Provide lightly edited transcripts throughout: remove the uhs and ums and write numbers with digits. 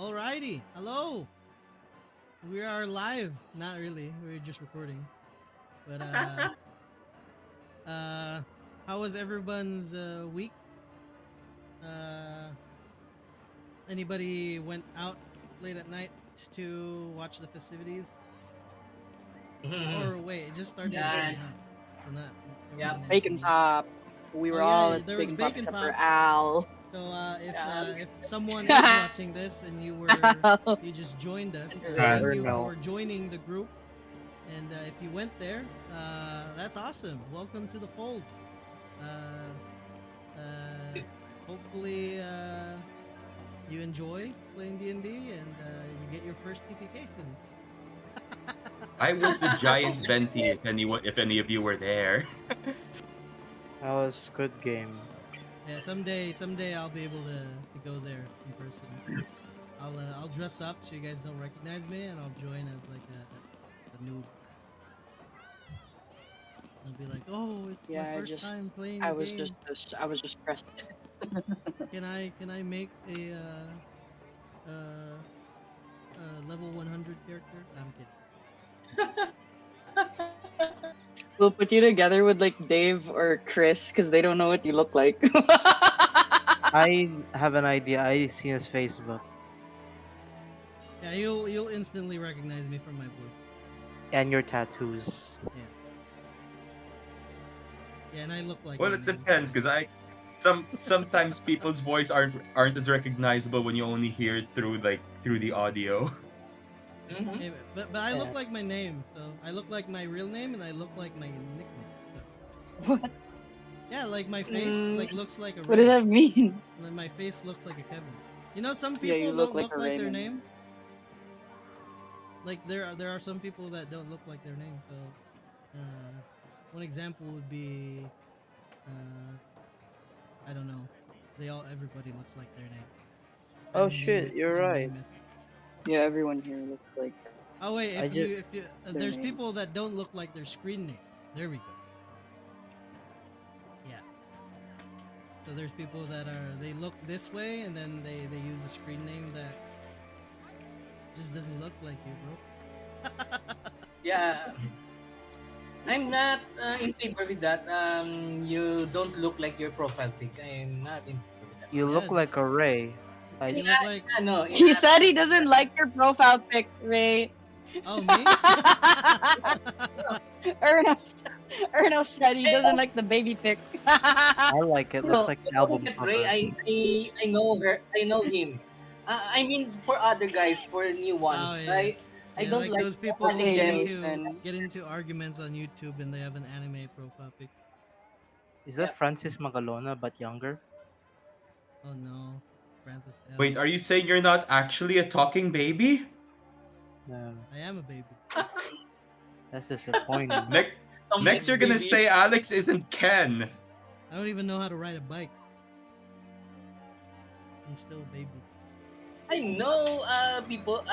Alrighty, hello. We are live. Not really. We're just recording. But uh, how was everyone's week? Uh, anybody went out late at night to watch the festivities? Mhm. Or wait, it just started Yeah, already, huh? So not there yep. wasn't Bacon anything yet. Pop. We Oh were all yeah, at there was Bacon Pop bacon except for pop. Al. So Yeah. if someone is watching this and you just joined us, Or thank you no. for joining the group. And if you went there, that's awesome. Welcome to the fold. Uh, hopefully, you enjoy playing D&D and you get your first TPK soon. I was the giant venti if any of you were there. That was good game. Yeah, someday I'll be able to go there in person. I'll dress up so you guys don't recognize me, and I'll join as like a noob. I'll be like, oh, it's my Yeah, first time playing I the was game. I was just stressed. Can I make a level 100 character? I'm kidding. We'll put you together with like Dave or Chris because they don't know what you look like. I have an idea. I see his Facebook Yeah, you'll instantly recognize me from my voice. and your tattoos. Yeah, yeah, and I look like Well, my it name. depends, because sometimes people's voice aren't as recognizable when you only hear it through the audio. Mhm. Hey, but I look Yeah. like my name, so I look like my real name, and I look like my nickname. So, What? yeah, like my face like looks like a What does Ray, that mean? and then my face looks like a Kevin. You know, some Yeah, people you look don't like look a like their Raymond. name. Like there are some people that don't look like their name. So, one example would be, uh, I don't know. Everybody looks like their name. Oh And name shit, it you're and right. name it. Yeah, everyone here looks like Oh wait, I just if you their there's name. people that don't look like their screen name. There we go. Yeah. So there's people that they look this way and then they use a screen name that just doesn't look like you, bro. Yeah, I'm not in favor with that. You don't look like your profile pic. I'm not in favor with that. you Yeah, look like just a Ray. And Like you look like yeah, no, in He said he doesn't like your profile pic, Ray. oh me. Ernest, Ernest said he doesn't like the baby pic. I like it. Looks no, like an don't album get Ray. cover. I know her. I know him. I mean, for other guys, for new ones, Oh yeah, I yeah, don't like like those people who Okay, watching them. Nathan. get into arguments on YouTube and they have an anime profile pic. Is Yeah. that Francis Magalona but younger? Oh no, Francis L. Wait, are you saying you're not actually a talking baby? I am a baby. That's disappointing. Next, Some next you're gonna baby. say Alex isn't Ken. I don't even know how to ride a bike. I'm still a baby. I know, people,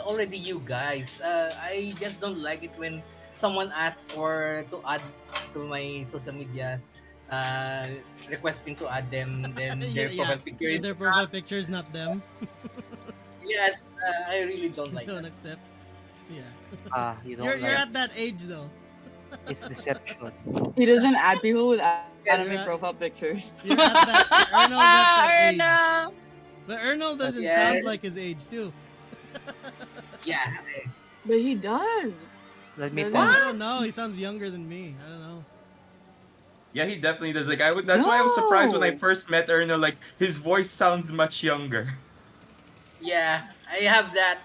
already you guys. I just don't like it when someone asks for to add to my social media, uh, requesting to add them, then Yeah, their yeah. profile picture And is their not. profile picture is not them. Yes, I really don't You like don't that. accept. Yeah. Ah, you You're don't you're like at that age though. it's deception. He doesn't add people with Yes, anime You're at profile pictures. you're at that Ernol's at that age. Erna! But Ernol But doesn't yes, sound like his age too. yeah. But he does. let me Doesn't test. I he? don't know. He sounds younger than me. I don't know. Yeah, he definitely does. Like I would. That's why I was surprised when I No. first met Erno. Like his voice sounds much younger. Yeah, I have that.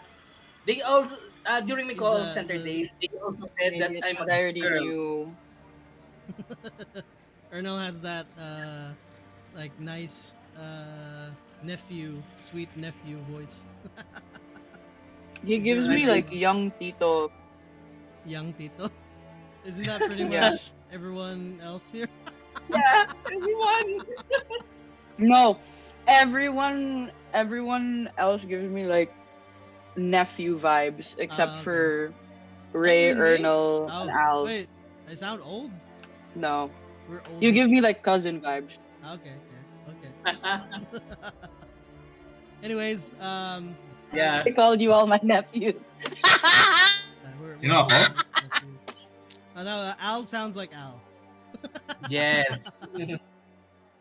They also, during my He's call center days, they also said that Maybe it's I'm a because I already girl. knew. Ernol has that like nice nephew, sweet nephew voice. He Is there gives I me other like young Tito. young Tito? Isn't that pretty Yeah. much everyone else here? yeah, everyone. No. Everyone else gives me like nephew vibes except Okay. for Ray, You and me? Ernal, and Oh, Al. wait. I sound old? No. We're You give me oldest. like cousin vibes. Okay, yeah, okay. Anyways, Yeah. I called you all my nephews. we're Sino ako? nephews. No, Al sounds like Al. Yes.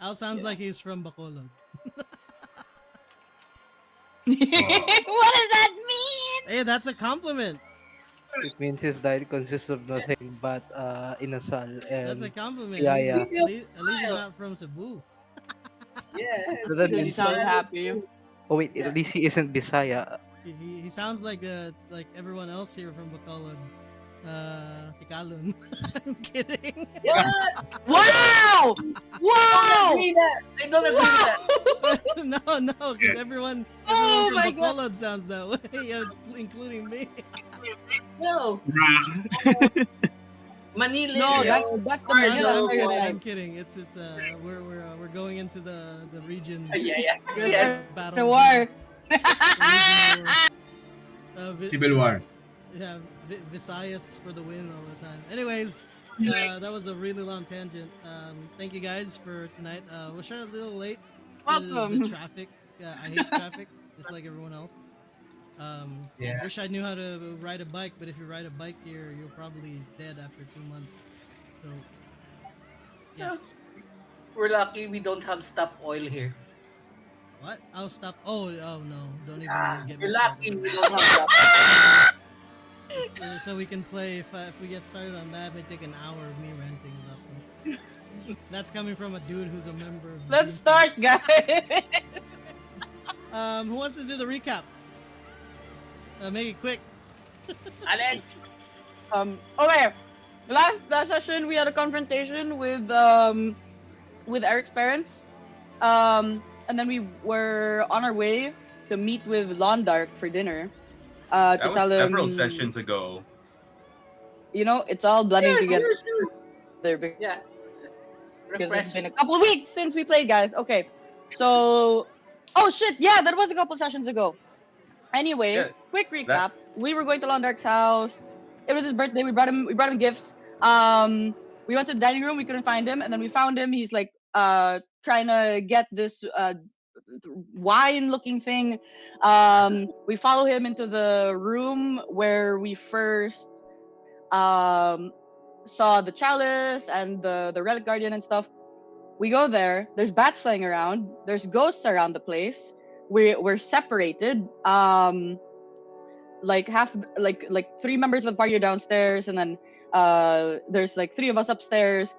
Al sounds like he's from Bacolod. What does that mean? Hey, that's a compliment. It means his diet consists of nothing but inasal That's a and compliment. yeah, He's, yeah. at least he's not from Cebu. Yes. So that Because he means sounds happy. oh wait, Yeah. at least he isn't Bisaya. He sounds like everyone else here from Bacolod. Tikalon. I'm kidding. What? Wow! I Wow! don't agree that. I don't agree that. no, because everyone Oh from my God. Bacolod sounds that way, including me. No. Manila. No, is that's your the part Manila I'm kidding. stereotype. I'm kidding. It's we're going into the region. Yeah. There's Battles. a war. Region war. Civil War. Yeah, Visayas for the win all the time. Anyways, that was a really long tangent. Thank you guys for tonight. We'll start a little late. The Welcome. traffic. I hate traffic, just like everyone else. Yeah. Wish I knew how to ride a bike, but if you ride a bike here, you're probably dead after 2 months. So, yeah. We're lucky we don't have stop oil here. What? I'll stop. Oh no! Don't even get me We're started. lucky on we that. don't have stop So we can play. If we get started on that, it may take an hour of me ranting about them. That's coming from a dude who's a member of. Let's start, Greenpeace. guys. Who wants to do the recap? Make it quick. oil. Alex. Okay. Last session we had a confrontation with Eric's parents. And then we were on our way to meet with Londark for dinner. That To was tell him, several sessions ago. you know, it's all blending Yeah, together sure. Yeah. because Refresh. it's been a couple of weeks since we played, guys. Okay, so oh shit, yeah, that was a couple sessions ago. Anyway, Yeah, quick recap: we were going to Londark's house. It was his birthday. We brought him gifts. We went to the dining room. We couldn't find him, and then we found him. He's like trying to get this wine looking thing. We follow him into the room where we first saw the chalice and the relic guardian and stuff. We go there. There's bats flying around. There's ghosts around the place. We're separated. Like three members of the party are downstairs, and then there's like three of us upstairs.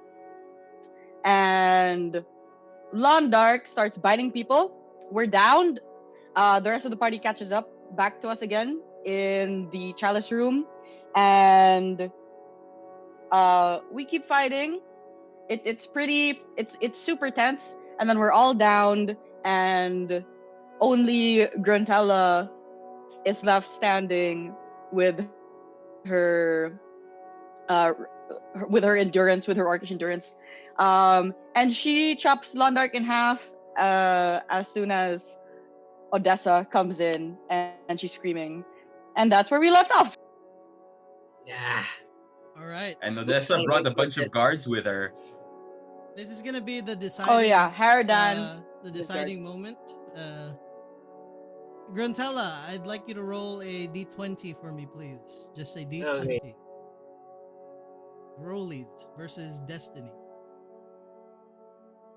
And Londark starts biting people. We're downed. The rest of the party catches up back to us again in the chalice room, and we keep fighting. It's super tense, and then we're all downed, and only Gruntella is left standing with her with her endurance, with her orcish endurance. And she chops Londark in half as soon as Odessa comes in, and she's screaming. And that's where we left off. Yeah. All right. And Odessa brought a bunch of guards with her. This is gonna be the deciding. Oh yeah, Haradan. The deciding moment. Gruntella, I'd like you to roll a d20 for me, please. Just a d20. Okay. Rollies versus Destiny.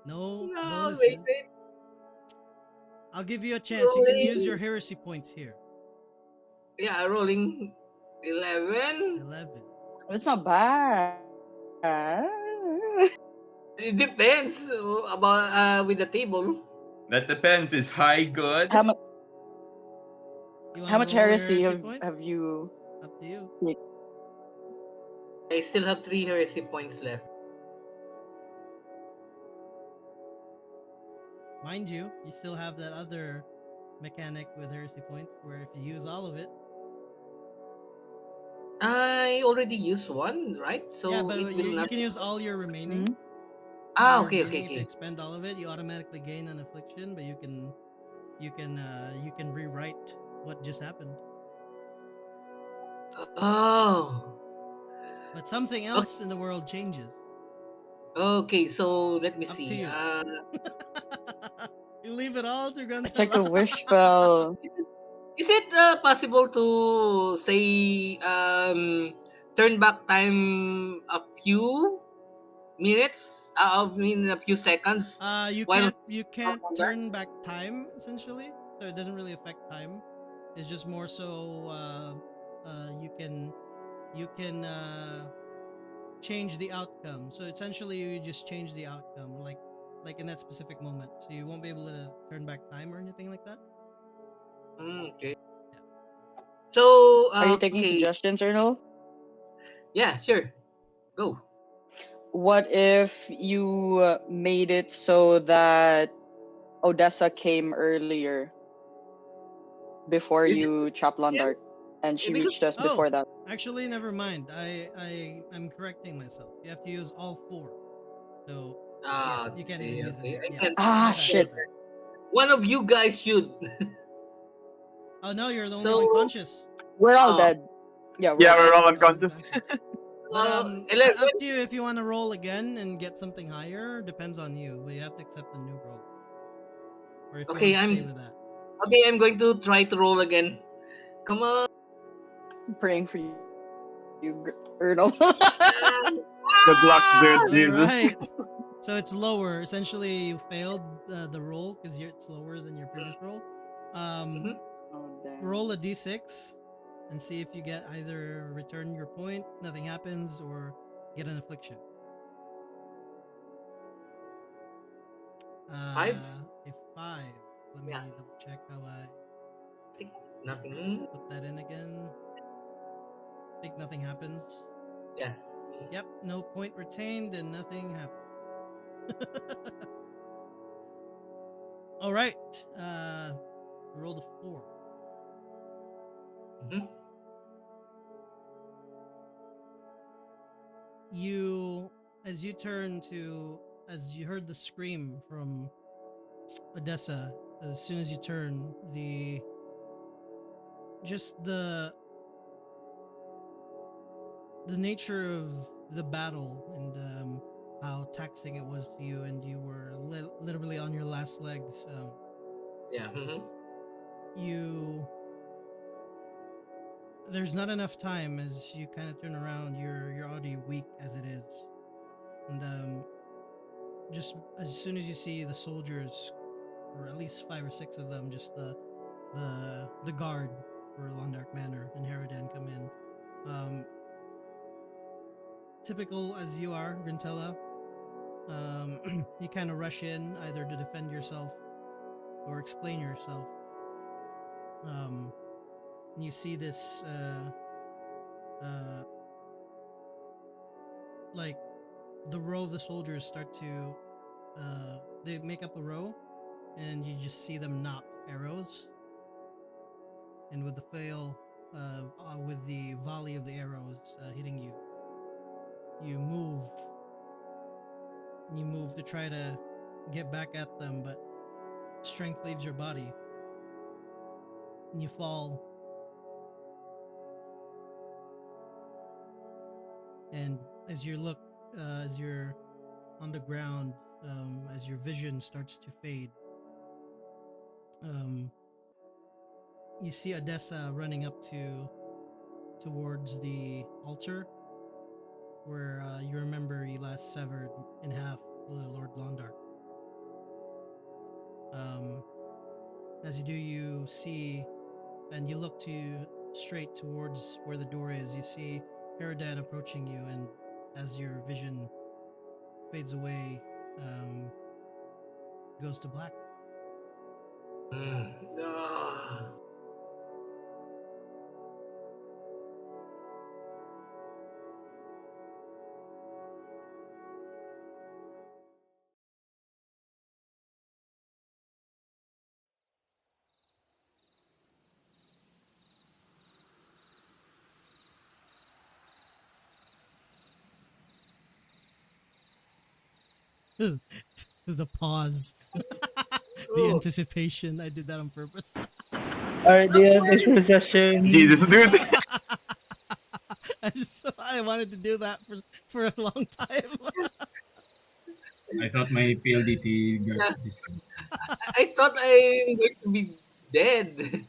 No No, bonuses. wait. I'll give you a chance. You can Rolling. use your heresy points here. Yeah, rolling 11. 11. That's not bad. It depends about with the table. That depends. Is high good? How much? You wanna How much roll your heresy points? have you? Up to you. I still have 3 heresy points left. Mind you, you still have that other mechanic with heresy points where if you use all of it. I already used one, right? So yeah, but it will you not. can use all your remaining. Mhm. Ah, Your okay. remaining, If you expend all of it, you automatically gain an affliction, but you can rewrite what just happened. Oh. But something else in the world changes. Okay, so let me Up to see. you. You leave it all to It's like a Gruntella. wish spell. Is it possible to say turn back time a few minutes? I mean a few seconds You while can't turn back time essentially, so it doesn't really affect time. It's just more so you can change the outcome. So essentially, you just change the outcome, like in that specific moment. So you won't be able to turn back time or anything like that. Okay. So Are you taking okay, suggestions, Ernal? yeah, sure, go. What if you made it so that Odessa came earlier before Is it you trap yeah, Londark, and she because reached us Oh, before that? actually, never mind. I'm correcting myself. You have to use all four. So yeah, you can't even see, use it okay, here. I Yeah, can. my Ah, bad, my shit. bad. One of you guys should. Oh no, you're the only one So conscious. We're all uh, dead. Yeah, we're Yeah, all we're dead. all You're all unconscious. unconscious. But 11. up to you if you want to roll again and get something higher. Depends on you. But you have to accept the new roll, or if you want Okay, to stay with that. I'm going to try to roll again. Come on. I'm praying for you, Ernal. Good luck, dude. All Jesus. right. So it's lower. Essentially, you failed the roll because it's lower than your previous roll. Um, Mhm. Oh, damn. roll a d6 and see if you get either return your point, nothing happens, or get an affliction. 5? If 5, let me Yeah, double check how I I think nothing. put that in again. Think nothing happens. Yeah. Yep, no point retained and nothing happened. All right. Roll the 4. Mhm. You, as you turn to, as you heard the scream from Odessa, as soon as you turn, just the nature of the battle and how taxing it was to you, and you were literally on your last legs. Yeah. Mhm. You There's not enough time as you kind of turn around. You're already weak as it is, and just as soon as you see the soldiers, or at least 5 or 6 of them, just the guard for Londark Manor and Haradan come in. Um, typical as you are, Grintella, you kind of rush in either to defend yourself or explain yourself. And you see this, like the row of the soldiers start to, they make up a row, and you just see them knock arrows, and with the fail, with the volley of the arrows hitting you, you move you move to try to get back at them, but strength leaves your body and you fall. And as you look, as you're on the ground, as your vision starts to fade, um, you see Odessa running up towards the altar where you remember you last severed in half Lord Londark. Um, as you do, you see, and you look to straight towards where the door is. You see Haradan approaching you, and as your vision fades away, goes to black. Mm. Ah. The pause, the Oh. anticipation. I did that on purpose. Alright, do you have extra session? Jesus, dude. I wanted to do that for a long time. I thought my PLDT got disconnected. I thought I'm going to be dead.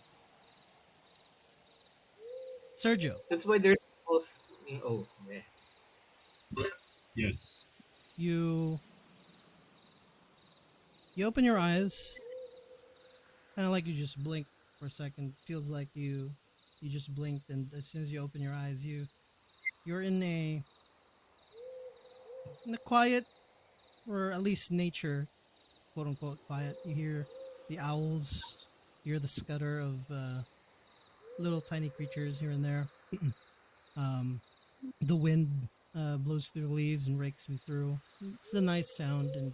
Sergio, That's why there's pause. Oh, yeah. Yes. you you open your eyes, kind of like you just blinked for a second. Feels like you just blinked, and as soon as you open your eyes, you're in a quiet, or at least nature, quote unquote quiet. You hear the owls, you hear the scutter of little tiny creatures here and there. um, the wind blows through the leaves and rakes them through. It's a nice sound, and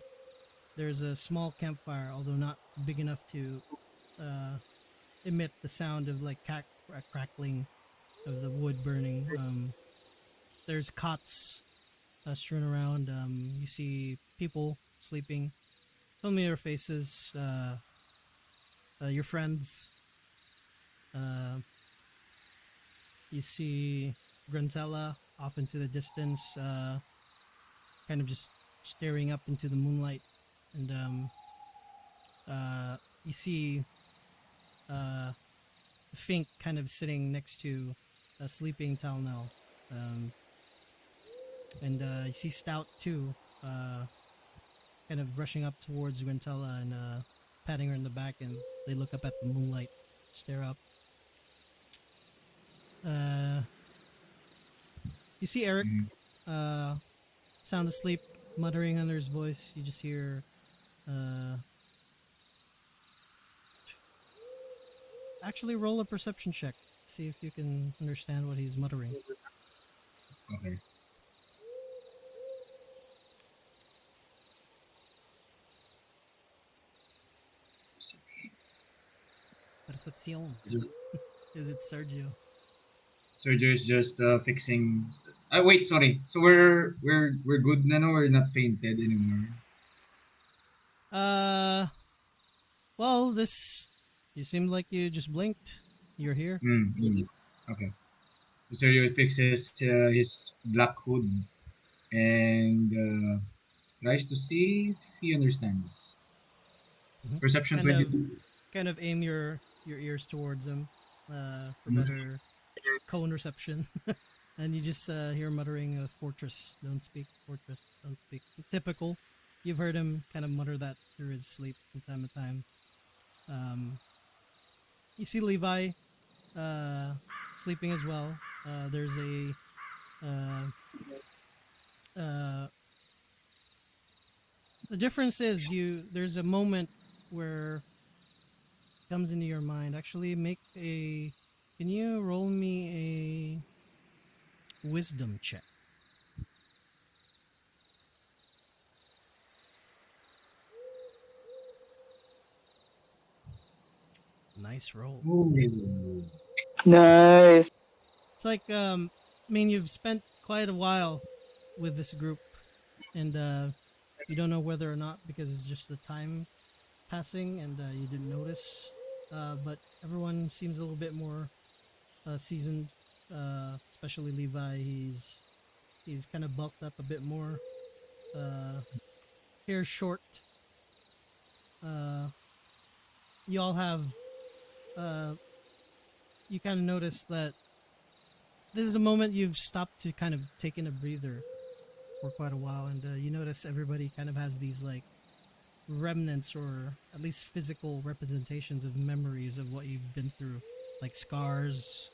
there's a small campfire, although not big enough to uh, emit the sound of like crackling of the wood burning. There's cots strewn around. You see people sleeping, familiar faces, your friends. Uh, you see Gruntella off into the distance, kind of just staring up into the moonlight, and you see uh, Fink kind of sitting next to a sleeping Talnell, um, and you see Stout too, kind of rushing up towards Gruntella and patting her in the back, and they look up at the moonlight, stare up. Uh, you see Eric, Mhm. uh, sound asleep, muttering under his voice. You just hear, uh, actually roll a perception check. See if you can understand what he's muttering. Okay. Percepcion. Is it Sergio? Sergio is just fixing. Wait, sorry. So we're good na, no? We're not fainted anymore. Uh, well, this. You seemed like you just blinked. You're here. Mm. Okay. So Sergio fixes his black hood and tries to see if he understands. Mhm. Perception Kind of, 22. kind of aim your ears towards him, for Mhm. better cone reception. And you just hear muttering, "Fortress, don't speak. Fortress, don't speak." Typical. You've heard him kind of mutter that through his sleep from time to time. Um, you see Levi uh, sleeping as well. There's a uh, uh, the difference is you. There's a moment where it comes into your mind. Actually, make a. Can you roll me a wisdom check? Nice roll. Ooh. Nice. It's like I mean you've spent quite a while with this group, and you don't know whether or not because it's just the time passing and you didn't notice. But everyone seems a little bit more seasoned, especially Levi. He's kind of bulked up a bit more. Uh, hair short. Uh, you all have uh, you kind of notice that this is a moment you've stopped to kind of take in a breather for quite a while, and you notice everybody kind of has these like remnants or at least physical representations of memories of what you've been through, like scars,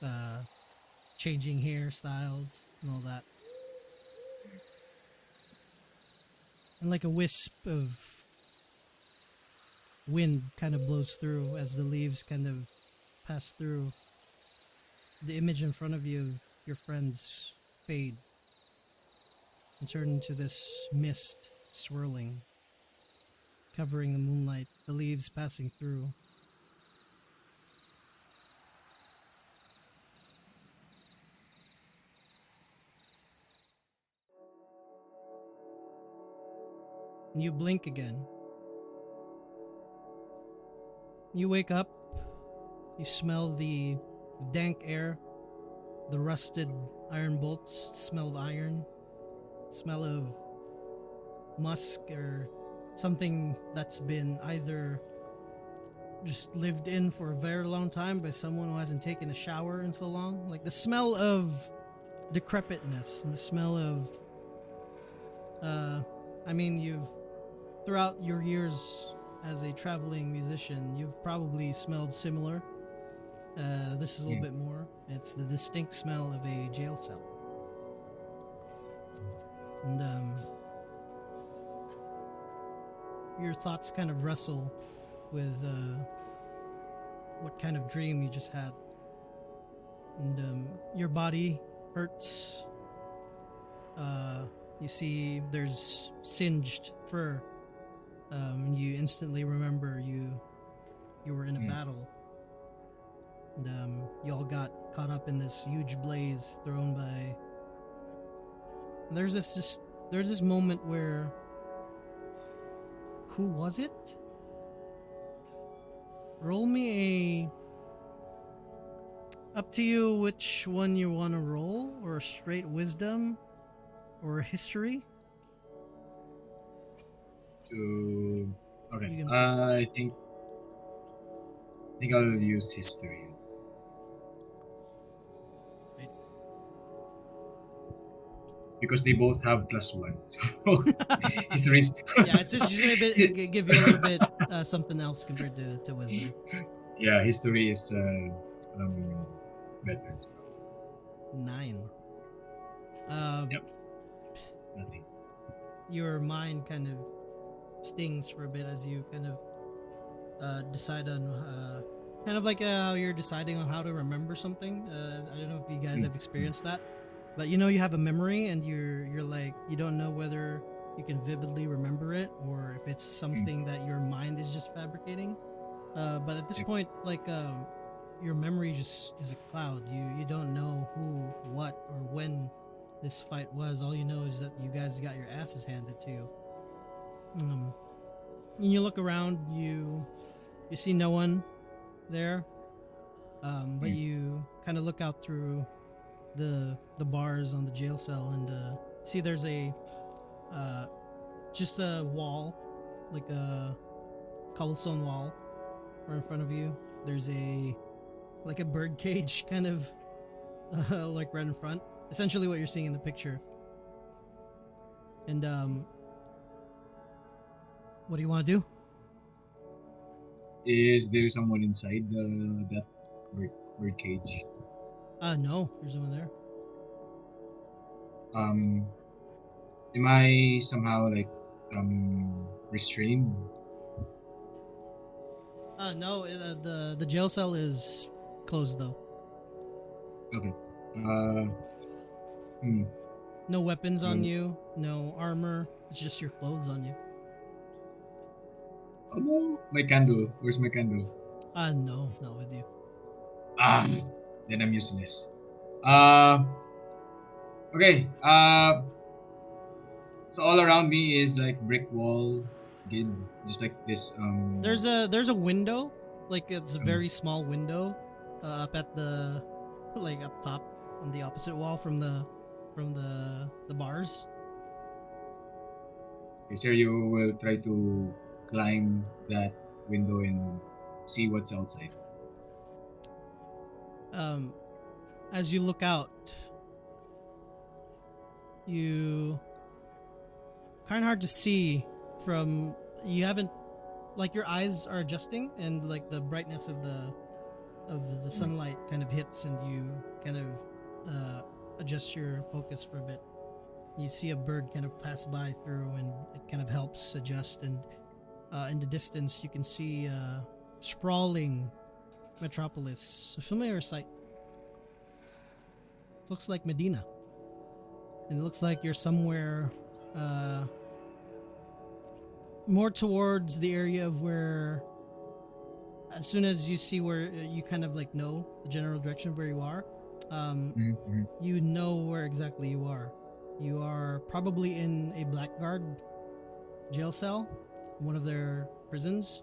changing hairstyles, and all that, and like a wisp of wind kind of blows through as the leaves kind of pass through. The image in front of you of your friends fade and turn into this mist swirling, covering the moonlight, the leaves passing through. And you blink again. You wake up, you smell the dank air, the rusted iron bolts, smell of iron, smell of musk or something that's been either just lived in for a very long time by someone who hasn't taken a shower in so long. Like the smell of decrepitness and the smell of I mean, you've throughout your years as a traveling musician, you've probably smelled similar. This is a little bit more. It's the distinct smell of a jail cell. And your thoughts kind of wrestle with what kind of dream you just had. And your body hurts. You see there's singed fur. You instantly remember you were in a battle. And you all got caught up in this huge blaze thrown by. And there's this moment where, who was it? Roll me a. Up to you which one you want to roll, or a straight wisdom, or a history. Okay. You can I think I'll use history. Right. Because they both have +1. So history is Yeah, it's just gonna give you a little bit something else compared to wisdom. yeah, history is better. So 9. Yep. Nothing. Your mind kind of stings for a bit as you kind of decide on kind of like how you're deciding on how to remember something. I don't know if you guys have experienced that, but you know you have a memory and you're like you don't know whether you can vividly remember it or if it's something that your mind is just fabricating. But at this point, like your memory just is a cloud. You don't know who, what, or when this fight was. All you know is that you guys got your asses handed to you. And you look around, you see no one there, but you kind of look out through the bars on the jail cell and see there's a just a wall, like a cobblestone wall, right in front of you. There's a like a bird cage kind of like right in front. Essentially, what you're seeing in the picture. And what do you want to do? Is there someone inside that bird cage? No, there's no one there. Am I somehow like restrained? No, the jail cell is closed though. Okay. Hmm. No weapons on No. you, no armor. It's just your clothes on you. Oh no, my candle. Where's my candle? No, not with you. Ah, then I'm useless. Okay. So all around me is like brick wall, gid, just like this. There's a window, like it's a very small window, up at the like up top on the opposite wall from the bars. Okay, sir, you will try to climb that window and see what's outside. As you look out, you kind of hard to see from you haven't like your eyes are adjusting and like the brightness of the sunlight kind of hits and you kind of adjust your focus for a bit. You see a bird kind of pass by through and it kind of helps adjust, and in the distance you can see sprawling metropolis, a familiar sight. It looks like Medina, and it looks like you're somewhere more towards the area of where, as soon as you see where you kind of like know the general direction of where you are, you know where exactly you are. You are probably in a blackguard jail cell, one of their prisons,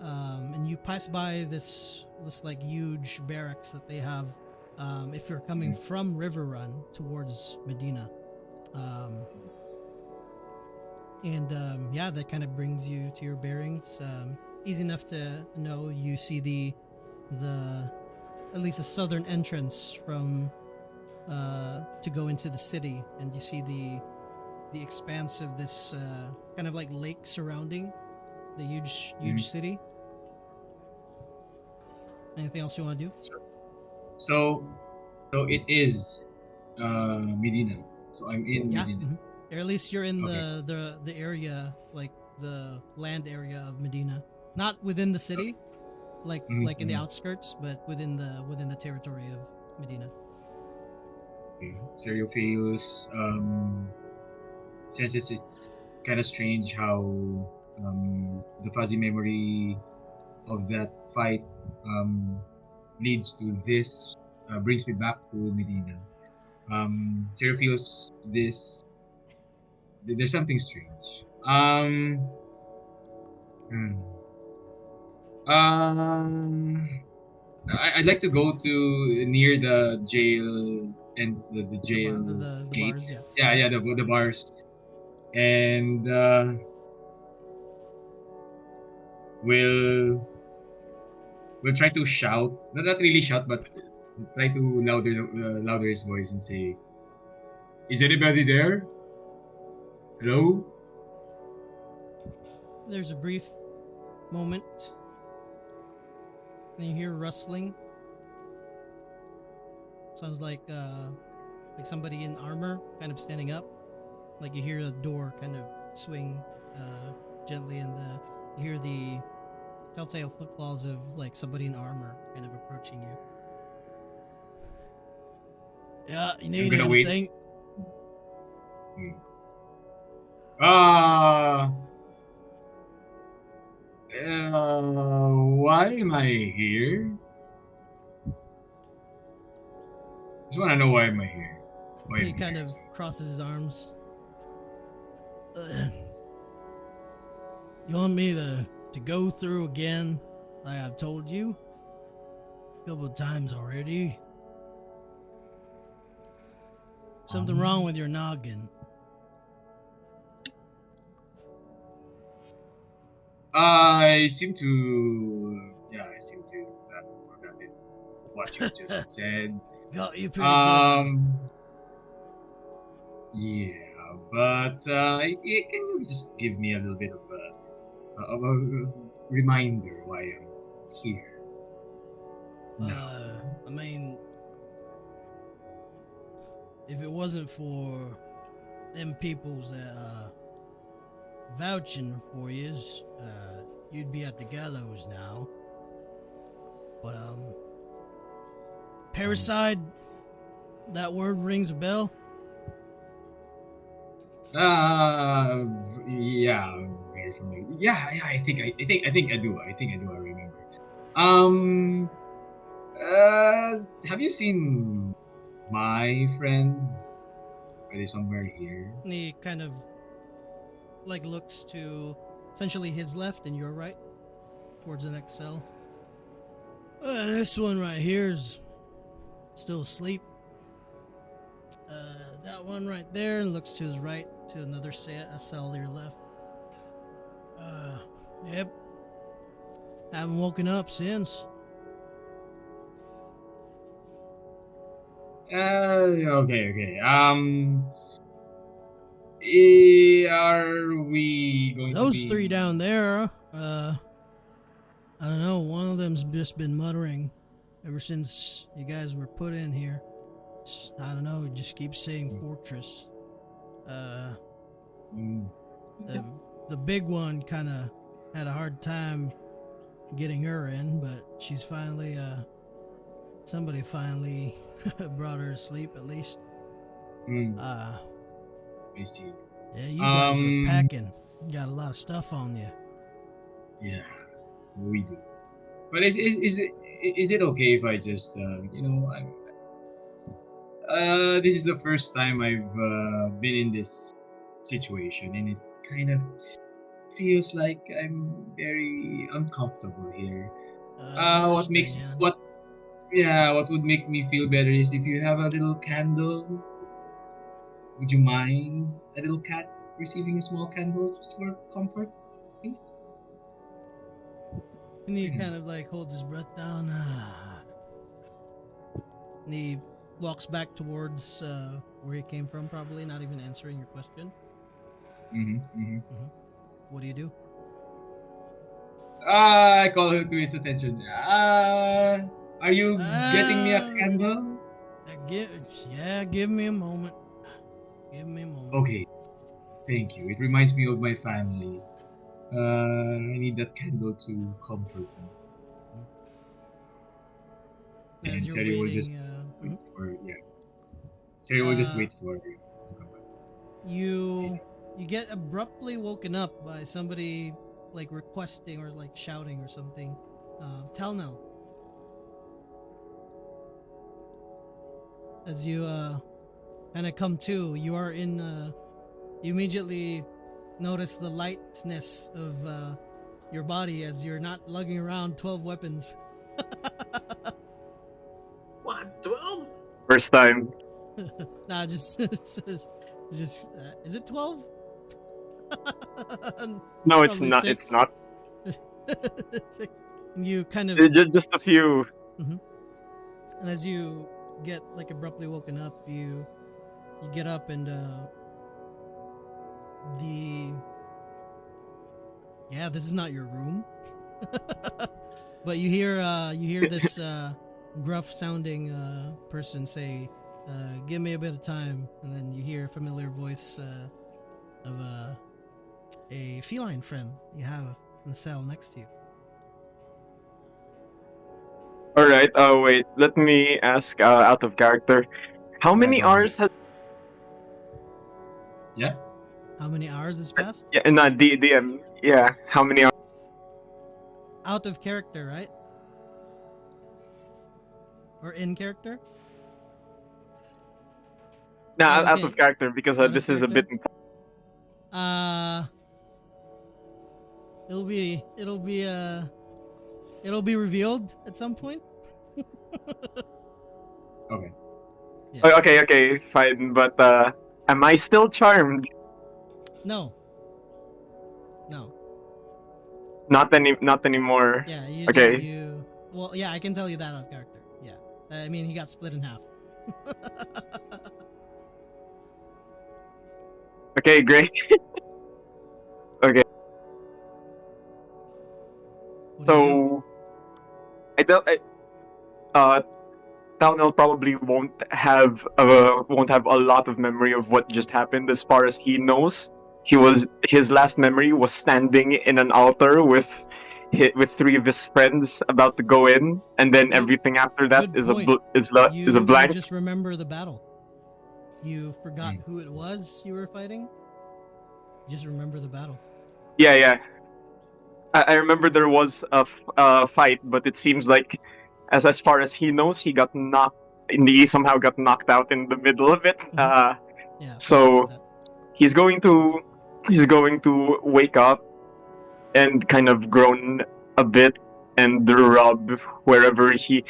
and you pass by this like huge barracks that they have. If you're coming from River Run towards Medina, and yeah, that kind of brings you to your bearings. easy enough to know. You see the at least a southern entrance from to go into the city, and you see the expanse of this kind of like lake surrounding the huge Mhm. city. Anything else you want to do? So, so it is Medina. So I'm in Yeah, Medina. or at least you're in Okay. the area, like the land area of Medina, not within the city, like in the Mm-hmm. outskirts, but within the territory of Medina. Okay. Stereo feels senses it's kind of strange how the fuzzy memory of that fight um, leads to this, brings me back to Medina. Stereo feels this. There's something strange. Hmm. Um, I'd like to go to near the jail and the jail The gate. bars, yeah. Yeah, yeah, the bars, and we'll we'll try to shout. Not really shout, but try to louder his voice and say, "Is anybody there? Hello?" There's a brief moment, then you hear rustling. Sounds like somebody in armor, kind of standing up. Like you hear a door kind of swing gently, and you hear the telltale footfalls of like somebody in armor kind of approaching you. Yeah, you I'm need gonna wait. anything? Hmm. Ah, why am I here? Just wanna know why am I here? Why He I'm kind here. of crosses his arms. Uh, you want me to go through again, like I've told you a couple of times already? Something wrong Um, with your noggin? I seem to, yeah, I seem to have forgotten what you just said. Got you pretty good, huh? Um, yeah, but can you just give me a little bit of a reminder why I'm here now? I mean, if it wasn't for them peoples that vouching for yous, you'd be at the gallows now. But Um, parricide, that word rings a bell. yeah, I'm very familiar. Yeah, yeah, I think I do. I think I do. I remember. Um, have you seen my friends? Are they somewhere here? And he kind of like looks to essentially his left and your right towards the next cell. This one right here is still asleep. That one right there looks to his right to another a cell to your left. Yep. Haven't woken up since. Okay, okay. Are we going to Those three be? down there, I don't know. One of them's just been muttering ever since you guys were put in here. I don't know. Just keeps saying fortress. Uh, Mm, the the big one kind of had a hard time getting her in, but she's finally somebody finally brought her to sleep at least. mm, Uh, I see. yeah, you guys were Um, packing. You got a lot of stuff on you. yeah, we do. But is it okay if I just this is the first time I've been in this situation, and it kind of feels like I'm very uncomfortable here. I What makes understand. what Yeah, what would make me feel better is if you have a little candle. Would you mind a little cat receiving a small candle just for comfort, please? And he kind of like holds his breath down. And he walks back towards where he came from, probably not even answering your question. What do you do? I call him to his attention. Are you getting me a Uh, candle? give me a moment. Give me a moment. Okay, thank you. It reminds me of my family. I need that candle to comfort me. As And you're Seri will just waiting, wait for Seri will just uh, wait for you to come back. you you get abruptly woken up by somebody like requesting or like shouting or something. Talnell, as you kind of come to, you are in. You immediately notice the lightness of your body as you're not lugging around 12 weapons. What? 12? First time. Nah, just just is it 12? No, it's Probably not. It's 6. not. You kind of Just a few. and as you get like abruptly woken up, you get up and the yeah, this is not your room. But you hear this gruff sounding person say, give me a bit of time, and then you hear a familiar voice of a feline friend you have in the cell next to you. All right. Wait. Let me ask. Out of character, how Yeah, many go on. hours has? Yeah. How many hours has passed? Yeah, not DM. Yeah. How many hours? Out of character, right? Or in character? Nah, Oh, out of okay. character because Out of this is a bit. character. Uh, it'll be revealed at some point. Okay. Yeah. Okay. Okay. Fine. But am I still charmed? No. No. Not anymore. Yeah, Okay. well, yeah, I can tell you that out of character. Yeah. I mean, he got split in half. Okay. Great. Okay. What do you do? So I don't. Uh, Townell probably won't have a lot of memory of what just happened. As far as he knows, his last memory was standing in an altar with three of his friends about to go in, and then Nope. everything after that Good is a point. is a You blank. just remember the battle. You forgot Mm. who it was you were fighting. Just remember the battle. Yeah, yeah. I remember there was a fight, but it seems like as far as he knows, he somehow got knocked out in the middle of it. Mhm. Yeah, something like So that. he's going to he's going to wake up and kind of groan a bit and rub wherever he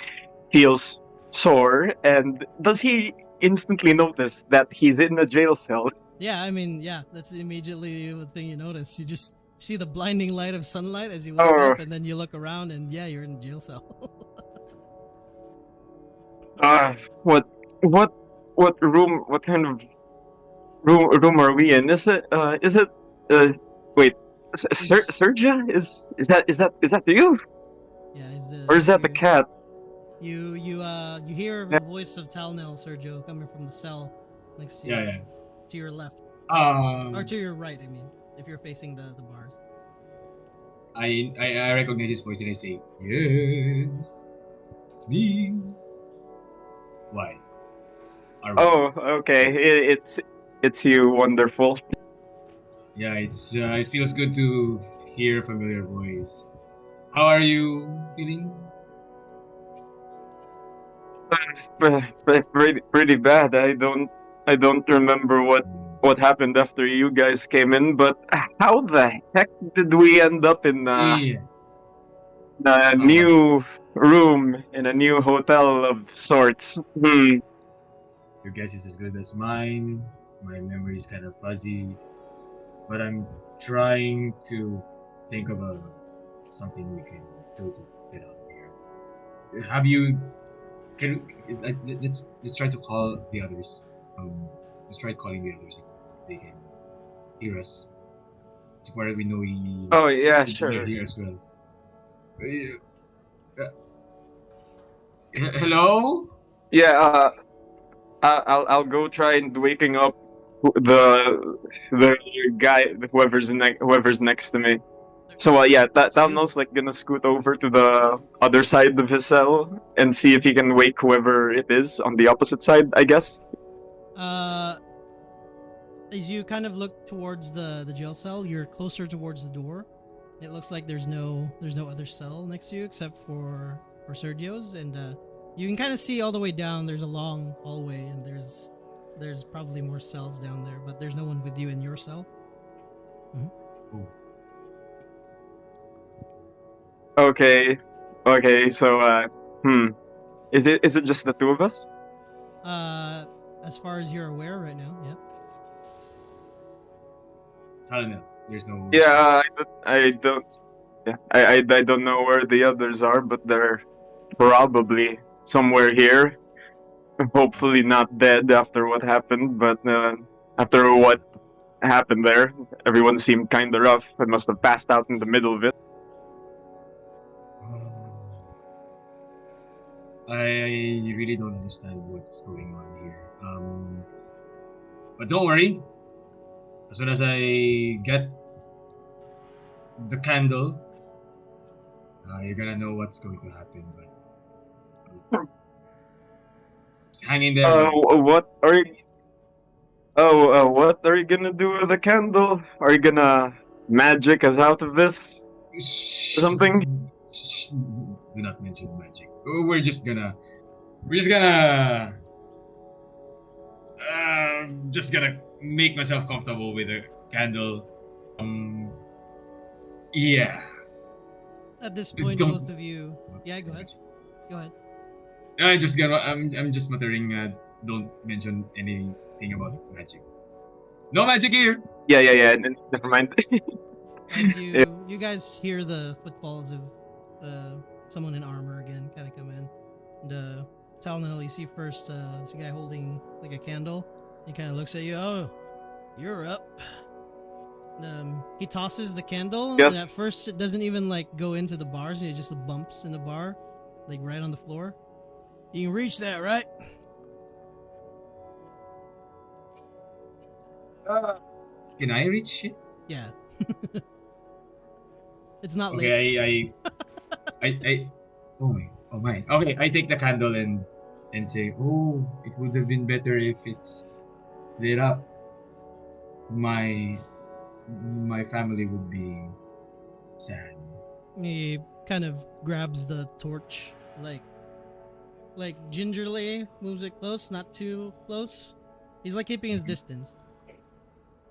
feels sore. And does he instantly notice that he's in a jail cell? Yeah, I mean, yeah, that's immediately the thing you notice. You just see the blinding light of sunlight as you wake Oh, up, and then you look around, and yeah, you're in a jail cell. uh, what what what room? What kind of room are we in? Is it uh wait, Is Sergia? Is that you, yeah, is or is that the here. cat? You hear the voice of Talnell, Sergio, coming from the cell next to you, Yeah, yeah. to your left or Um, to your right. I mean, if you're facing the bars. I recognize his voice and I say, "Yes, it's me." Why are we? Oh, okay. It's you. Wonderful. Yeah, it feels good to hear a familiar voice. How are you feeling? Pretty bad. I don't remember what happened after you guys came in, but how the heck did we end up in Yeah. a Well, new room in a new hotel of sorts? Hmm. your guess is as good as mine. My memory is kind of fuzzy, but I'm trying to think of something we can to get out of here. Have you? Can let's try to call the others. Let's try calling the others if they can hear us. It's where we know Oh yeah, they're sure. here as well. Hello? Yeah, I'll go try and waking up the guy whoever's next to me. So yeah, that It's you. Talnel's like gonna scoot over to the other side of his cell and see if he can wake whoever it is on the opposite side, I guess. Uh, as you kind of look towards the jail cell, you're closer towards the door. It looks like there's no other cell next to you except for Sergio's, and you can kind of see all the way down. There's a long hallway, and there's probably more cells down there, but there's no one with you in your cell. Okay. Okay, so is it just the two of us? Uh, as far as you're aware right now, yeah. Helena, there's no Yeah, response. I don't yeah, I don't know where the others are, but they're probably somewhere here. Hopefully not dead after what happened, but after what happened there, everyone seemed kind of rough. I must have passed out in the middle of it. I really don't understand what's going on here. But don't worry. As soon as I get the candle, you're gonna know what's going to happen. But just hang in there, buddy. What are you? Oh, what are you gonna do with the candle? Are you gonna magic us out of this or something? Do not mention magic. We're just gonna make myself comfortable with a candle. Um, yeah. At this point, Don't. both of you, yeah, go ahead. Go ahead. I'm just muttering. Don't mention anything about magic. No magic here. Yeah, yeah, yeah. Never mind. As Yeah. you guys hear the footfalls of someone in armor again kind of come in, and Talnell, you see first this guy holding like a candle. He kind of looks at you. Oh, you're up. He tosses the candle, and Yes. at first it doesn't even like go into the bars. It just bumps in the bar, like right on the floor. You can reach that, right? Can I reach it? Yeah. It's not late. Okay, I oh my. Okay, I take the candle and say, oh, it would have been better if it's lit up. My family would be sad. He kind of grabs the torch, like gingerly moves it close, not too close. He's like keeping his distance,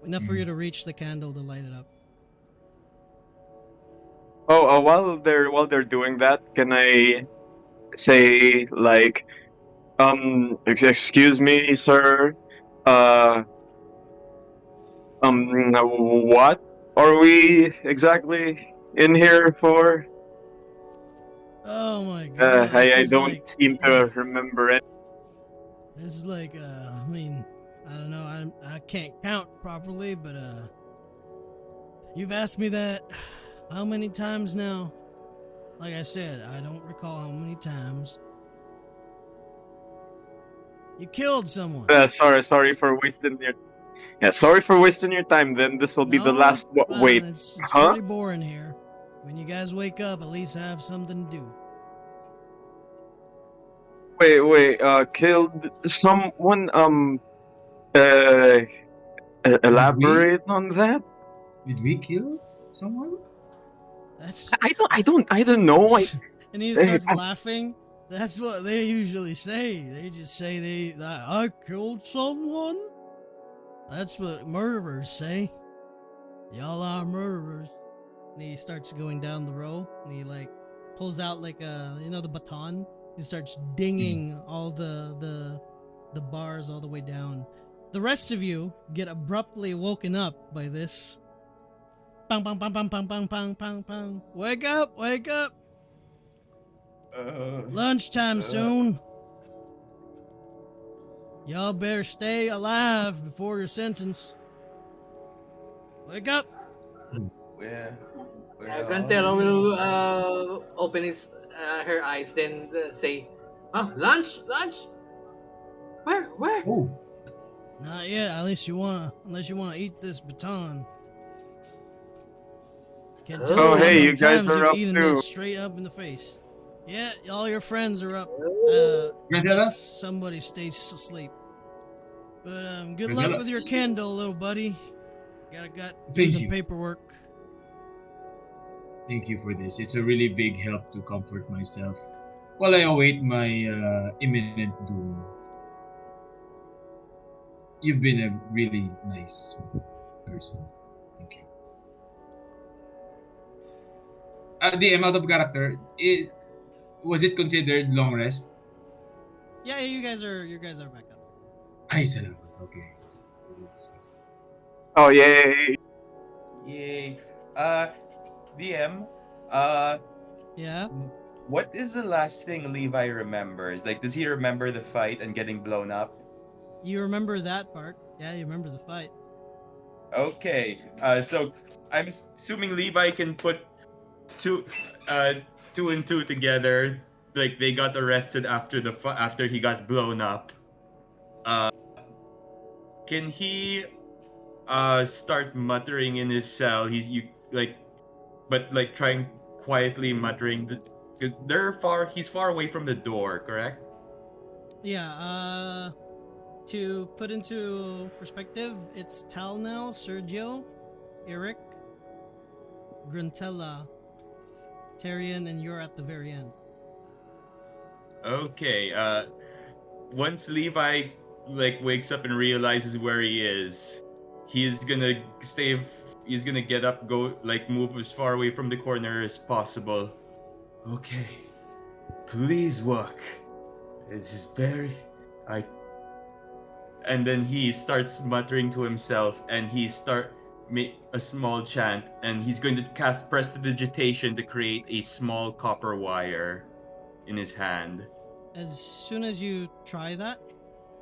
enough for you to reach the candle to light it up. Oh, while they're doing that, can I say like, excuse me, sir, uh, what are we exactly in here for? Oh my god, I don't seem to remember it. this is like I mean, I don't know, I can't count properly, but you've asked me that how many times now? Like I said, I don't recall how many times. You killed someone. Sorry for wasting your. Yeah, sorry for wasting your time. Then this will be the No, last. Wait, fine. It's huh? pretty boring here. When you guys wake up, at least have something to do. Wait. Killed someone. Uh, Did we elaborate on that. did we kill someone? That's I don't know. and he starts laughing. That's what they usually say. They just say that I killed someone. That's what murderers say. Y'all are murderers. And he starts going down the row, and he like pulls out like the baton. He starts dinging all the bars all the way down. The rest of you get abruptly woken up by this. Bang bang bang bang bang bang bang bang bang. Wake up! Wake up! Lunchtime soon. Y'all better stay alive before your sentence. Wake up! Where Grantero will open her eyes, then say, "Oh, lunch, lunch. Where, where?" Oh, Not yet. Unless you wanna eat this baton. Can't tell Oh, you how hey, many you guys times are you've up eaten too. this straight up in the face. Yeah, all your friends are up. Unless Grazella? somebody stays asleep. But good luck Grazella, with your candle, little buddy. Got do thank some you. paperwork. Thank you for this. It's a really big help to comfort myself while I await my imminent doom. You've been a really nice person. Thank you. DM out of character. Was it considered long rest? Yeah, you guys are back up. Ay, salamat. Okay. Oh, yay. Yay. Uh, DM. Uh, Yeah, what is the last thing Levi remembers? Like, does he remember the fight and getting blown up? you remember that part. Yeah, you remember the fight. Okay. So I'm assuming Levi can put two, uh, two and two together. Like they got arrested after after he got blown up. Uh, can he start muttering in his cell? He's you like, but like trying quietly muttering because he's far away from the door, correct? Yeah, to put into perspective, it's Tal now, Sergio, Eric, Gruntella, Tyrion, and you're at the very end. Okay. Once Levi like wakes up and realizes where he is, he's gonna stay. He's gonna get up, go like move as far away from the corner as possible. Okay, please work. It is very. I. And then he starts muttering to himself, and he start make a small chant, and he's going to cast prestidigitation to create a small copper wire in his hand. As soon as you try that,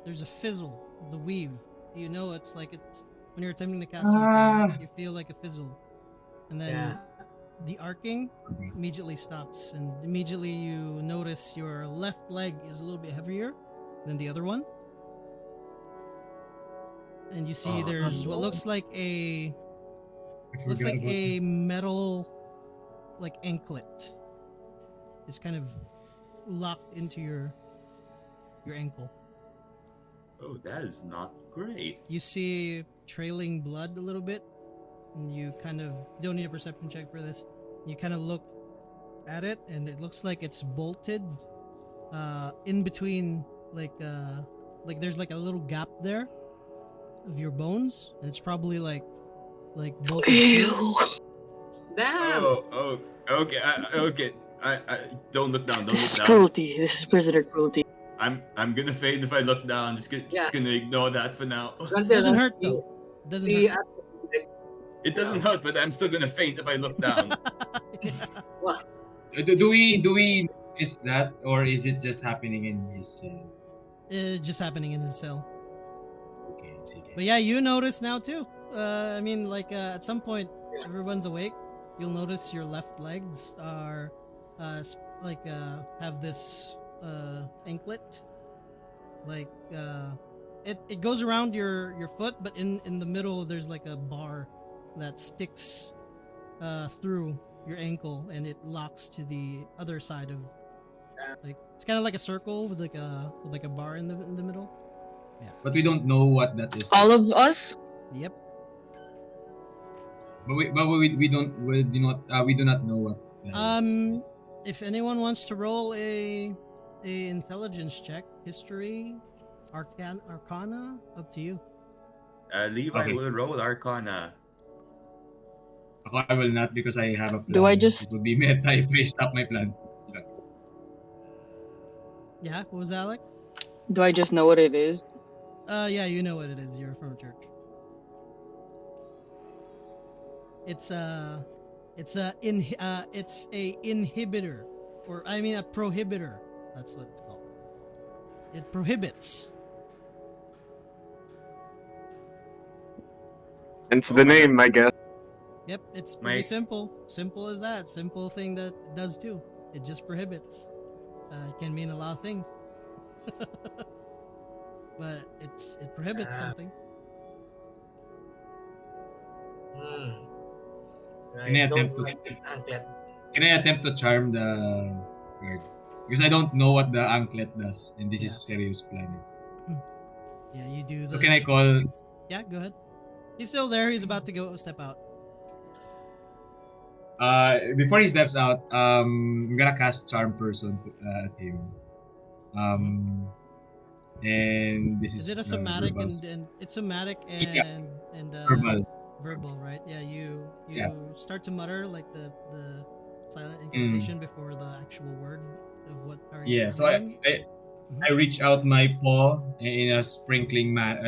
there's a fizzle of the weave. You know, it's when you're attempting to cast something, Ah. you feel like a fizzle, and Yeah. then the arcing immediately stops, and immediately you notice your left leg is a little bit heavier than the other one, and you see Oh, there's what I looks forgot like about a that. metal like anklet is kind of locked into your ankle. Oh, that is not great. You see trailing blood a little bit, and you don't need a perception check for this. You kind of look at it, and it looks like it's bolted in between like there's like a little gap there of your bones, and it's probably like bolted through. Ew. Damn. Oh, okay, okay. I don't look down. Don't This look is down. cruelty. This is prisoner cruelty. I'm gonna fade if I look down. Yeah. Just gonna ignore that for now. Doesn't Grantero, hurt though. Doesn't he hurt. actually, like, It yeah. doesn't hurt, but I'm still gonna faint if I look down. Yeah. Well, Do we notice that, or is it just happening in his cell? It's just happening in his cell. Okay, sige. But yeah, you notice now too. I mean, at some point, everyone's awake. You'll notice your left legs are, have this anklet. Like, it goes around your foot, but in the middle there's like a bar that sticks through your ankle, and it locks to the other side of like it's kind of like a circle with like a bar in the middle. But we don't know what that is. All of us? Yep. We do not know what that is. If anyone wants to roll a intelligence check, history, arcana, up to you. Levi Okay. will roll Arcana. Ako, I will not because I have a plan. Do I It just would be meta if I stop my plan. Yeah, what was that, Alec? do I just know what it is? Yeah, you know what it is. You're from a church. It's a inhibitor. or I mean a prohibitor. That's what it's called. It prohibits. Hence Oh the my god. name, I guess. Yep, it's pretty My simple. Simple as that. Simple thing that it does too. It just prohibits. It can mean a lot of things, but it prohibits Ah, something. hmm. Can I I don't attempt to like this anklet. can I attempt to charm the guard? Because I don't know what the anklet does, and this is Yeah, serious planning. yeah. You do So can I the. call? Yeah, go ahead. He's still there. He's about to go step out. Before he steps out, I'm gonna cast charm person at him. Mhm. Um, and this Is is it a somatic verbal. and it's somatic Yeah, and verbal. verbal, right? Yeah, Yeah. you start to mutter like the silent Mm. incantation before the actual word of what are you Yeah. So charming him? I Hmm. I reach out my paw in a sprinkling Hmm.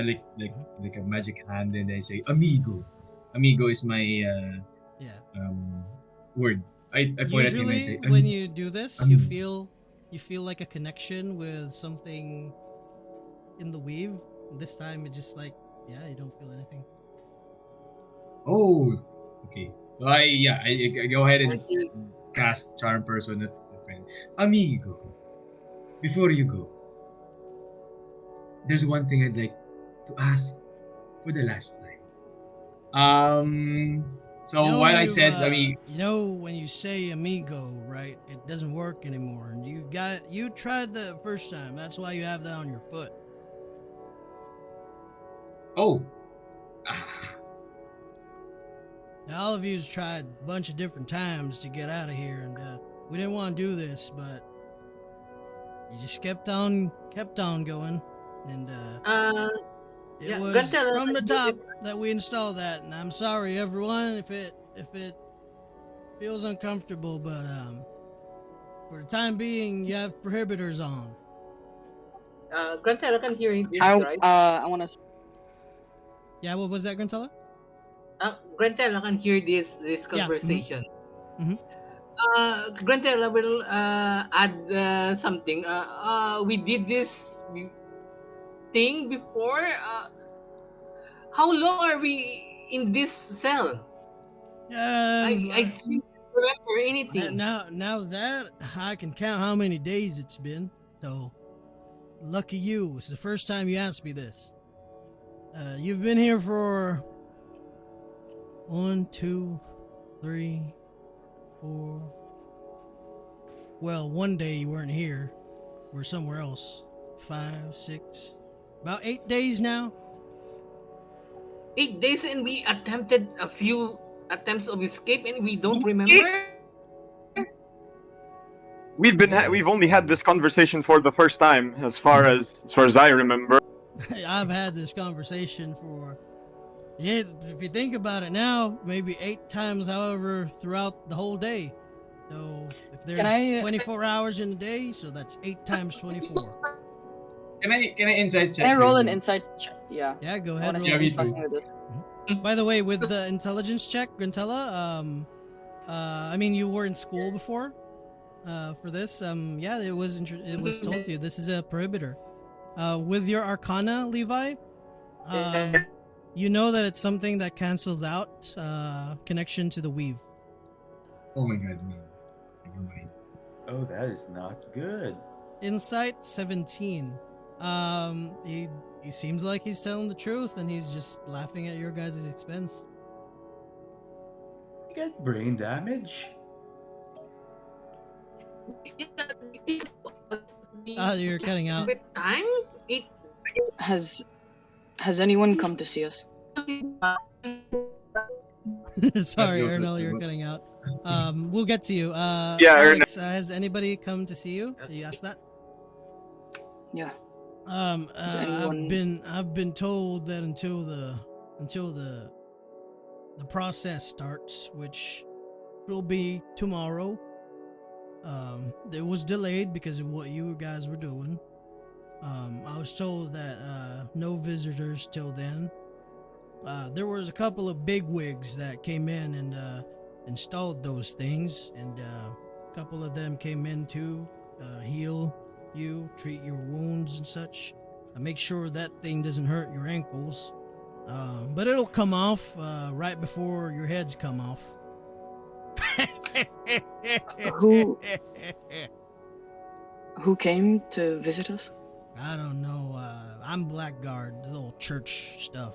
like a magic hand, and I say amigo. Amigo is my Yeah. word. I point at him and Usually say when you do this, amigo. you feel like a connection with something in the weave. This time it's just like yeah, you don't feel anything. Oh, okay. So I go ahead and Thank you. cast charm person at the friend. Amigo, before you go, there's one thing I'd like to ask for the last time. So while I said, I mean, You know when you say amigo, right? It doesn't work anymore. And you tried that first time. That's why you have that on your foot. oh, ah, Now, all of you's tried a bunch of different times to get out of here, and we didn't want to do this, but you just kept on going, and Uh, it yeah, was Grantella, from the can you top that we installed that. And I'm sorry, everyone, if it feels uncomfortable, but for the time being, you have prohibitors on. Grantella can hear this, I right? I want to. Yeah, what was that, Grantella? Grantella can hear this Yeah. Mm-hmm. conversation. Mm-hmm. Grantella will add something. We did this thing before. How long are we in this cell? I Like, still don't remember anything. now that I can count how many days it's been, so lucky you. It's the first time you asked me this. You've been here for 1, 2, 3, 4. Well, one day you weren't here. We're somewhere else. 5, 6, about 8 days now. 8 days and we attempted a few attempts of escape and we don't remember. Yeah, We've only had this conversation for the first time, as far as I remember. I've had this conversation for yeah. If you think about it now, maybe 8 times, however, throughout the whole day. So if Can there's I 24 hours in a day, so that's 8 times 24. can I insight can check I roll him? an insight check? Yeah, Yeah, go I ahead, want to roll see Yeah, if me he's insight. too. fucking with us. By the way, with the intelligence check, Grantella, I mean, you were in school before, for this. Yeah, it was told to you this is a prohibitor. With your Arcana, Levi, um, you know that it's something that cancels out connection to the weave. Oh my god, no. Never mind. Oh, that is not good. Insight 17. He seems like he's telling the truth, and he's just laughing at your guys' expense. You get brain damage. You're cutting out. Every time it Has Has anyone come to see us? Sorry, What, Ernell, you're what? cutting out. We'll get to you. Yeah, Alex, has anybody come to see you? You asked that. Yeah. Has anyone? I've been told that until the process starts, which will be tomorrow. It was delayed because of what you guys were doing. I was told that no visitors till then. There was a couple of big wigs that came in and installed those things, and couple of them came in to heal you, treat your wounds and such. Make sure that thing doesn't hurt your ankles. But it'll come off right before your heads come off. Who- Who came to visit us? I don't know. I'm Blackguard, the little church stuff.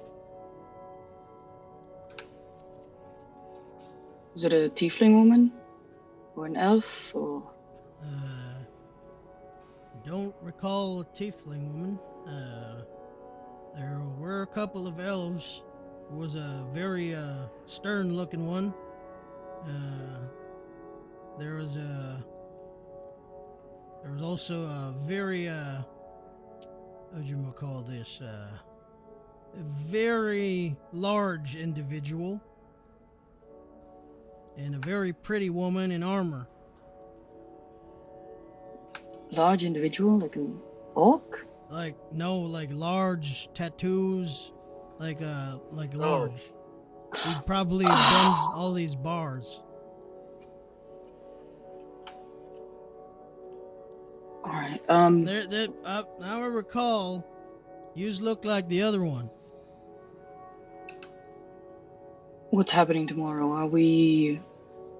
Was it a tiefling woman? Or an elf? Or Don't recall a tiefling woman. There were a couple of elves. There was a very stern-looking one. There was also a very what do you call this? A very large individual and a very pretty woman in armor. large individual, like an orc? Like large tattoos, like large. He'd probably bend all these bars. Alright, Now I recall, yous look like the other one. what's happening tomorrow? Are we...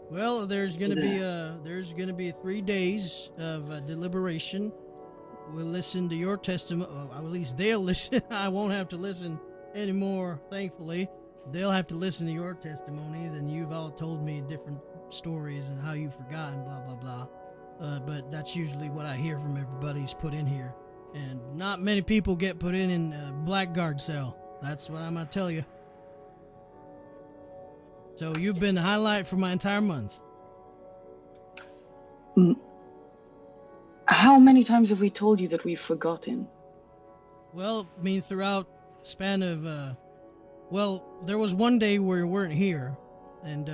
Well, there's gonna be 3 days of deliberation. We'll listen to your testimony. At least they'll listen. I won't have to listen anymore, thankfully. They'll have to listen to your testimonies, and you've all told me different stories and how you've forgotten, blah blah blah. But that's usually what I hear from everybody's put in here, and not many people get put in a blackguard cell. That's what I'm gonna tell you. So you've been the highlight for my entire month. How many times have we told you that we've forgotten? Well, I mean, throughout span of, well, there was one day where you weren't here, and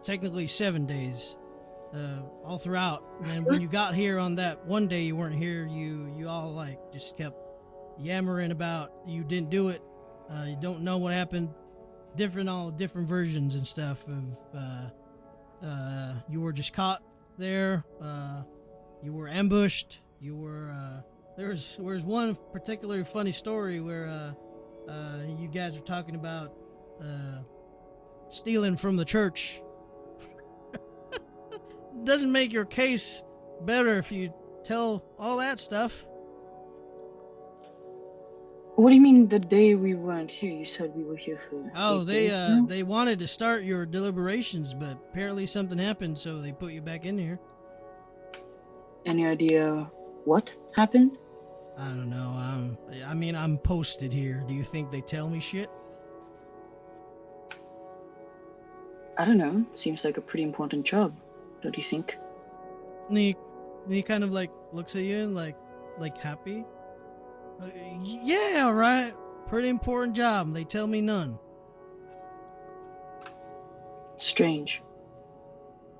technically 7 days, all throughout. And when you got here on that one day you weren't here, you all like just kept yammering about you didn't do it. You don't know what happened. Different versions and stuff of you were just caught there. You were ambushed. You were there was one particularly funny story where you guys were talking about stealing from the church. Doesn't make your case better if you tell all that stuff. What do you mean the day we weren't here? You said we were here for... Oh, 8 days now? they wanted to start your deliberations, but apparently something happened, so they put you back in here. Any idea what happened? I don't know. I'm posted here. Do you think they tell me shit? I don't know. Seems like a pretty important job, don't you think? And he kind of like looks at you and like happy. Yeah, right. Pretty important job. They tell me none. Strange.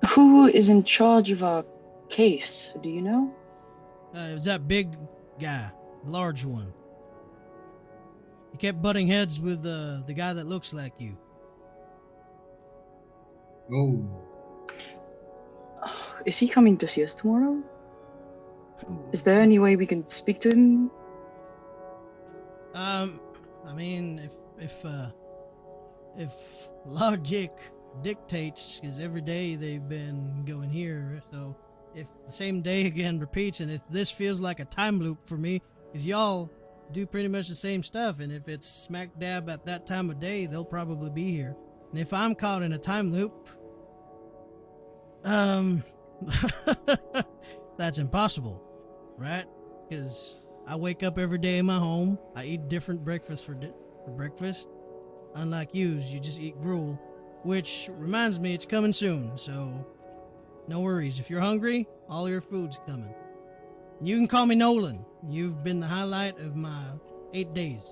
Who is in charge of our case? Do you know? It was that big guy, large one. He kept butting heads with the guy that looks like you. Oh, Is he coming to see us tomorrow? Is there any way we can speak to him? I mean, if logic dictates, because every day they've been going here, so if the same day again repeats, and if this feels like a time loop for me, because y'all do pretty much the same stuff, and if it's smack dab at that time of day, they'll probably be here. And if I'm caught in a time loop, that's impossible, right? Because I wake up every day in my home. I eat different breakfast for breakfast. Unlike you just eat gruel, which reminds me it's coming soon. So no worries. If you're hungry, all your food's coming. You can call me Nolan. You've been the highlight of my 8 days.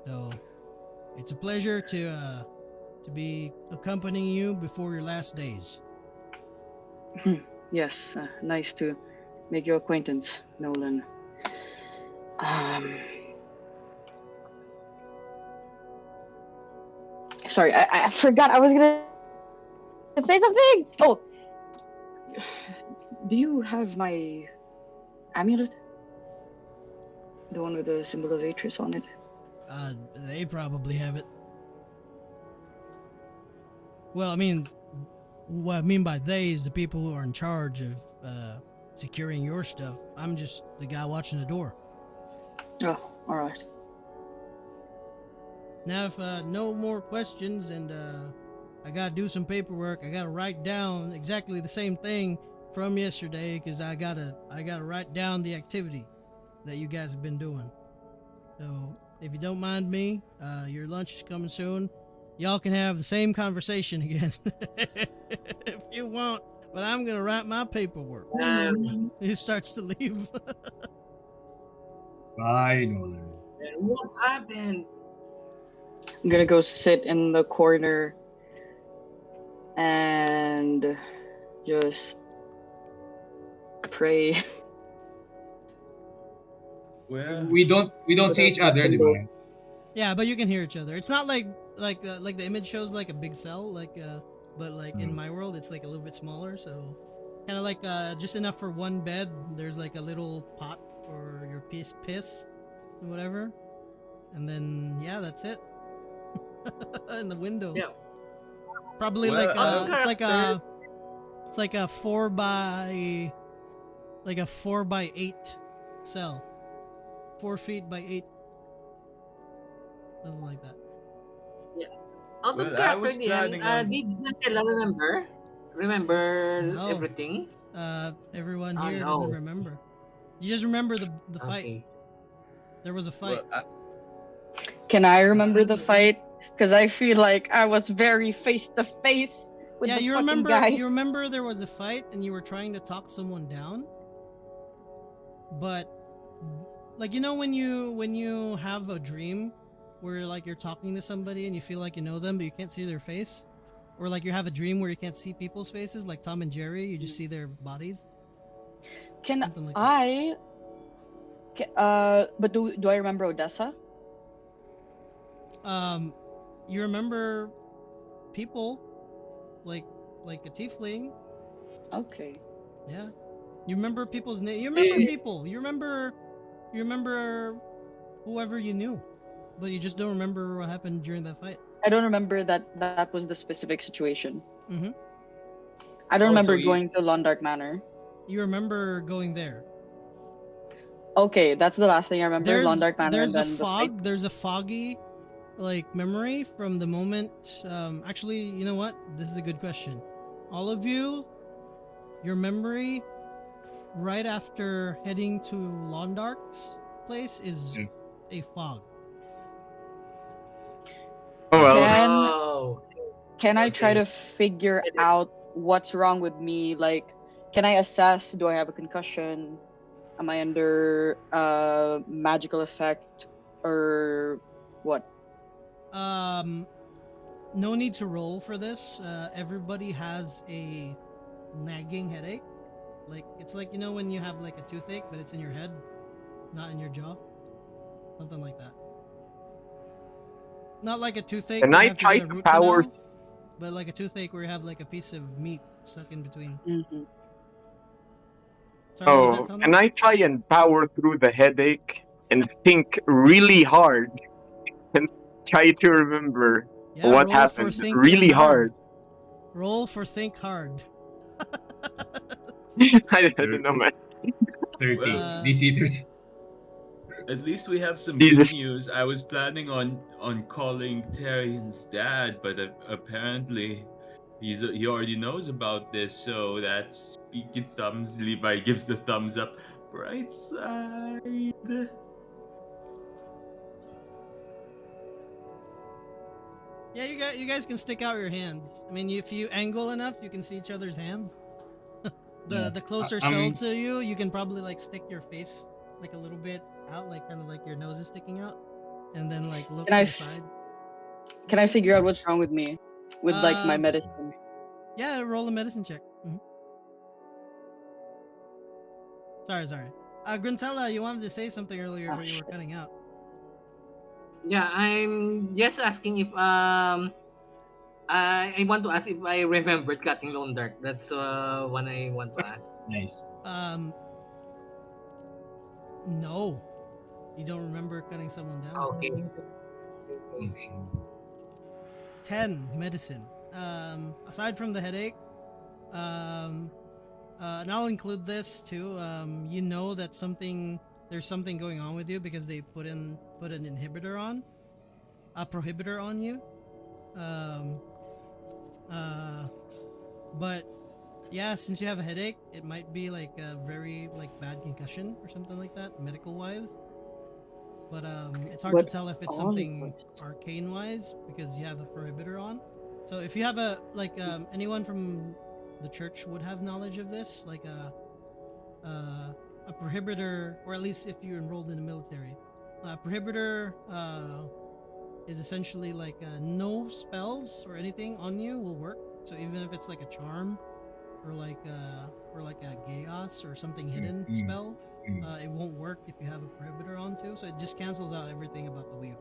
So it's a pleasure to be accompanying you before your last days. Yes, nice to make your acquaintance, Nolan. Sorry, I forgot I was gonna say something. Oh, Do you have my amulet? The one with the symbol of Atreus on it? They probably have it. Well, I mean, what I mean by they is the people who are in charge of securing your stuff. I'm just the guy watching the door. Oh, alright. Now, if no more questions, and I gotta do some paperwork, I gotta write down exactly the same thing from yesterday because I gotta write down the activity that you guys have been doing. So, if you don't mind me, your lunch is coming soon. Y'all can have the same conversation again if you want, but I'm gonna write my paperwork. He starts to leave. Bye, Nolan. What happened? I'm gonna go sit in the corner and just pray. Well, We don't see each other, di ba? Yeah, but you can hear each other. It's not like the image shows like a big cell, but like in my world, it's like a little bit smaller. So kind of like just enough for one bed. There's like a little pot for your piss, and whatever, and then yeah, that's it. In the window, Yeah. probably Well, like Other it's like a 4x8 cell, 4 feet by 8, something like that. Out of well, I character, was Dian, planning on. did Nutella remember No. everything? Everyone Oh here doesn't no. remember. You just remember the fight. Okay. There was a fight. Well, Can I remember the Mm. fight? Because I feel like I was very face to face with Yeah, the you fucking remember. guy. You remember there was a fight, and you were trying to talk someone down. But, like, you know when you have a dream where like you're talking to somebody and you feel like you know them, but you can't see their face, or like you have a dream where you can't see people's faces, like Tom and Jerry, you just see their bodies. Can Something like that. but do I remember Odessa? You remember people, like a tiefling. Okay. Yeah. You remember people's name. You Eh, remember people. You remember whoever you knew, but you just don't remember what happened during that fight. I don't remember that was the specific situation. Mm-hmm. I don't Oh, so remember you- going to Londark Manor. You remember going there. Okay, that's the last thing I remember. Londark Manor, and There's a then the fight. fog. There's a foggy, like, memory from the moment. Actually, you know what? This is a good question. All of you, your memory right after heading to Londark's place is Yeah. a fog. Oh well. Oh. Can I try Okay. to figure out what's wrong with me? Like, can I assess? Do I have a concussion? Am I under magical effect or what? No need to roll for this. Everybody has a nagging headache. Like, it's like, you know when you have like a toothache, but it's in your head, not in your jaw. Something like that. Not like a toothache Can where I you have to try get a to root power- canal, but like a toothache where you have like a piece of meat stuck in between. Mm-hmm. Sorry, what was that, Oh, Tony? can I try and power through the headache and think really hard and try to remember Yeah, what roll for happened thinking really hard. hard? Roll for think hard. I don't know, man. 30. Well, DC 30. At least we have some Jesus. good news. I was planning on calling Tarian's dad, but apparently he already knows about this. So that's speaking thumbs. Levi gives the thumbs up. Bright side. Yeah, you guys can stick out your hands. I mean, if you angle enough, you can see each other's hands. Yeah. The closer I cell mean- to you, you can probably like stick your face like a little bit out, like kind of like your nose is sticking out, and then like look Can to I the f- side. Can I figure out what's wrong with me with like my Um, medicine? Yeah, roll a medicine check. Sorry. Gruntella, you wanted to say something earlier, Ah, but you were shit. cutting out. Yeah, I'm just asking if I want to ask if I remembered cutting Lone Dark. That's one I want to ask. Nice. No, you don't remember cutting someone down. Okay. Oh, Okay. shit. 10 medicine. Aside from the headache, um, and I'll include this too. You know that there's something going on with you because they put an inhibitor on, a prohibitor on you. Um, but yeah, since you have a headache, it might be like a very like bad concussion or something like that, medical wise. But it's hard to But tell if it's all of something us. arcane wise because you have a prohibitor on. So if you have a like anyone from the church would have knowledge of this, like a prohibitor, or at least if you're enrolled in the military, a prohibitor is essentially like no spells or anything on you will work. So even if it's like a charm or like a chaos or something hidden Mm, spell, mm. it won't work if you have a prohibitor on too. So it just cancels out everything about the wheel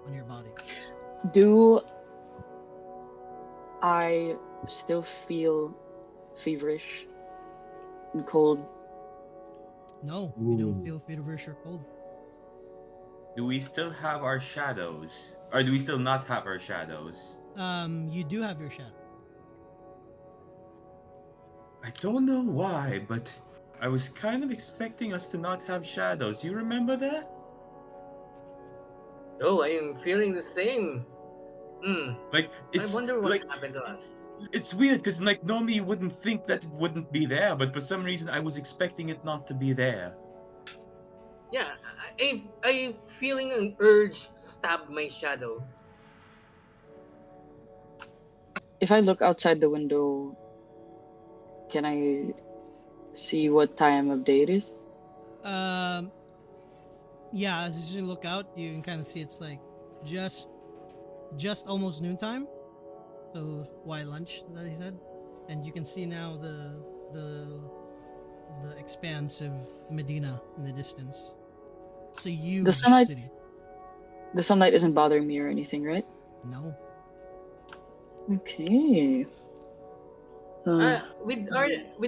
on your body. Do I still feel feverish and cold? No, you don't Ooh. feel feverish or cold. Do we still have our shadows? Or do we still not have our shadows? You do have your shadow. I don't know why, but I was kind of expecting us to not have shadows. You remember that? Oh, I am feeling the same. Hmm. Like I wonder what like happened to us. it's weird because like normally you wouldn't think that it wouldn't be there, but for some reason I was expecting it not to be there. Yeah, I feeling an urge to stab my shadow. If I look outside the window, can I see what time of day it is? Um, yeah, as you look out, you can kind of see it's like just just almost noontime. So why lunch that he said, and you can see now the the expanse of Medina in the distance. It's a The huge sunlight, city. the sunlight isn't bothering me or anything, right? No, Okay. Uh, With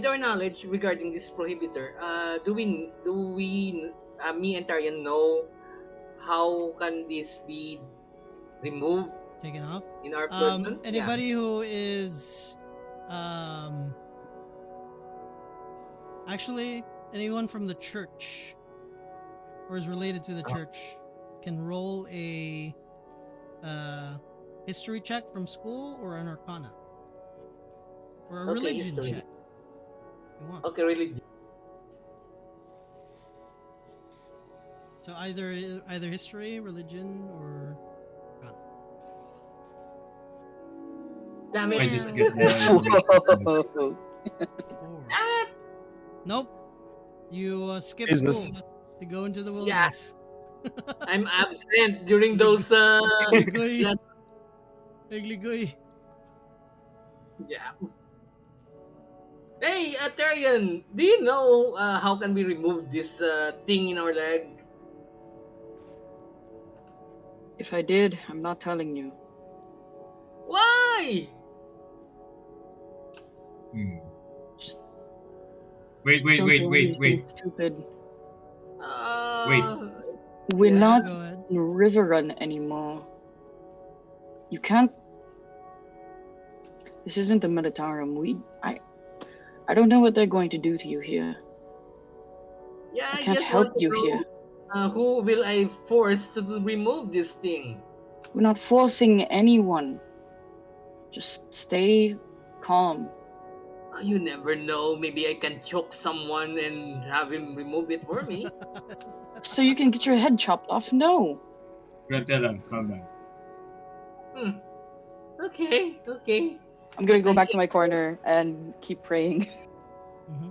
our knowledge regarding this prohibitor, do we me and Tarian know how can this be removed taken off. in our person? Yeah. Anybody who is, um, actually anyone from the church or is related to the Oh, church can roll a uh history check from school or an arcana or a okay, religion history. check if you want. Okay, really. So either history, religion, or arcana. Damn I it. just get the information. whoa. 4. Ah, Nope. You skip school Jesus. to go into the yeah, wilderness. I'm absent during Lig- those. Ligoy. Yeah, Ligoy. yeah. Hey, Tarian, do you know how can we remove this thing in our leg? If I did, I'm not telling you. Why? Hmm. Just Wait, wait, don't wait, do wait, anything wait, stupid. wait. Uh, We're yeah. not Go ahead. in River Run anymore. You can't. This isn't the Meditarum. I don't know what they're going to do to you here. Yeah, I I can't just want help to you here. know who will I force to remove this thing. We're not forcing anyone. Just stay calm. You never know. Maybe I can choke someone and have him remove it for me. So you can get your head chopped off? No. Gratella, calm down. Hmm. Okay. Okay. I'm gonna go I back to hate my you. corner and keep praying. Mm-hmm.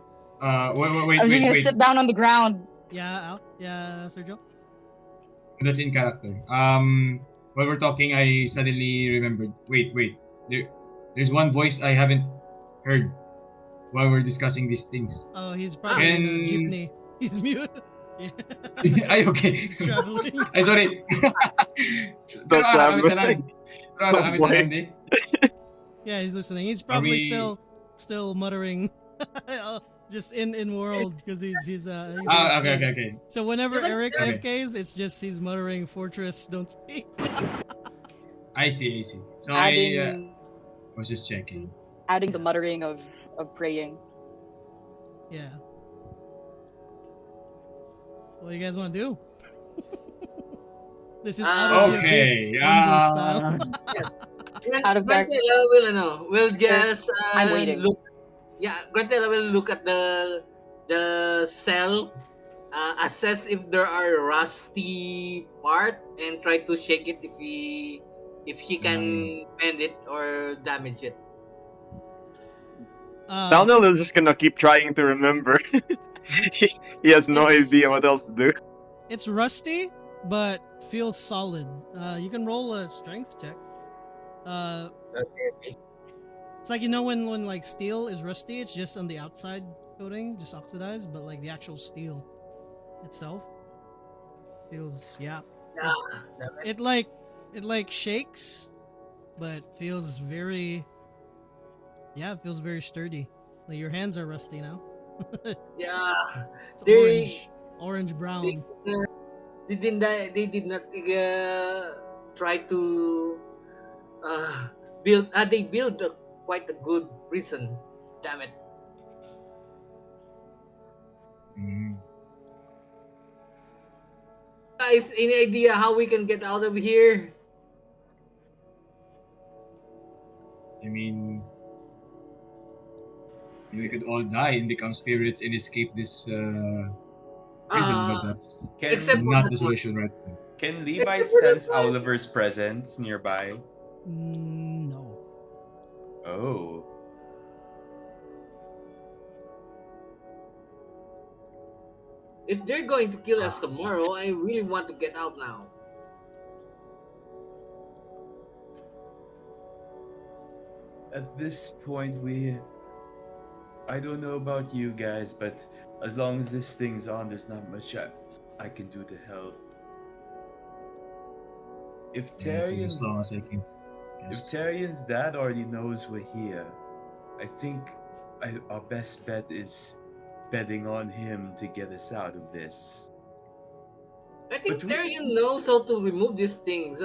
Wait, I'm just wait, gonna wait. sit down on the ground. Yeah, Al. Yeah, Sergio. That's in character. While we're talking, I suddenly remembered. Wait, wait. There's one voice I haven't heard while we're discussing these things. Oh, he's Ah. probably in a Can jeepney. He's mute. Yeah. ay okay. He's traveling. Ay sorry. Pero The ara kami traveling. tanan. Pero ara Oh kami boy. tanan di. Yeah, he's listening. He's Are probably we? still muttering, just in world because he's Ah, okay, AFK. okay, okay, So whenever You can Eric tell. okay. AFKs, it's just he's muttering "Fortress, don't speak." I see, I see. So I Adding was just checking. adding the Yeah, muttering of praying. yeah. What do you guys want to do? This is out of the Uh, Okay. abyss, Umbro style. yes. Out of Grantella will will character, just I'm waiting. look. Yeah, Grantella will look at the cell, assess if there are rusty part, and try to shake it if she Uh, can bend it or damage it. um, Downhill is just gonna keep trying to remember. he, he has no idea it's what else to do. it's rusty, but feels solid. You can roll a strength check. Uh, Okay. it's like when like steel is rusty, it's just on the outside coating, just oxidized, but like the actual steel itself feels It Yeah, damn it. it like it like shakes, but feels very it feels very sturdy. Like your hands are rusty now. Yeah, It's they orange they, brown. uh, they did not try to uh, build. They build quite a good prison. Damn it. mm, Guys, any idea how we can get out of here? I mean, we could all die and become spirits and escape this prison, but Uh, that's except Can for not the the one. solution right now. can Levi Except for the sense one. Oliver's presence nearby? No. Oh. If they're going to kill us tomorrow, I really want to get out now. At this point, I don't know about you guys, but as long as this thing's on, there's not much I can do to help. If Yeah, just as Tarian's long as I can if cast spell. Tarian's dad already knows we're here, I think our best bet is betting on him to get us out of this. I But think Tyrion knows how to remove these things.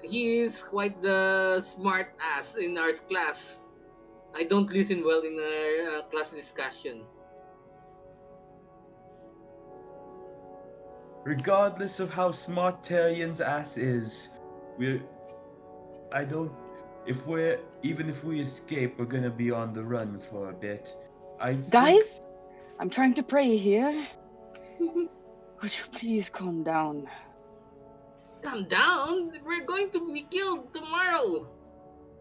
He is quite the smart ass in our class. I don't listen well in our class discussion. regardless of how smart Tarian's ass is, we I don't if we're even if we escape, we're gonna be on the run for a bit. I think Guys, I'm trying to pray here. Would you please calm down? Calm down. We're going to be killed tomorrow.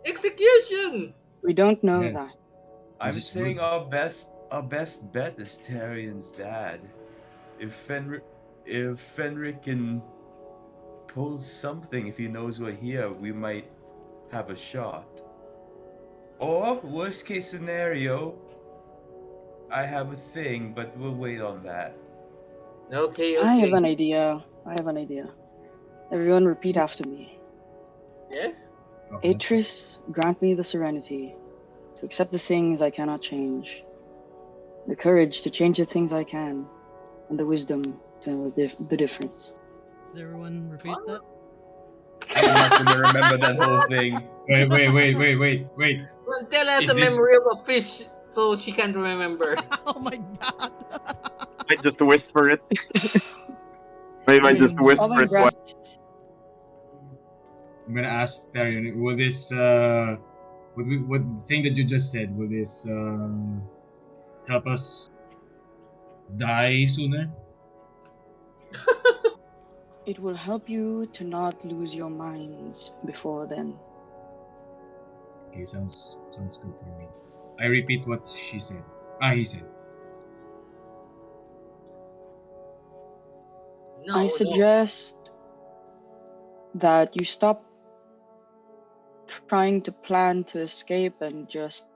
Execution. We don't know Yeah, that. which I'm is saying good. our best bet is Tarian's dad. If Fenric can pull something, if he knows we're here, we might have a shot. Or worst case scenario, I have a thing, but we'll wait on that. Okay, I have okay. an idea. I have an idea. Everyone repeat after me. Yes. Okay. Atris, grant me the serenity to accept the things I cannot change, the courage to change the things I can, and the wisdom to know the difference. Does everyone repeat that? I'm not gonna remember that whole thing. Wait. Well, tell us Is a this memory of a fish so she can remember. Oh my god. I just whisper it. Maybe I I just mean, Hold my whisper it. breath. I'm gonna ask Tarion, will this would the thing that you just said, will this help us die sooner? It will help you to not lose your minds before then. Okay, sounds good for me. I repeat what she said. He said. I No, no. suggest that you stop trying to plan to escape and just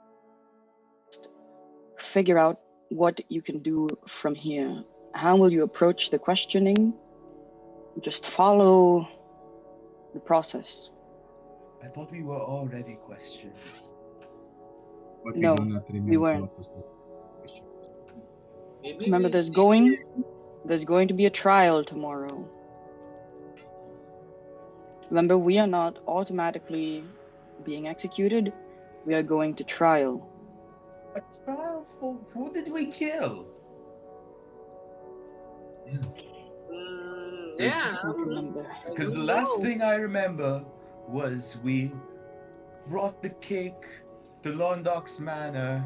figure out what you can do from here. How will you approach the questioning? Just follow the process. I thought we were already questioned. But we do No, not we remember weren't. what was the question. Maybe Remember, we did. there's going to be a trial tomorrow. Remember, we are not automatically being executed. We are going to trial. A trial for who did we kill? Yeah. Yeah, I don't remember. I Because the don't last know. thing I remember was we brought the cake to Londox Manor,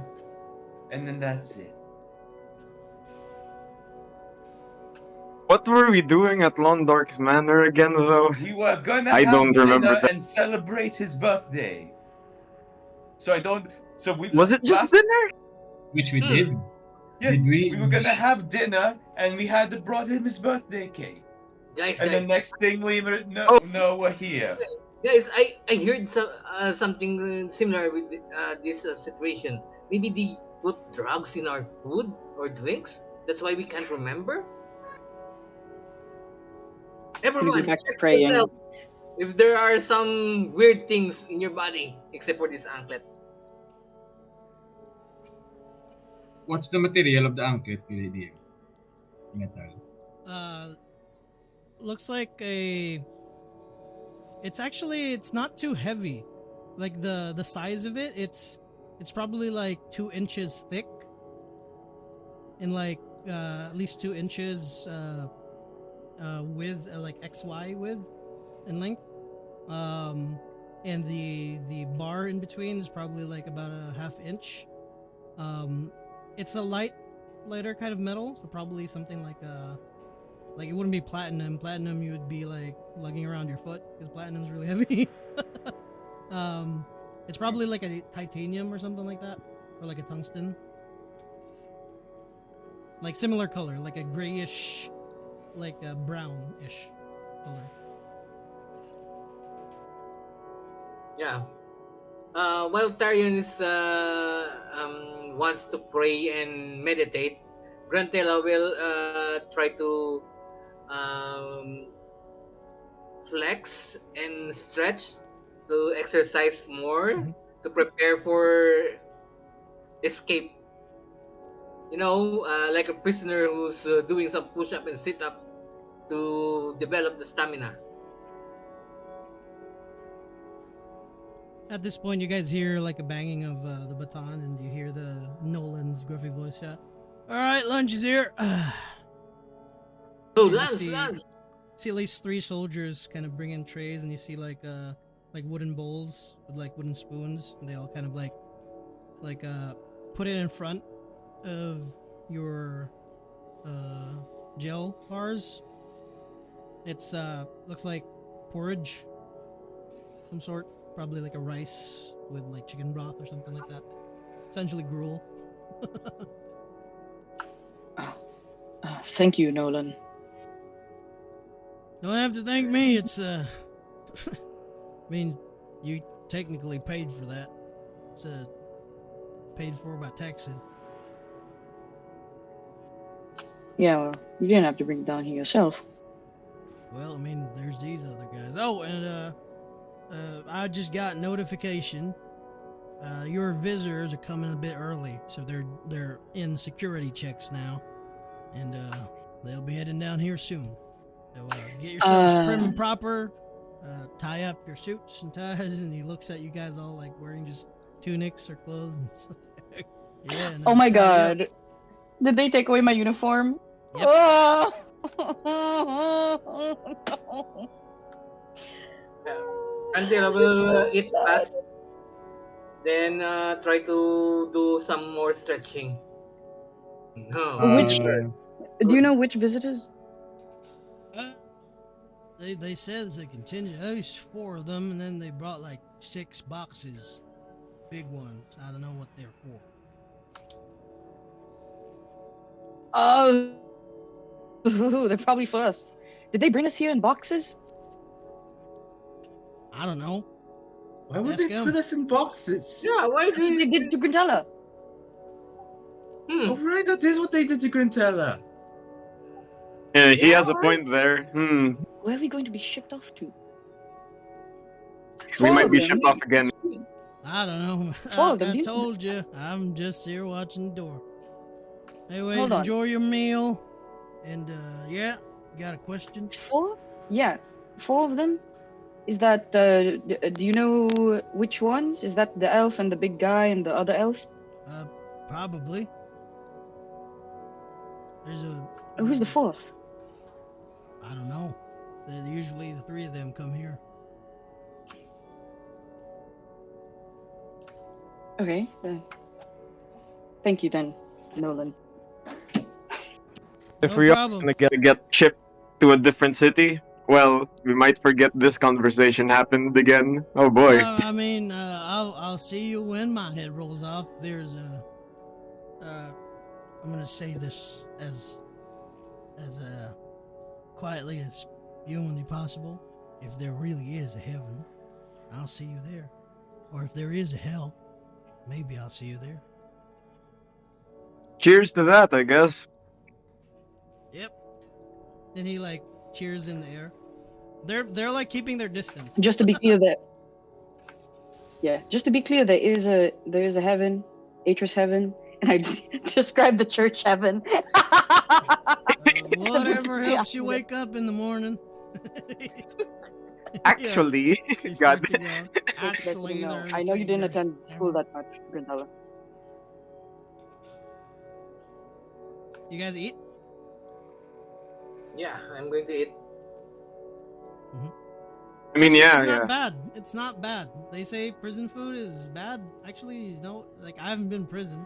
and then that's it. What were we doing at Londark's Manor again, though? We were gonna I don't have remember dinner that. and celebrate his birthday. So I don't. So we Was it just last. dinner? Which we Hmm. did. Yeah, Did we were we? gonna have dinner, and we had brought him his birthday cake. Guys, And the guys, next thing we know, Oh, no, we're here. guys, I heard something similar with this situation. Maybe they put drugs in our food or drinks. That's why we can't remember. Gonna be Everyone, back to check yourself praying. if there are some weird things in your body, except for this anklet. What's the material of the anklet, lady? Metal. Uh, looks like a. It's not too heavy. Like the size of it, it's probably like 2 inches thick, and like at least 2 inches width, like XY width in length. Um, and the bar in between is probably like about a half inch. Um, it's a lighter kind of metal, so probably something like it wouldn't be platinum. Platinum you would be like lugging around your foot because platinum's really heavy. It's probably like a titanium or something like that, or like a tungsten, like similar color, like a grayish, like a brownish color. Yeah. While Tarion wants to pray and meditate, Grantella will try to um, flex and stretch to exercise more Mhm. to prepare for escape. Like a prisoner who's doing some push up and sit up to develop the stamina. At this point, you guys hear like a banging of the baton, and you hear the Nolan's gruffy voice shout, "All right, lunch is here." Oh, And you lunch, lunch. see at least 3 soldiers kind of bring in trays, and you see like wooden bowls with like wooden spoons, and they all kind of like put it in front of your uh jail bars. It's looks like porridge, some sort, probably like a rice with like chicken broth or something like that. Essentially gruel. Thank you, Nolan. Don't have to thank me. It's I mean, you technically paid for that. It's paid for by taxes. Yeah, well, you didn't have to bring it down here yourself. Well, I mean, there's these other guys. Oh, and I just got notification. Your visitors are coming a bit early, so they're in security checks now, and they'll be heading down here soon. So get yourselves prim and proper. Tie up your suits and ties, and he looks at you guys all like wearing just tunics or clothes. Yeah. And, Oh my tidy up. god. Did they take away my uniform? Yep. Oh! Yeah. Grantella will eat fast, then try to do some more stretching. No, good, Which good, do you good. know which visitors? Uh, they said it's a contingent. At least 4 of them, and then they brought like 6 boxes, big ones. I don't know what they're for. Oh, they're probably for us. Did they bring us here in boxes? I don't know. Why would Ask they put him. us in boxes? Yeah, why That's what they do did to Grantella. Oh, right, that is what they did to Grantella. Yeah, he Yeah, has a point there. Where are we going to be shipped off to? We Four might of be them. shipped off again. I don't know. Four of them. I Do you- told you, I'm just here watching the door. Anyways, Hold on. enjoy your meal. And yeah, you got a question? Four? Yeah, four of them. Is that do you know which ones? Is that the elf and the big guy and the other elf? Probably. There's a. Who's the fourth? I don't know. Usually the three of them come here. Okay. Thank you then, Nolan. If No we are problem. gonna get shipped to a different city, well, we might forget this conversation happened again. Oh boy. I mean, I'll see you when my head rolls off. There's a. I'm gonna say this as quietly as humanly possible. If there really is a heaven, I'll see you there. Or if there is a hell, maybe I'll see you there. Cheers to that, I guess. Yep. Then he like cheers in the air. They're like keeping their distance. Just to be clear, just to be clear, there is a heaven, Atris heaven, and I described the church heaven. Whatever helps you wake up in the morning. Actually, You God, start to go, Just letting actually, you know. there's I know you didn't there's attend school heaven." that much, Grandella. You guys eat? Yeah, I'm going to eat. I mean, Actually, yeah, it's yeah. not bad. It's not bad. They say prison food is bad. Actually, no. Like I haven't been in prison,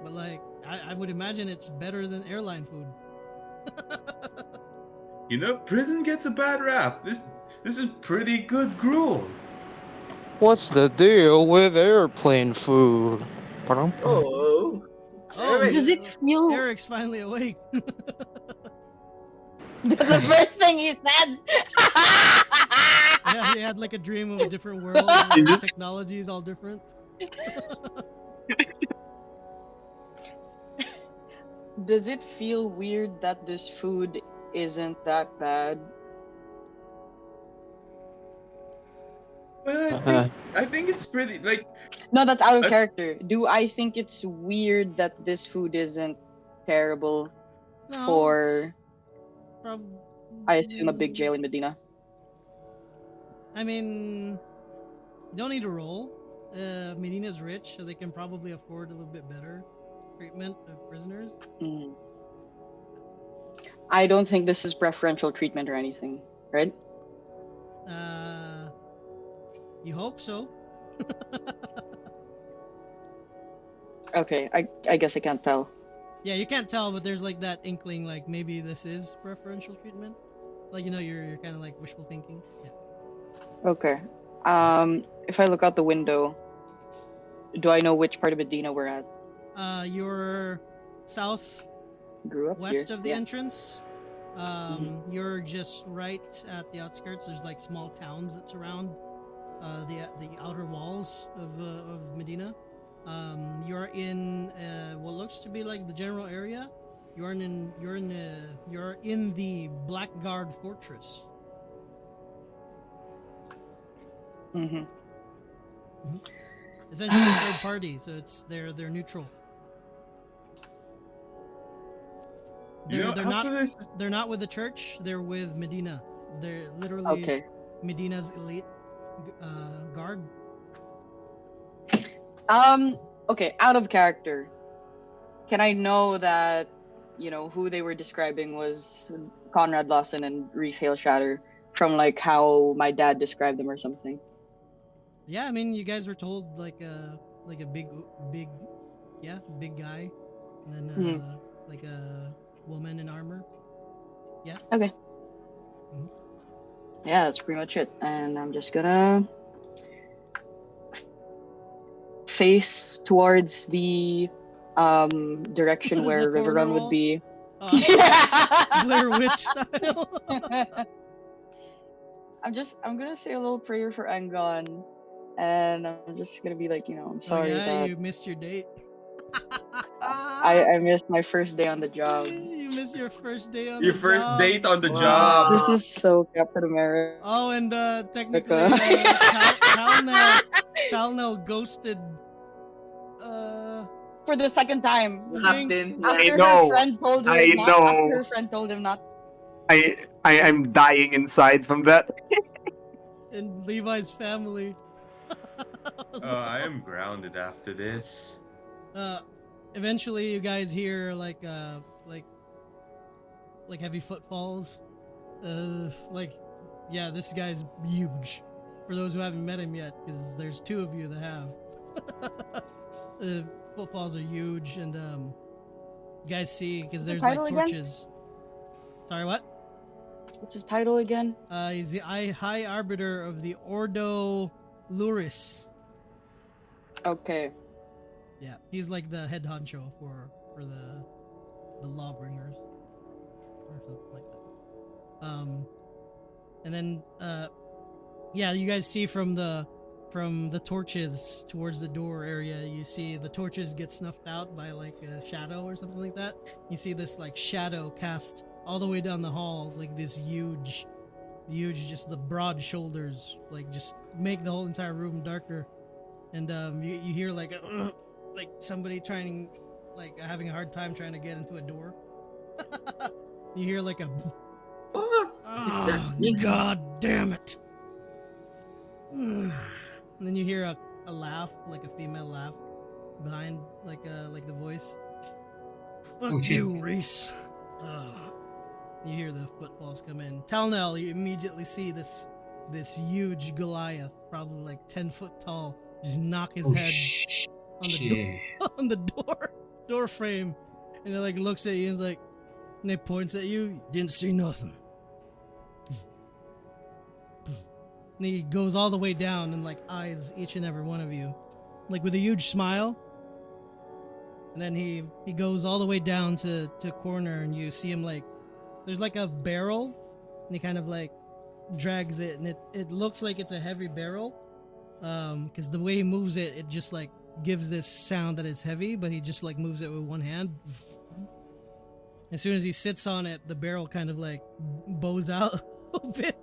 but like I would imagine it's better than airline food. You know, prison gets a bad rap. This is pretty good gruel. What's the deal with airplane food? Oh, Oh, Eric. Does it feel? Eric's finally awake. That's the first thing he says. Yeah, he had like a dream of a different world where Jesus. technology is all different. Does it feel weird that this food isn't that bad? Well, I think it's pretty like No, that's out of I- character. Do I think it's weird that this food isn't terrible No, for, probably. I assume, a big jail in Medina? I mean, you don't need to roll. Medina's rich, so they can probably afford a little bit better treatment of prisoners. Mm. I don't think this is preferential treatment or anything, right? You hope so. Okay, I guess I can't tell. Yeah, you can't tell, but there's like that inkling, like maybe this is preferential treatment. Like you're kind of like wishful thinking. Yeah. Okay. If I look out the window, do I know which part of Medina we're at? You're south Grew up west here. of the Yeah. entrance. You're just right at the outskirts. There's like small towns that surround the outer walls of Medina. You're in what looks to be like the general area. You're in the Blackguard Fortress. Mm-hmm. Essentially a third party, so they're neutral. you know, They're after not this is they're not with the church. They're with Medina. They're literally Okay. Medina's elite guard. Okay, out of character. Can I know that, who they were describing was Conrad Lawson and Reese Hailshatter from like how my dad described them or something? Yeah, I mean, you guys were told like a big guy, and then like a woman in armor. Yeah. Okay. Yeah, that's pretty much it. And I'm just gonna face towards the direction where The River corner Run wall? would be. Blair Witch style. I'm gonna say a little prayer for Angon, and I'm just gonna be like, I'm Oh sorry yeah, that you missed your date. I missed my first day on the job. You miss your first day on Your the first job. date on the job. This Wow. is so Captain America. Oh, and technically, Talnell ghosted. For the second time. What Think happened? Yeah. I After her know. friend told her I not. After know. her friend told him not. I'm dying inside from that. in Levi's family. I am grounded after this. uh, eventually, you guys hear like heavy footfalls. Like, yeah, this guy's huge. For those who haven't met him yet, because there's two of you that have. The footfalls are huge, and you guys see because What's his there's like title again? torches. Sorry, what? What's his title again? He's the High Arbiter of the Ordo Luris. Okay. Yeah, he's like the head honcho for the Lawbringers or something like that. And then yeah, you guys see from the torches towards the door area, you see the torches get snuffed out by like a shadow or something like that. You see this like shadow cast all the way down the halls, like this huge, just the broad shoulders, like just make the whole entire room darker. And you hear like like somebody trying, like having a hard time trying to get into a door. You hear like a What? oh, god damn it. And then you hear a laugh, like a female laugh behind like the voice. Fuck Oh, shit. you, Reese. You hear the footfalls come in. Talnell, you immediately see this huge Goliath, probably like 10 foot tall, just knock his head on the door, shit. on the door frame, and it like looks at you and is like, and it points at you. Didn't see nothing. And he goes all the way down and like eyes each and every one of you, like with a huge smile. And then he goes all the way down to corner, and you see him like, there's like a barrel, and he kind of like drags it, and it looks like it's a heavy barrel, because the way he moves it, it just like gives this sound that it's heavy, but he just like moves it with one hand. As soon as he sits on it, the barrel kind of like bows out a little bit.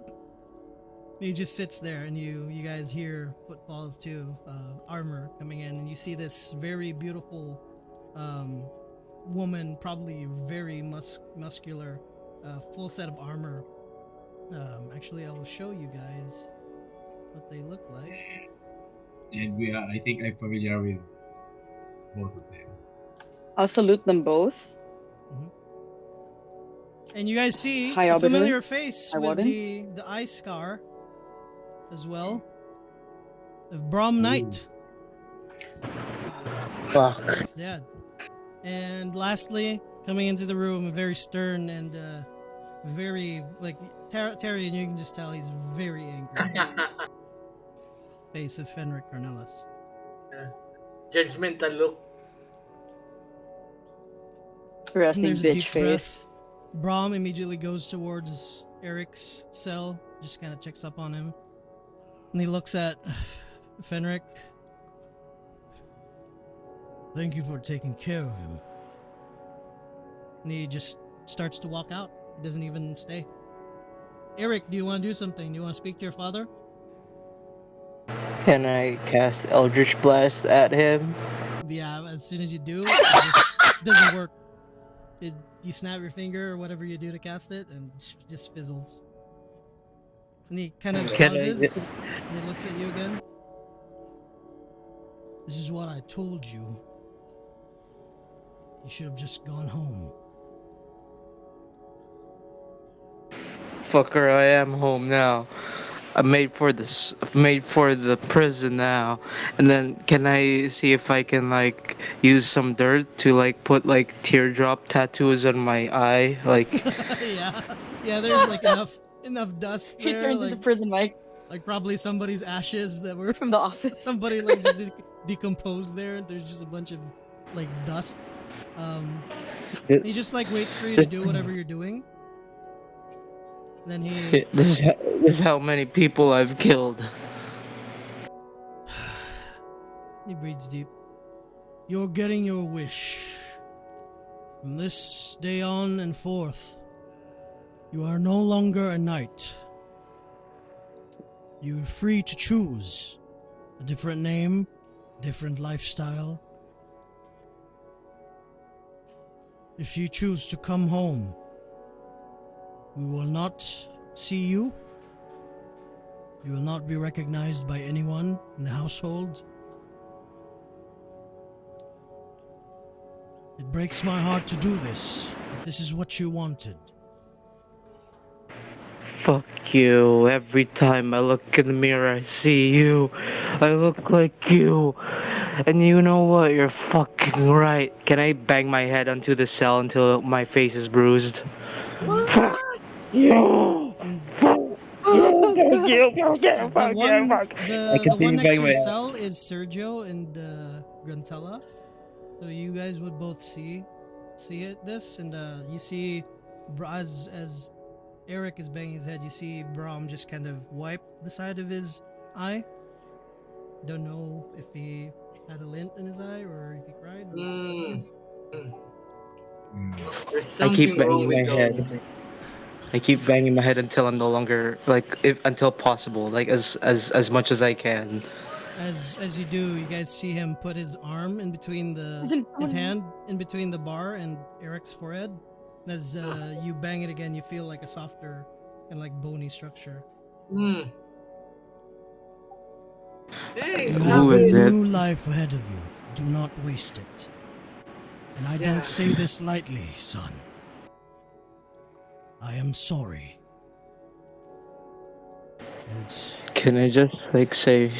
He just sits there, and you guys hear footfalls too, armor coming in, and you see this very beautiful woman, probably very muscular, full set of armor. Actually, I will show you guys what they look like. And I think I'm familiar with both of them. I'll salute them both. And you guys see Hi, a Arbiter. familiar face Hi, with Warden. the eye scar as well of Brom Knight, Fuck. his dad. And lastly, coming into the room, a very stern and very like Terry, and you can just tell he's very angry. Face of Fenric Cornelis. Judgmental look. And Resting there's a bitch deep face. breath. Brom immediately goes towards Eric's cell, just kind of checks up on him. And he looks at Fenric. Thank you for taking care of him. And he just starts to walk out. He doesn't even stay. Eric, do you want to do something? Do you want to speak to your father? Can I cast Eldritch Blast at him? Yeah, as soon as you do, it doesn't work. You snap your finger or whatever you do to cast it, and it just fizzles. And he kind of Can I pauses, get- and he looks at you again. This is what I told you. You should have just gone home. Fucker, I am home now. I'm made for this. Made for the prison now. And then can I see if I can like use some dirt to like put like teardrop tattoos on my eye? Like yeah. There's like enough dust He there, turned like, into prison Mike like probably somebody's ashes that were from the office. somebody like just decomposed there. There's just a bunch of like dust. He just like waits for you to do whatever you're doing. And then he this is how many people I've killed. breathes deep. You're getting your wish. From this day on and forth, you are no longer a knight. You are free to choose a different name, different lifestyle. If you choose to come home, we will not see you. You will not be recognized by anyone in the household. It breaks my heart to do this, but this is what you wanted. Fuck you. Every time I look in the mirror, I see you. I look like you. And you know what? You're fucking right. Can I bang my head onto the cell until my face is bruised? Fuck What? you! And Fuck you! Fuck you! Fuck you! the Fuck you! one Fuck! I the one continue next banging to my your head. cell is Sergio and Gruntella. So you guys would both see this, and you see as Eric is banging his head, you see Brahm just kind of wipe the side of his eye. Don't know if he had a lint in his eye or if he cried. Mm. Mm. There's I keep something wrong banging with my head. those. I keep banging my head until I'm no longer like if until possible, like as much as I can. As you do, you guys see him put his arm in between Isn't his hand in between the bar and Eric's forehead. And as Ah. you bang it again, you feel like a softer and like bony structure. Mm. Hey, You stop have Who a is it. it? new life ahead of you. Do not waste it. And I Yeah. don't say this lightly, son. I am sorry. And Can I just like say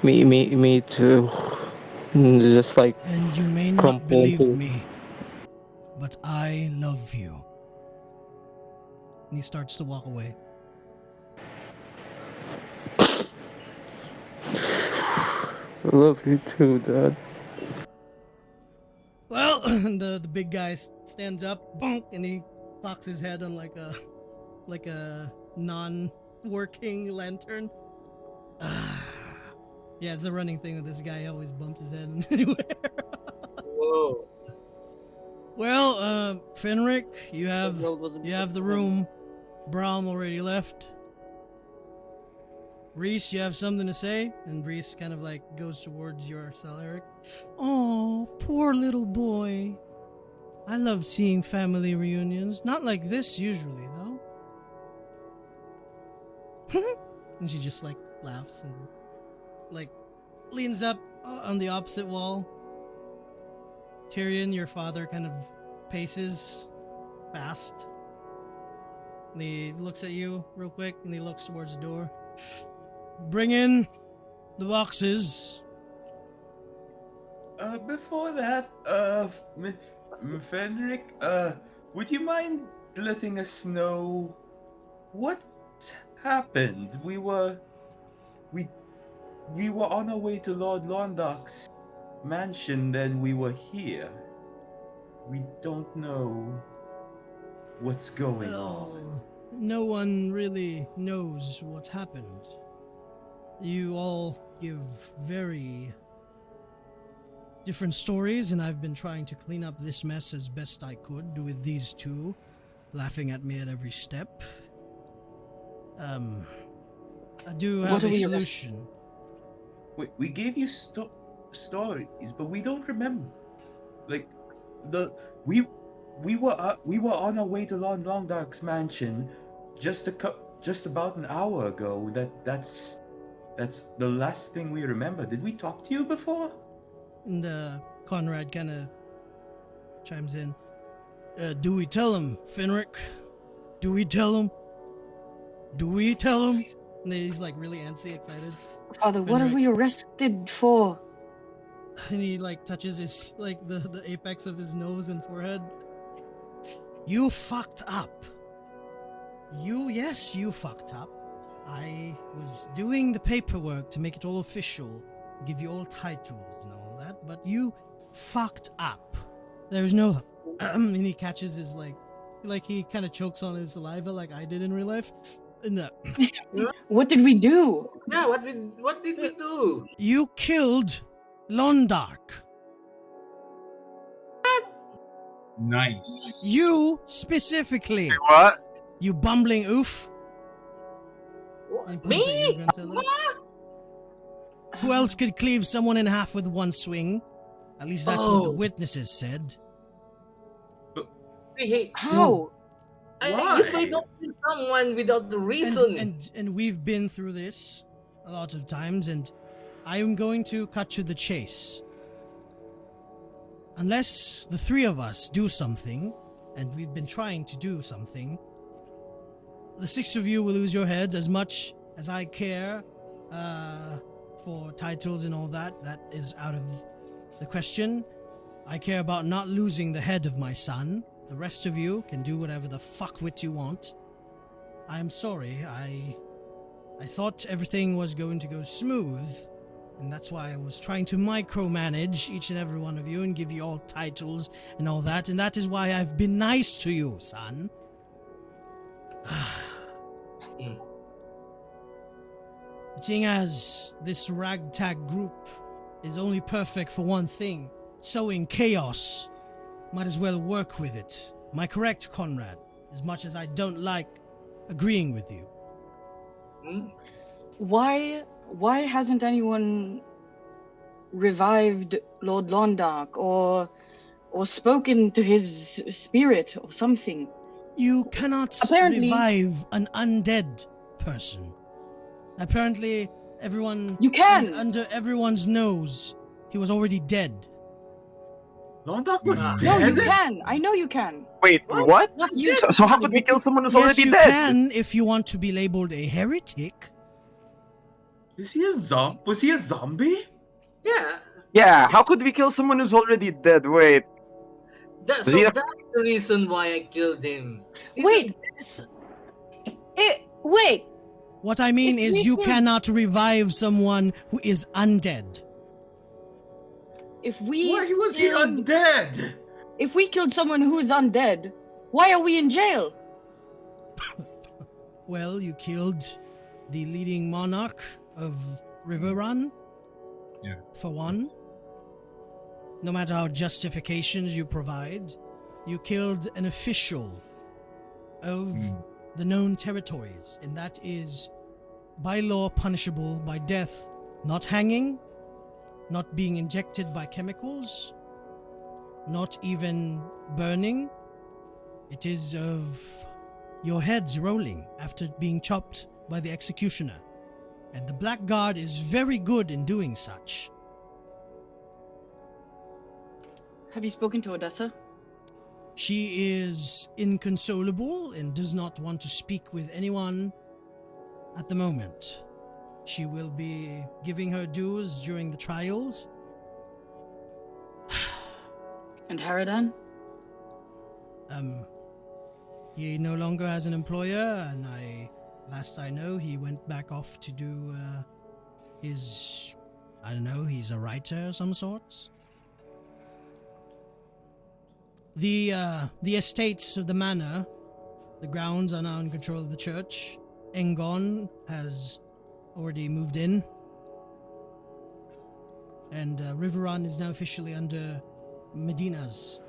me to just like you may not crumple believe into. me, but I love you. And he starts to walk away. I love you too, Dad. Well, the big guy stands up, bonk, and he clocks his head on like a non-working lantern. Yeah, it's a running thing with this guy. He always bumps his head anywhere. Whoa. Well, Fenric, you the have world was a you have the room. Braum already left. Reese, you have something to say? And Reese kind of like goes towards your cell, Eric. Oh, poor little boy. I love seeing family reunions. Not like this usually, though. And she just like laughs and like leans up on the opposite wall. Tyrion, your father, kind of paces fast. And he looks at you real quick and he looks towards the door. Bring in the boxes. Before that, Fenric, would you mind letting us know what happened? We we were on our way to Lord Londok's mansion, then we were here. We don't know what's going on. Well, no one really knows what happened. You all give very different stories, and I've been trying to clean up this mess as best I could with these two laughing at me at every step. I do have What are a we solution. We gave you stories, but we don't remember. Like the we we were on our way to Lord Longdark's mansion just about an hour ago. That's the last thing we remember. Did we talk to you before? And Conrad kind of chimes in. Do we tell him, Fenric? Do we tell him? Do we tell him? And he's like really antsy, excited. Father, what are Fenric. we arrested for? And he like touches his like the apex of his nose and forehead. You fucked up. Yes, you fucked up. I was doing the paperwork to make it all official, give you all titles and all that, but you fucked up. There's no and he catches his like he kind of chokes on his saliva like I did in real life. And What did we do? Yeah, what did we do? you killed Londark. Nice. You specifically, What? you bumbling oof. And he Me? points at you, Grantella. Who else could cleave someone in half with one swing? At least that's what the Oh. witnesses said. Hey, How? I Why? usually don't kill someone without the reason. And we've been through this a lot of times, and I am going to cut to the chase. Unless the three of us do something, and we've been trying to do something, the six of you will lose your heads. As much as I care for titles and all that, that is out of the question. I care about not losing the head of my son. The rest of you can do whatever the fuckwit you want. I'm sorry, I thought everything was going to go smooth, and that's why I was trying to micromanage each and every one of you and give you all titles and all that, and that is why I've been nice to you, son. Seeing as this ragtag group is only perfect for one thing, sowing chaos, might as well work with it. Am I correct, Conrad? As much as I don't like agreeing with you. Hmm? Why hasn't anyone revived Lord Londark or spoken to his spirit or something? You cannot Apparently- revive an undead person. Apparently, everyone You can! under everyone's nose, he was already dead. Londoc was No, No, dead? you can. I know you can. Wait, What? what? Not You- yet. So how could we kill someone who's Yes, already you dead? can if you want to be labeled a heretic. Is he a Was he a zombie? Yeah. Yeah, how could we kill someone who's already dead? Wait. That, Does so he have- that's the reason why I killed him. He's Wait. a- Wait. What I mean If is we you can- cannot revive someone who is undead. If we Why was he killed, undead? if we killed someone who's undead, why are we in jail? Well, you killed the leading monarch of Riverrun, Yeah. for one. No matter how justifications you provide, you killed an official of the known territories, and that is by law punishable by death, not hanging, not being injected by chemicals, not even burning. It is of your heads rolling after being chopped by the executioner. And the Black Guard is very good in doing such. Have you spoken to Odessa? She is inconsolable and does not want to speak with anyone at the moment. She will be giving her dues during the trials. And Haradan? He no longer has an employer, and last I know, he went back off to do his, I don't know, he's a writer of some sorts. The estates of the manor, the grounds are now in control of the church. Engon has already moved in. And Riverrun is now officially under Medina's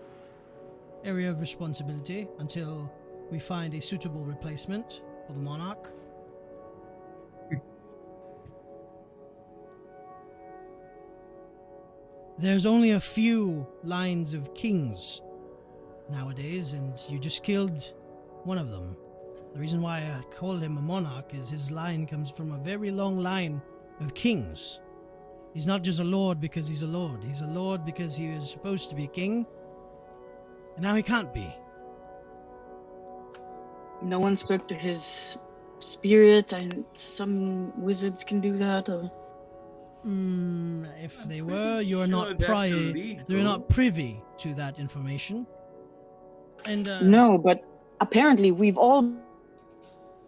area of responsibility until we find a suitable replacement for the monarch. There's only a few lines of kings nowadays, and you just killed one of them. The reason why I call him a monarch is his line comes from a very long line of kings. He's not just a lord because he's a lord. He's a lord because he is supposed to be king, and now he can't be. No one spoke to his spirit, and some wizards can do that. Or... If I'm they pretty were, you're sure not that's illegal. you're not privy to that information. And No, but apparently we've all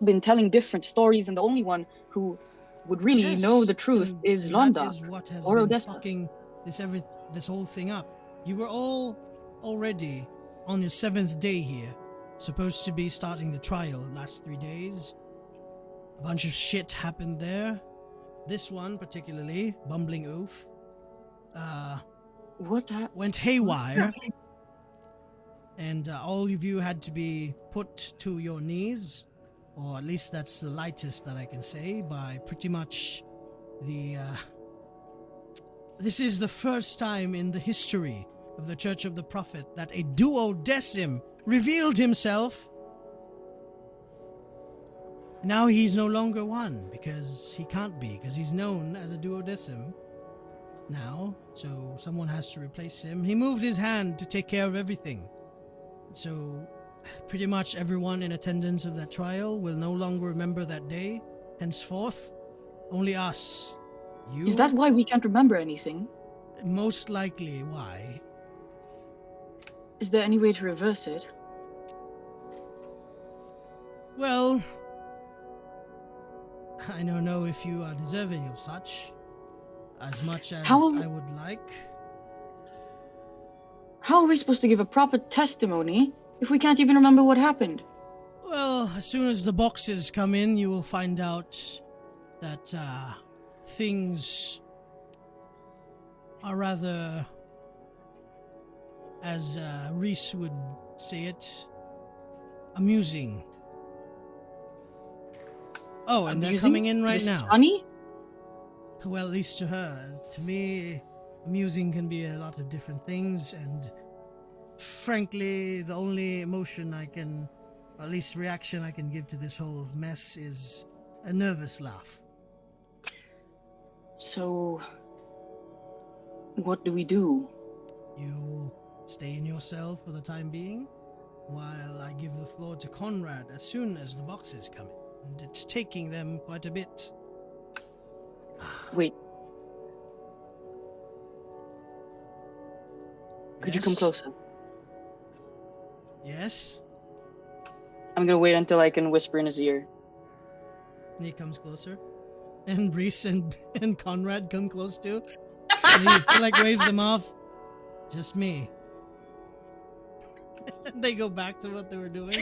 been telling different stories, and the only one who would really yes, know the truth and is that Londark is what has or been Odessa. fucking this whole thing up. You were all already on your 7th day here, supposed to be starting the trial last 3 days. A bunch of shit happened there. This one particularly, bumbling oof, What? went haywire. and all of you had to be put to your knees, or at least that's the lightest that I can say, by pretty much the. This is the first time in the history of the Church of the Prophet that a duodecim revealed himself. Now he's no longer one, because he can't be, because he's known as a duodecim now, so someone has to replace him. He moved his hand to take care of everything. So pretty much everyone in attendance of that trial will no longer remember that day. Henceforth, only us. You? Is that why we can't remember anything? Most likely why. Is there any way to reverse it? Well, I don't know if you are deserving of such, as much as How- I would like. How are we supposed to give a proper testimony if we can't even remember what happened? Well, as soon as the boxes come in, you will find out that things are rather, as Reese would say it, amusing. Oh, and they're Amusing? coming in right This now. is funny? Well, at least to her. To me, amusing can be a lot of different things, and frankly, the only emotion I can, at least reaction I can give to this whole mess is a nervous laugh. So, what do we do? You stay in your cell for the time being, while I give the floor to Conrad as soon as the boxes come in. And it's taking them quite a bit. Wait, could you come Yes? closer? Yes? I'm gonna wait until I can whisper in his ear. And he comes closer. And Reese and Conrad come close too. And he like waves them off. Just me. And they go back to what they were doing.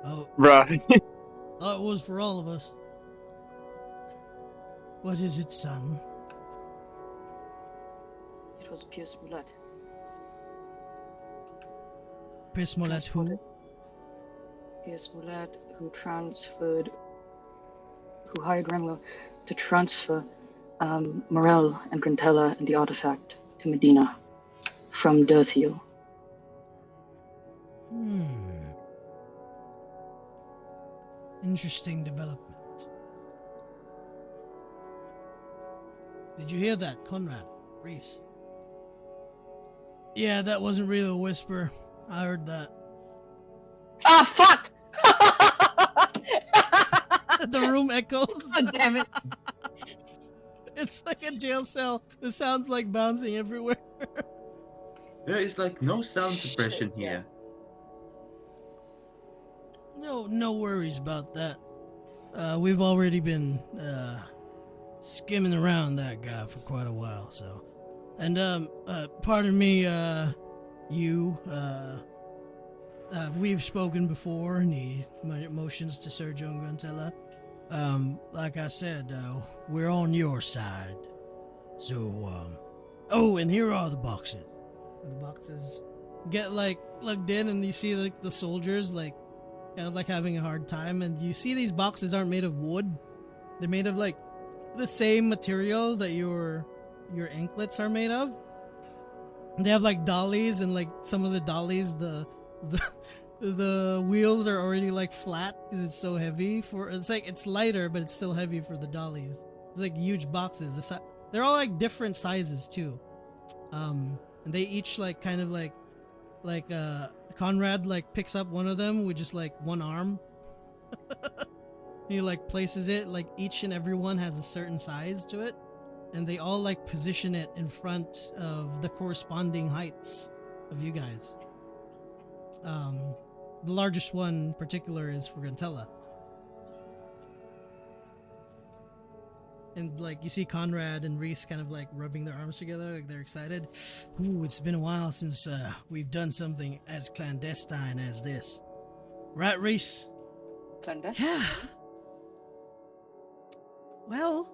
Oh, Bruh. thought it was for all of us. What is it, son? It was Pierce Mulat. Pris Molet who? Pierce Mulat, who hired Remlo to transfer Morel and Grantella and the artifact to Medina from Dirthiel. Interesting development. Did you hear that, Conrad? Reese? Yeah, that wasn't really a whisper. I heard that. Ah, fuck! The room echoes. God damn it. It's like a jail cell. The sound's like bouncing everywhere. There is like no sound suppression here. No worries about that. We've already been skimming around that guy for quite a while, so. And pardon me, we've spoken before, and he motions to Sergio and Grantella. Like I said, we're on your side. So, oh, and here are the boxes. And the boxes get like plugged in, and you see like the soldiers like kind of like having a hard time, and you see these boxes aren't made of wood. They're made of like the same material that your anklets are made of. They have like dollies, and like some of the dollies, the wheels are already like flat because it's so heavy. It's lighter, but it's still heavy for the dollies. It's like huge boxes. They're all like different sizes too. And they each like kind of like Conrad like picks up one of them with just like one arm. He like places it, like each and every one has a certain size to it, and they all like position it in front of the corresponding heights of you guys. The largest one in particular is for Grantella. And like you see Conrad and Reese kind of like rubbing their arms together, like they're excited. Ooh, it's been a while since we've done something as clandestine as this. Right, Reese? Clandestine? Yeah. Well,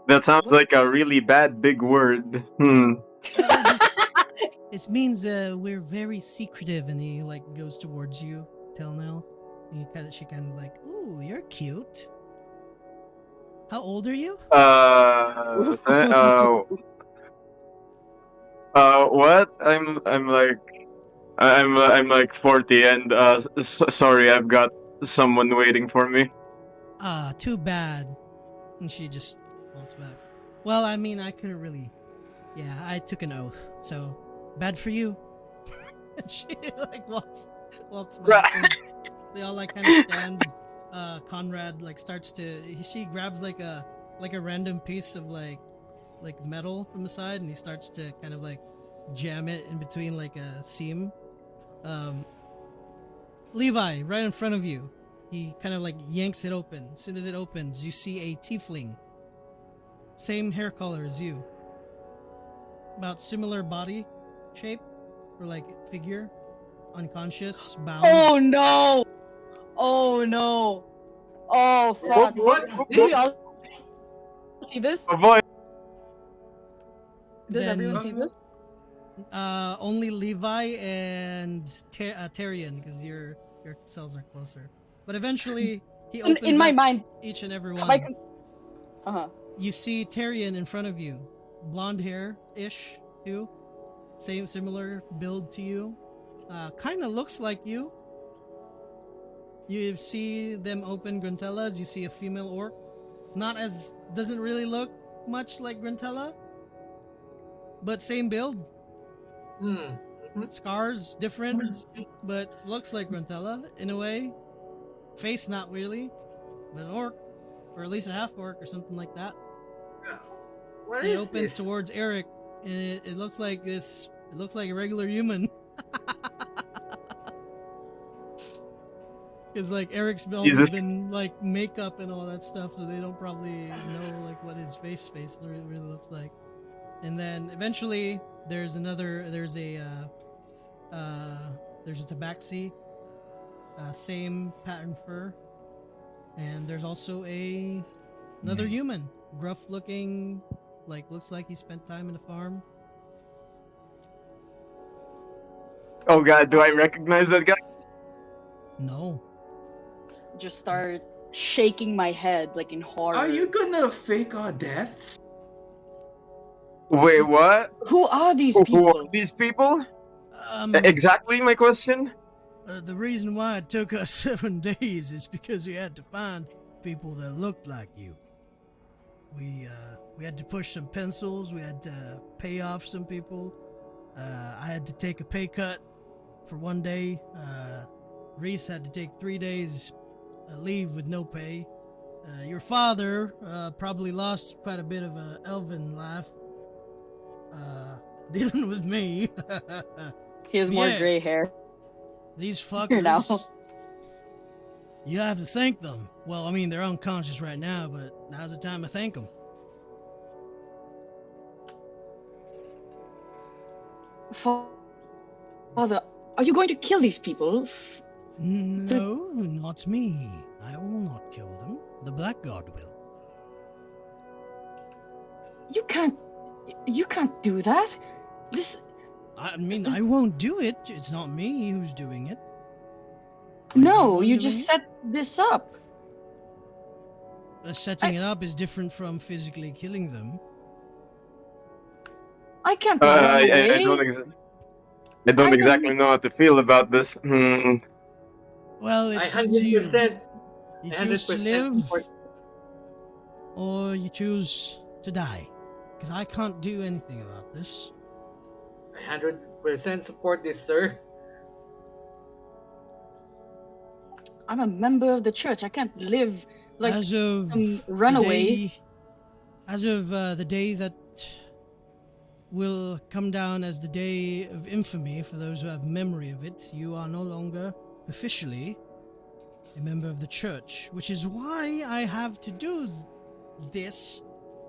That sounds like a really bad big word. just, It means we're very secretive, and he like goes towards you, Telnell. And she kind of like, ooh, you're cute. How old are you? Uh, uh, what? I'm like 40, and sorry, I've got someone waiting for me. Ah, too bad. And she just walks back. Well, I mean, I couldn't really. Yeah, I took an oath, so bad for you. And she like walks back, and they all like kind of stand. Conrad like starts to. She grabs like a random piece of like metal from the side, and he starts to kind of like jam it in between like a seam. Um, Levi, right in front of you, he kind of like yanks it open. As soon as it opens, you see a tiefling, same hair color as you, about similar body shape or like figure, unconscious, bound. Oh no! Oh no! Oh fuck! What is Did we this? all see this? Avoid. Does everyone Then see this? only Levi and Tyrion, because your cells are closer. But eventually, he opens In my up mind, each and every have I? one. Uh-huh. You see Tyrion in front of you, blonde hair ish too, similar build to you, kind of looks like you. You see them open Grantella's. You see a female orc, doesn't really look much like Grantella, but same build. Hmm. Scars different, but looks like Grantella in a way. Face not really, but an orc, or at least a half orc or something like that. What And it is opens this? towards Eric, and it looks like this. It looks like a regular human. Because like Eric's always Jesus. been like makeup and all that stuff, so they don't probably know like what his face really looks like. And then eventually there's there's a tabaxi, same pattern fur, and there's also another Nice. human, gruff looking, like looks like he spent time in a farm. Oh god, do I recognize that guy? No, Just start shaking my head like in horror. Are you gonna fake our deaths? Wait, what? Who are these Who are people? these people? um, Exactly my question. the reason why it took us 7 days is because we had to find people that looked like you. We had to push some pencils. We had to pay off some people. I had to take a pay cut for 1 day. Reese had to take 3 days leave with no pay. Your father probably lost quite a bit of a elven life dealing with me. He has more Yeah. gray hair. These Here now. fuckers. You have to thank them. Well, I mean, they're unconscious right now, but now's the time to thank them. Father, are you going to kill these people? No, not me. I will not kill them. The Black God will. You can't do that. This I mean, I won't do it. It's not me who's doing it. Are no, the one you doing just it? set this up. Setting it up is different from physically killing them. I can't Uh, run I, away. I, I don't I don't I exactly don't- know how to feel about this. Well, I it's up to you. 100%. You I choose to 100% live, support. or you choose to die. Because I can't do anything about this. I 100% support this, sir. I'm a member of the church. I can't live like as of runaway. As of the day that will come down as the day of infamy for those who have memory of it, you are no longer officially a member of the church, which is why I have to do this,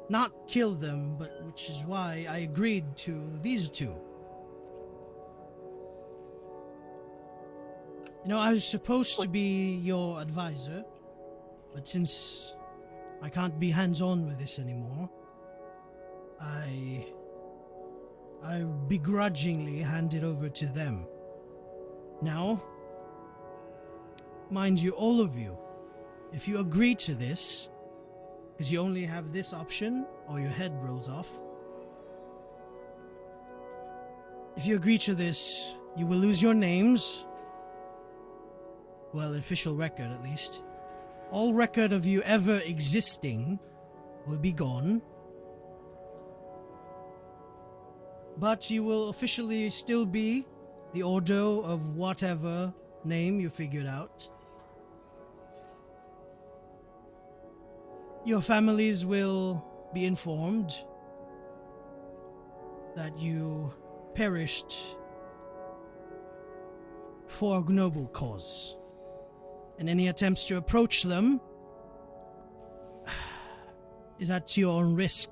not kill them, but which is why I agreed to these two. You know, I was supposed to be your advisor, but since I can't be hands-on with this anymore, I I begrudgingly hand it over to them. Now, mind you, all of you, if you agree to this, because you only have this option or your head rolls off, if you agree to this, you will lose your names. Well, official record at least. All record of you ever existing will be gone. But you will officially still be the Ordo of whatever name you figured out. Your families will be informed that you perished for a noble cause. And any attempts to approach them is at your own risk.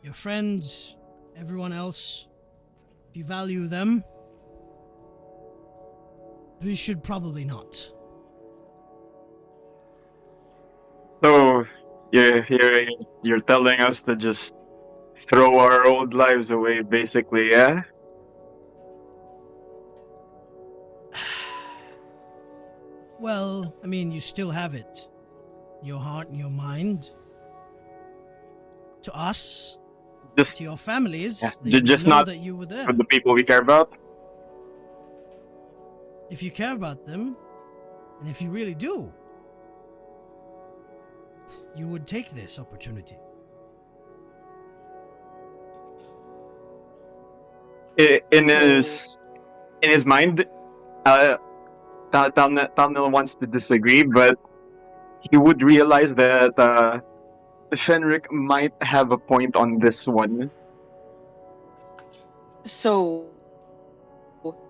Your friends, everyone else, if you value them, we should probably not. So you're telling us to just throw our old lives away, basically, yeah? Well, I mean, you still have it. Your heart and your mind. To us, Just to your families, yeah, they will just know not that you were for there. the people we care about. If you care about them, and if you really do, you would take this opportunity. In So, his mind, uh, Tamnil wants to disagree, but he would realize that Fenric might have a point on this one. so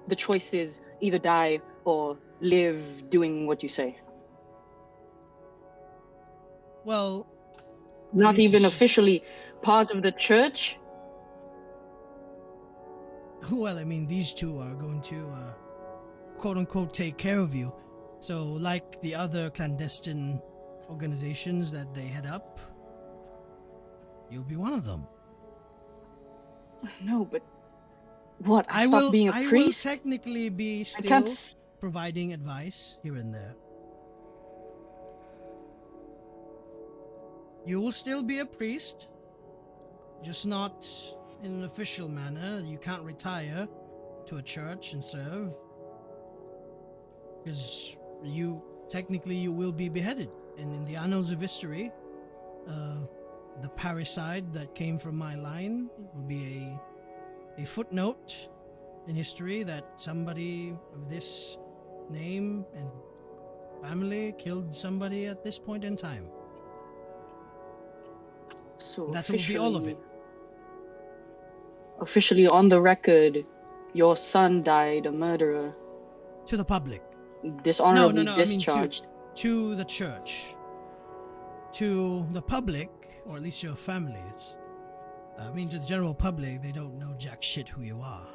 the choice is either die or live doing what you say. Well, at Not least you even should. officially part of the church. Well, I mean, these two are going to, quote unquote, take care of you. So, like the other clandestine organizations that they head up, you'll be one of them. No, but what? I stopped being a I will priest? technically be I can't. still providing advice here and there. You will still be a priest, just not in an official manner. You can't retire to a church and serve, because you will be beheaded. And in the annals of history, the parricide that came from my line will be a footnote in history that somebody of this name and family killed somebody at this point in time. So That will be all of it. officially on the record, your son died a murderer, To the public. dishonorably No. I mean discharged. to the church. To the public, or at least your families. I mean, to the general public, they don't know jack shit who you are.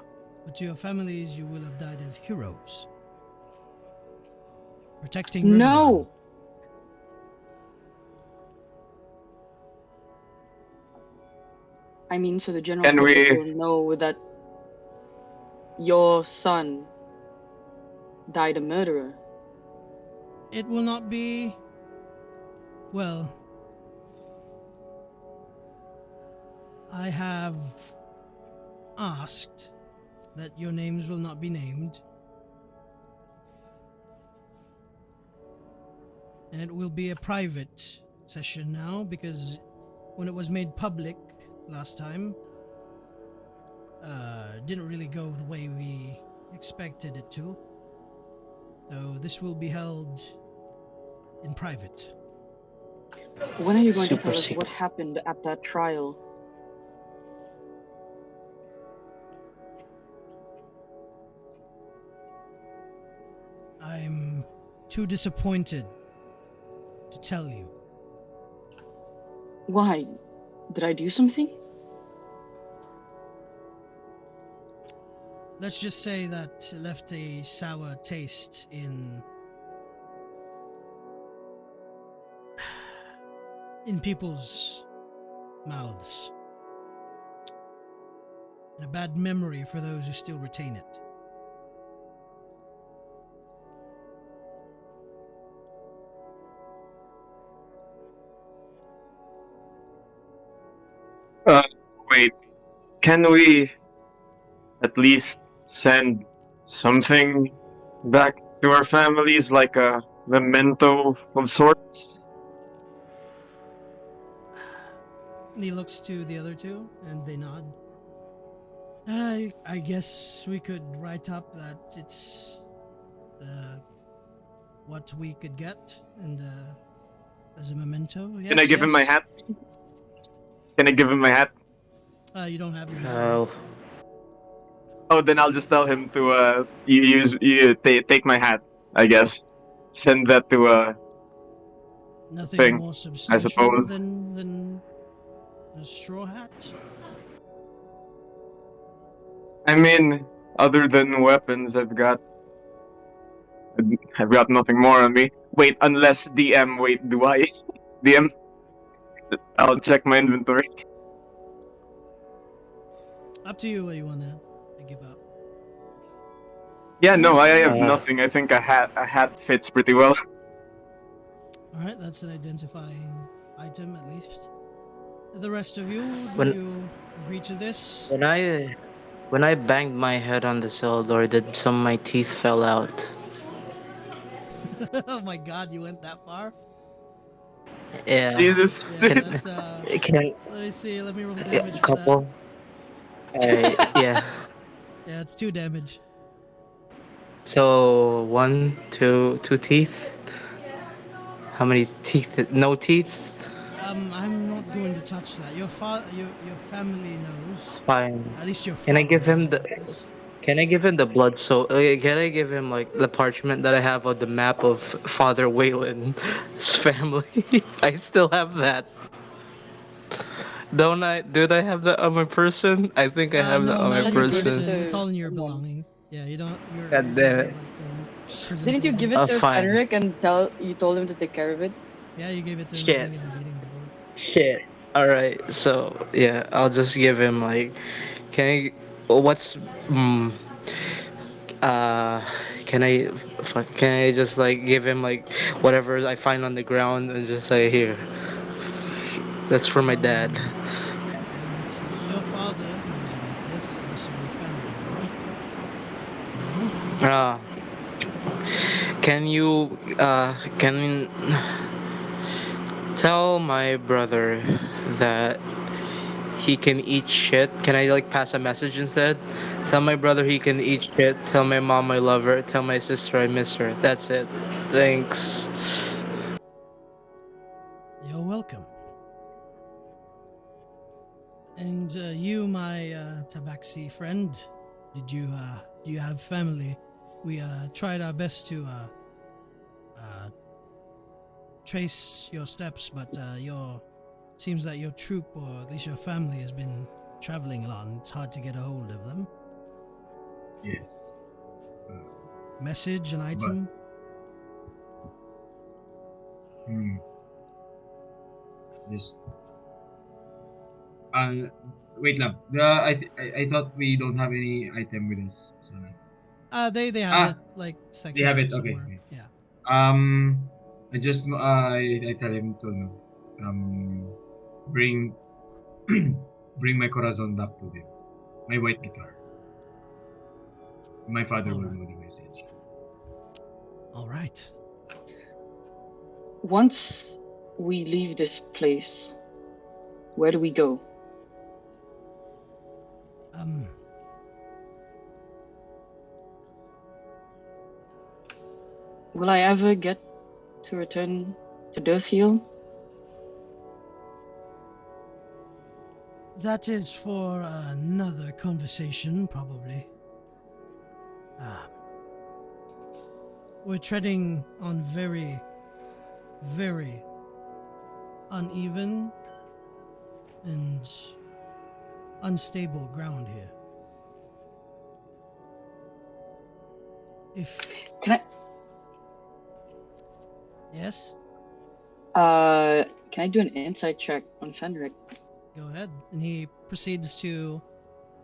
But to your families, you will have died as heroes. Protecting Riverrun. No. I mean, so the general And public we will know that your son died a murderer. It will not be. Well, I have asked that your names will not be named. And it will be a private session now, because when it was made public last time, didn't really go the way we expected it to. So this will be held in private. When are you going to Super tell us secret. what happened at that trial? I'm too disappointed to tell you. Why? Did I do something? Let's just say that it left a sour taste in people's mouths. and a bad memory for those who still retain it. Uh, wait, can we at least send something back to our families, like a memento of sorts? And he looks to the other two, and they nod. I guess we could write up that it's uh, what we could get, and as a memento. Can I Yes, give him my yes. hat? Can I give him my hat? You don't have your hat on. Oh, Oh, then I'll just tell him to take my hat. I guess send that to Nothing thing. more I substantial suppose. than a straw hat. I mean, other than weapons, I've got nothing more on me. Wait, unless DM. Wait, do I? DM. I'll check my inventory. Up to you what you want to give up. Yeah, no, I have uh, nothing. I think a hat fits pretty well. All right, that's an identifying item at least. The rest of you, do when you agree to this? when I when I banged my head on the cell door, did some of my teeth fell out? Oh my god, you went that far? Yeah. Jesus. Yeah, Can that's can let me see, let me roll a damage for that. couple? Yeah. Yeah, it's 2 damage. So one, two teeth. How many teeth? No teeth. I'm not going to touch that. Your family knows. Fine. At least your Can I father give knows him the? about this. Can I give him the blood? So can I give him like the parchment that I have of the map of Father Wayland's family? I still have that. Don't I? Did I have that on my person? I think I have that No, on my not Thought on you your gave it person. person. It's to all in your someone. belongings. Yeah, you don't. You God guys damn are it. like in prison Didn't you give prison. it Oh, to fine. Fenric and you told him to take care of it? Yeah, you gave it to him. I Shit. think in the meeting before. Shit. All right. So yeah, I'll just give him like. Can I? What's? Mm, uh. Can I? Can I just like give him like whatever I find on the ground and just say here? That's for my dad. Um. All right. Your father knows about this. The rest of your family, though, no. Uh, can you can tell my brother that he can eat shit? Can I like pass a message instead? Yeah. Tell my brother he can eat shit. Tell my mom I love her. Tell my sister I miss her. That's it. Thanks. You're welcome. And you, my tabaxi friend, do you have family? We tried our best to uh, trace your steps, but your seems that your troop, or at least your family, has been traveling a lot, and it's hard to get a hold of them. Yes. Uh, Message, an but item. hmm, just wait lang. I thought we don't have any item with us. They have Ah, it like they sectioned have off it. Okay. somewhere. Okay. Yeah. I just I tell him to no, bring bring my corazon back to them. My white guitar. My father All will right. know the message. All right. Once we leave this place, where do we go? Um. Will I ever get to return to Dirthiel? That is for another conversation, probably. Uh, we're treading on very, very uneven and unstable ground here. If Can yes, can I do an insight check on Fenric? go ahead. And he proceeds to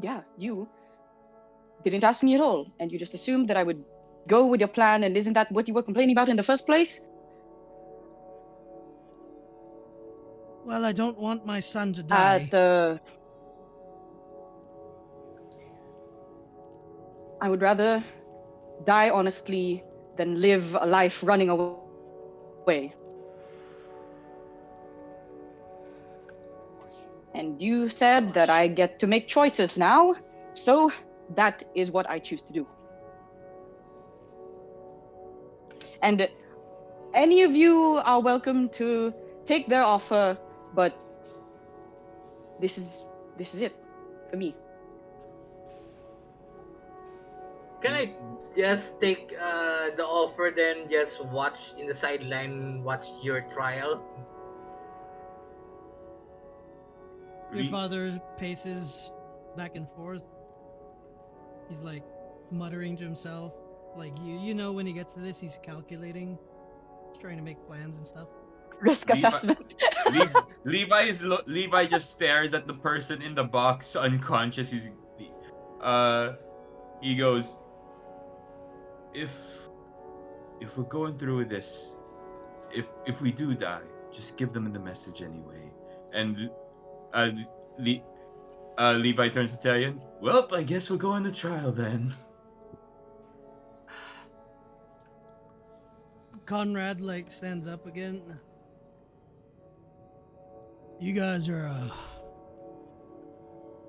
yeah, you didn't ask me at all, and you just assumed that I would go with your plan, and isn't that what you were complaining about in the first place? Well, I don't want my son to At die. I would rather die honestly than live a life running away. And you said that I Gosh. get to make choices now, so that is what I choose to do. And any of you are welcome to take their offer, but this is it for me. Can I just take the offer, then just watch in the sideline, watch your trial? Your Le- father paces back and forth. He's like muttering to himself. Like you know when he gets to this, he's calculating. He's trying to make plans and stuff. Risk Levi, assessment. Yeah. Levi just stares at the person in the box unconscious. Uh, he goes, if if we're going through with this, if we do die, just give them the message anyway. And uh, Le- Levi turns to Talion. Well, I guess we're going to trial then. Conrad like stands up again. You guys are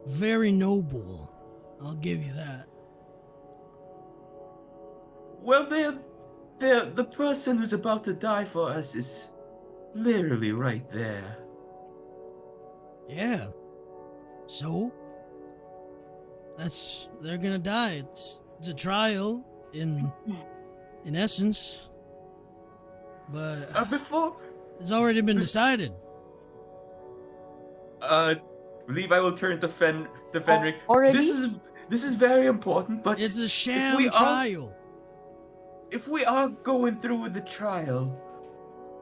very noble. I'll give you that. Well, the person who's about to die for us is literally right there. Yeah. So they're gonna die. It's a trial in essence, but Before it's already been decided. uh Levi will turn to Fenric. Already? This is very important, but It's a if we sham are trial. if we are going through with the trial,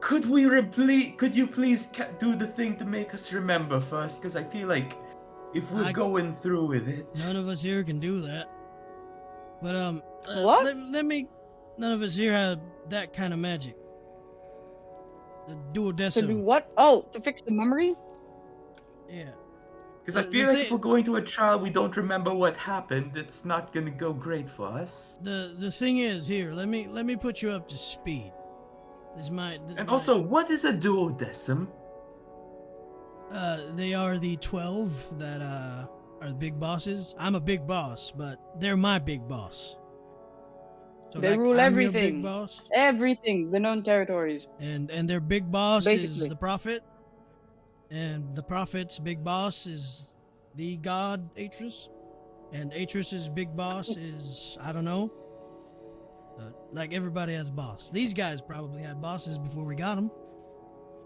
could you please do the thing to make us remember first? Because I feel like if we're I going through with it, None of us here can do that. But What? let me. None of us here have that kind of magic. The To do duodecim. what? Oh, to fix the memory? Yeah. because I The feel like if we're thing going to a trial, we don't remember what happened. It's not gonna go great for us. the thing is here. Let me put you up to speed. And My also, what is a duodecim? they are the 12 that are the big bosses. I'm a big boss, but they're my big boss. So They like rule I'm your big everything. boss, Everything. The known territories. and their big boss is Basically. the prophet, and the prophet's big boss is the god Atrus, and Atrus's big boss is I don't know. Like everybody has a boss. These guys probably had bosses before we got them.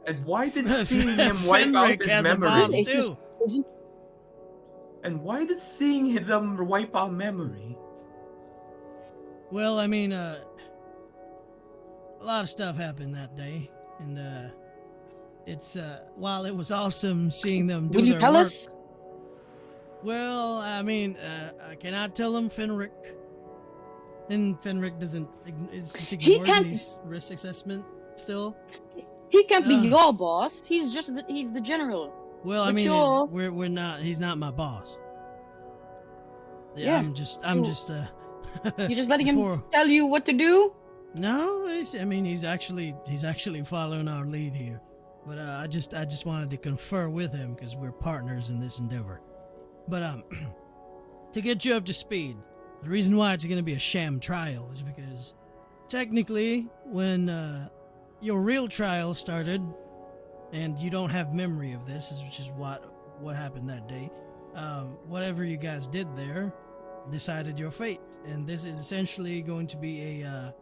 And why did seeing him wipe out Fenric his has a Isn't boss memory? Atrus too. prison? And why did seeing them wipe our memory? Well, I mean, a lot of stuff happened that day, and it's while it was awesome seeing them do Will you their tell work. us? Well, I mean, I cannot tell him Fenric. And Fenric doesn't. It's just He ignores can't. any risk assessment still. He can't be Uh, your boss. He's the general. well, I But mean, you're we're not. He's not my boss. Yeah, yeah. I'm You just you're just letting him before. tell you what to do. No, I mean he's actually following our lead here. But I just wanted to confer with him because we're partners in this endeavor. But to get you up to speed, the reason why it's going to be a sham trial is because technically when your real trial started and you don't have memory of this, which is what happened that day. Whatever you guys did there decided your fate, and this is essentially going to be a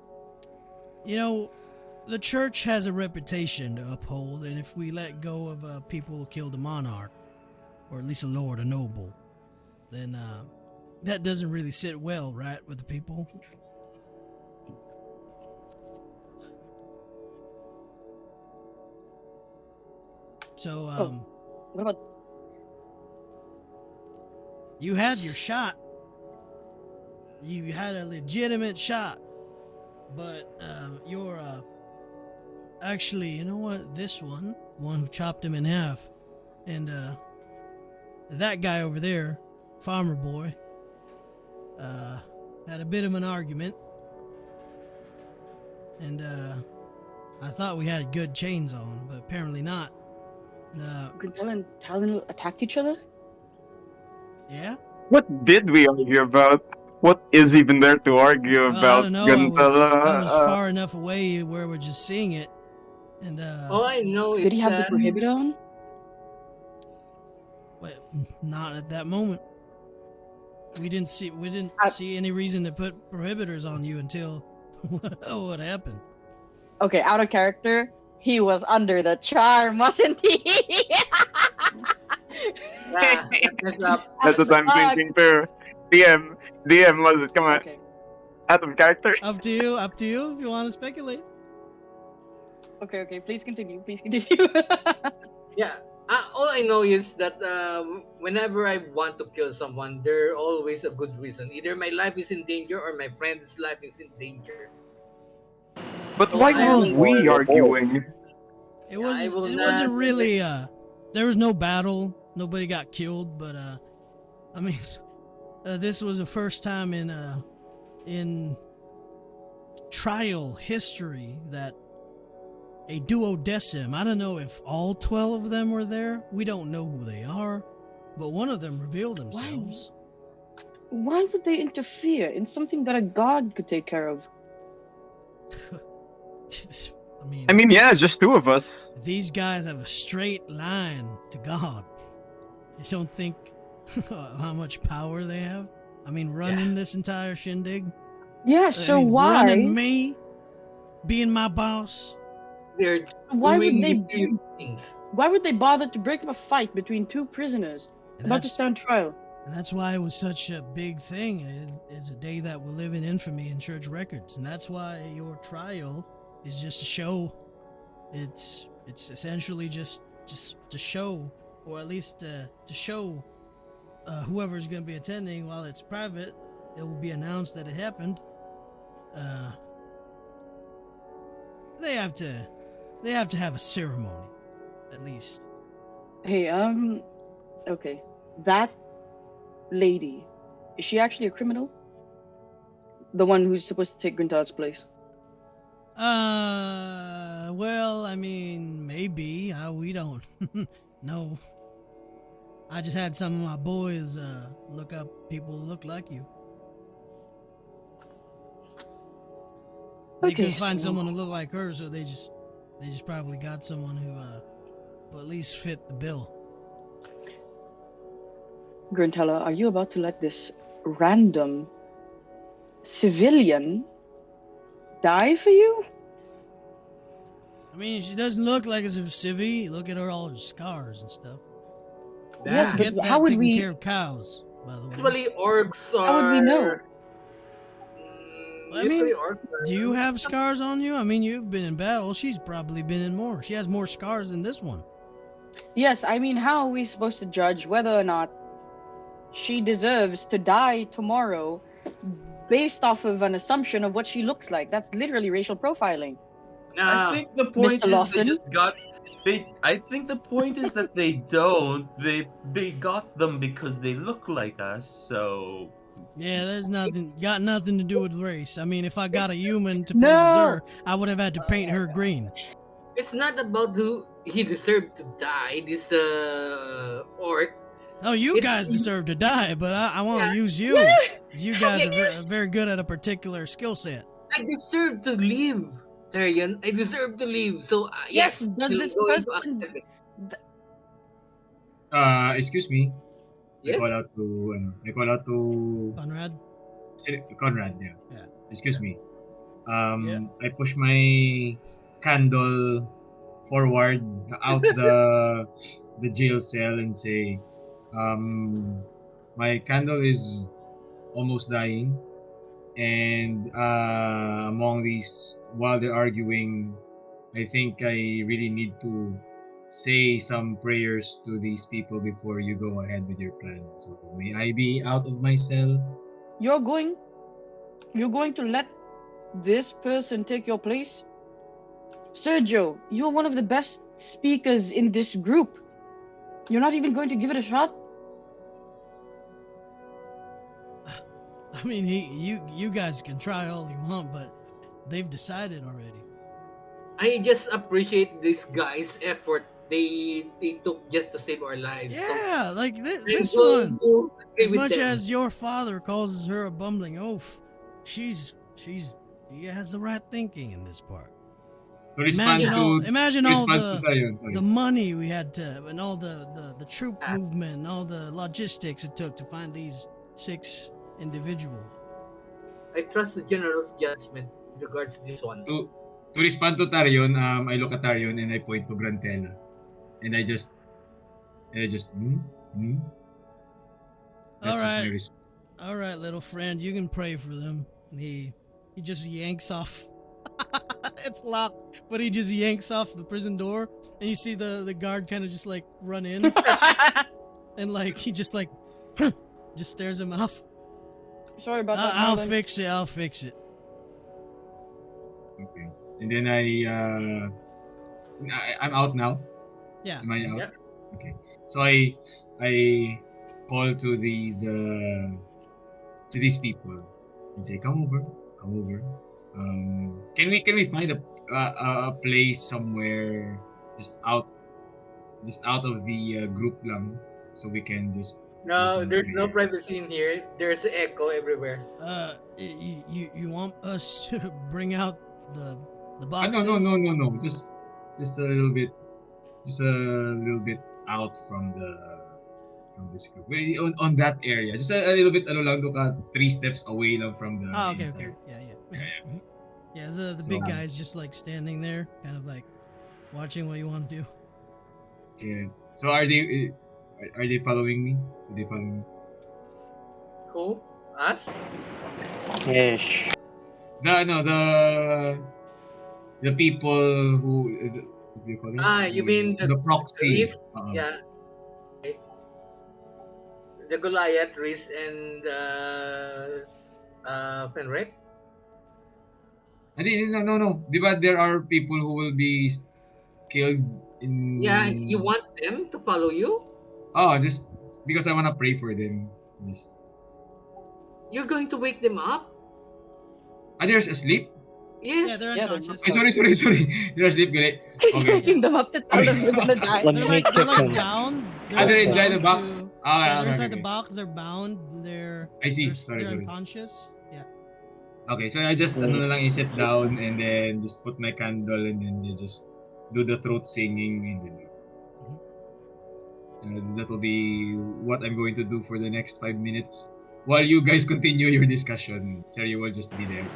the church has a reputation to uphold, and if we let go of people who killed a monarch, or at least a lord, a noble, then that doesn't really sit well, right, with the people. So, Oh, what about You had your shot. You had a legitimate shot, but you're actually, you know what? This one who chopped him in half, and that guy over there, farmer boy, uh, had a bit of an argument, and I thought we had good chains on, but apparently not. Grintella and Talon attacked each other? Yeah. What did we argue about? What is even there to argue Well, I about? don't know. I was Gandala? far enough away where we're just seeing it, and All I know Did he is have the that prohibit on? well, not at that moment. We didn't I- see any reason to put prohibitors on you until what happened. Okay, out of character, he was under the charm, wasn't he? yeah, that mess up. That's what I'm Fuck. thinking too. DM, DM, was it? Come on, Okay, out of character. Up to you. Up to you if you want to speculate. okay. Please continue. Please continue. Yeah. All I know is that whenever I want to kill someone, there always a good reason. Either my life is in danger or my friend's life is in danger. But So why I were Well, will, we arguing? it I wasn't. will It not. wasn't really. There was no battle. Nobody got killed. But I mean, this was the first time in trial history that a duodecim. I don't know if all 12 of them were there. We don't know who they are, but one of them revealed themselves. Why would they interfere in something that a god could take care of? I mean, yeah, it's just two of us. These guys have a straight line to God. You don't think how much power they have? I mean, running this entire shindig. Yeah, so I mean, why? running me, being my boss. They're Why would doing they? mysterious things. Why would they bother to break up a fight between two prisoners And about to that's stand trial? and that's why it was such a big thing. It's a day that will live in infamy in church records, and that's why your trial is just a show. It's essentially just to show, or at least to show whoever's going to be attending. While it's private, it will be announced that it happened. Uh, they have to have a ceremony, at least. Hey, okay. That lady, is she actually a criminal? The one who's supposed to take Grintal's place? Well, I mean, maybe. We don't know. I just had some of my boys look up people who look like you. They Okay, couldn't find so- someone who looked like her, so they just probably got someone who at least fit the bill. Grintella, are you about to let this random civilian die for you? I mean, she doesn't look like a civvy. Look at all her scars and stuff. Yes, Yeah. but Get that how would taking we? care of cows, by the way. Usually orcs are. How would we know? I Usually mean, orcs are. Do you have scars on you? I mean, you've been in battle. She's probably been in more. She has more scars than this one. Yes, I mean, how are we supposed to judge whether or not she deserves to die tomorrow based off of an assumption of what she looks like? That's literally racial profiling. I No. think the point Mr. is Lawson? they just got they. I think the point is that they don't. They got them because they look like us. So Yeah, there's got nothing to do with race. I mean, if I got a human to pose No. as her, I would have had to paint her green. It's not about who he deserved to die. This orc. Oh, you It's- guys deserve to die, but I want to Yeah. use you. 'Cause you guys are very good at a particular skill set. I deserve to live, Tyrion. I deserve to live. So Yes, yes, does I'm this going to person- accept it. Excuse me. Yes. I call out to Conrad? Conrad. Yeah. Yeah. Excuse me. Yeah. I push my candle forward out the jail cell and say, my candle is almost dying, and among these, while they're arguing, I think I really need to say some prayers to these people before you go ahead with your plan. So may I be out of my cell? You're going you're going to let this person take your place? Sergio, you're one of the best speakers in this group. You're not even going to give it a shot? I mean, you guys can try all you want, but they've decided already. I just appreciate this guy's effort they took just to save our lives. So Yeah, like I'm this going one. to agree As with much them. as your father calls her a bumbling oaf, she has the right thinking in this part. To respond to Imagine to all respond to Tayon, the sorry. money we had to and all the troop Ah, movement and all the logistics it took to find these 6 individuals. I trust the general's judgment in regards to this one. To respond to Tarion, I look at Tarion and I point to Grantella. And I just hmm? All That's just my right, response. all right, little friend, you can pray for them. He just yanks off. It's locked, but he just yanks off the prison door, and you see the guard kind of just like run in, and like he just like just stares him off. Sorry about that, I'll Marlon. fix it. I'll fix it. Okay. And then I'm out now. Yeah. Am I out? Yeah. Okay. So I call to these people and say, come over. Can we find a place somewhere just out of the group lang, so we can just do No, some there's no prayer. privacy in here. There's echo everywhere. You want us to bring out the No, boxes? no, no, no, no. Just a little bit, out from this group. On that area, just a little bit, ano lang, do ka 3 steps away lang from the Oh, okay, okay. entire. Yeah, yeah. Mhm. Yeah, the So, big guy's just like standing there, kind of like watching what you want to do. okay. So are they following me? Are they following me? Who? Us? Ish. The people who what do you call it? Ah, you mean The the proxy. Reese? Yeah. Okay. The Goliath, Reese, and Fenric? No. Di ba there are people who will be killed Yeah, you in. want them to follow you? Oh, just because I wanna pray for them. Just, You're going to wake them up? they're asleep? Yeah, Yes. they're Yeah, they're unconscious. Ay, sorry. They're asleep, gali. He's Okay. waking them up to tell them they're gonna die. Let They're me like kick him. bound. They're Like inside the bound box. to. Ah, Yeah, they're okay, inside okay, the okay. box. They're bound. I see. They're Sorry. unconscious. Yeah. Okay, so I just Mm. na lang, I sit down and then just put my candle and then you just do the throat singing and then that will be what I'm going to do for the next 5 minutes. While you guys continue your discussion, Seri will just be there.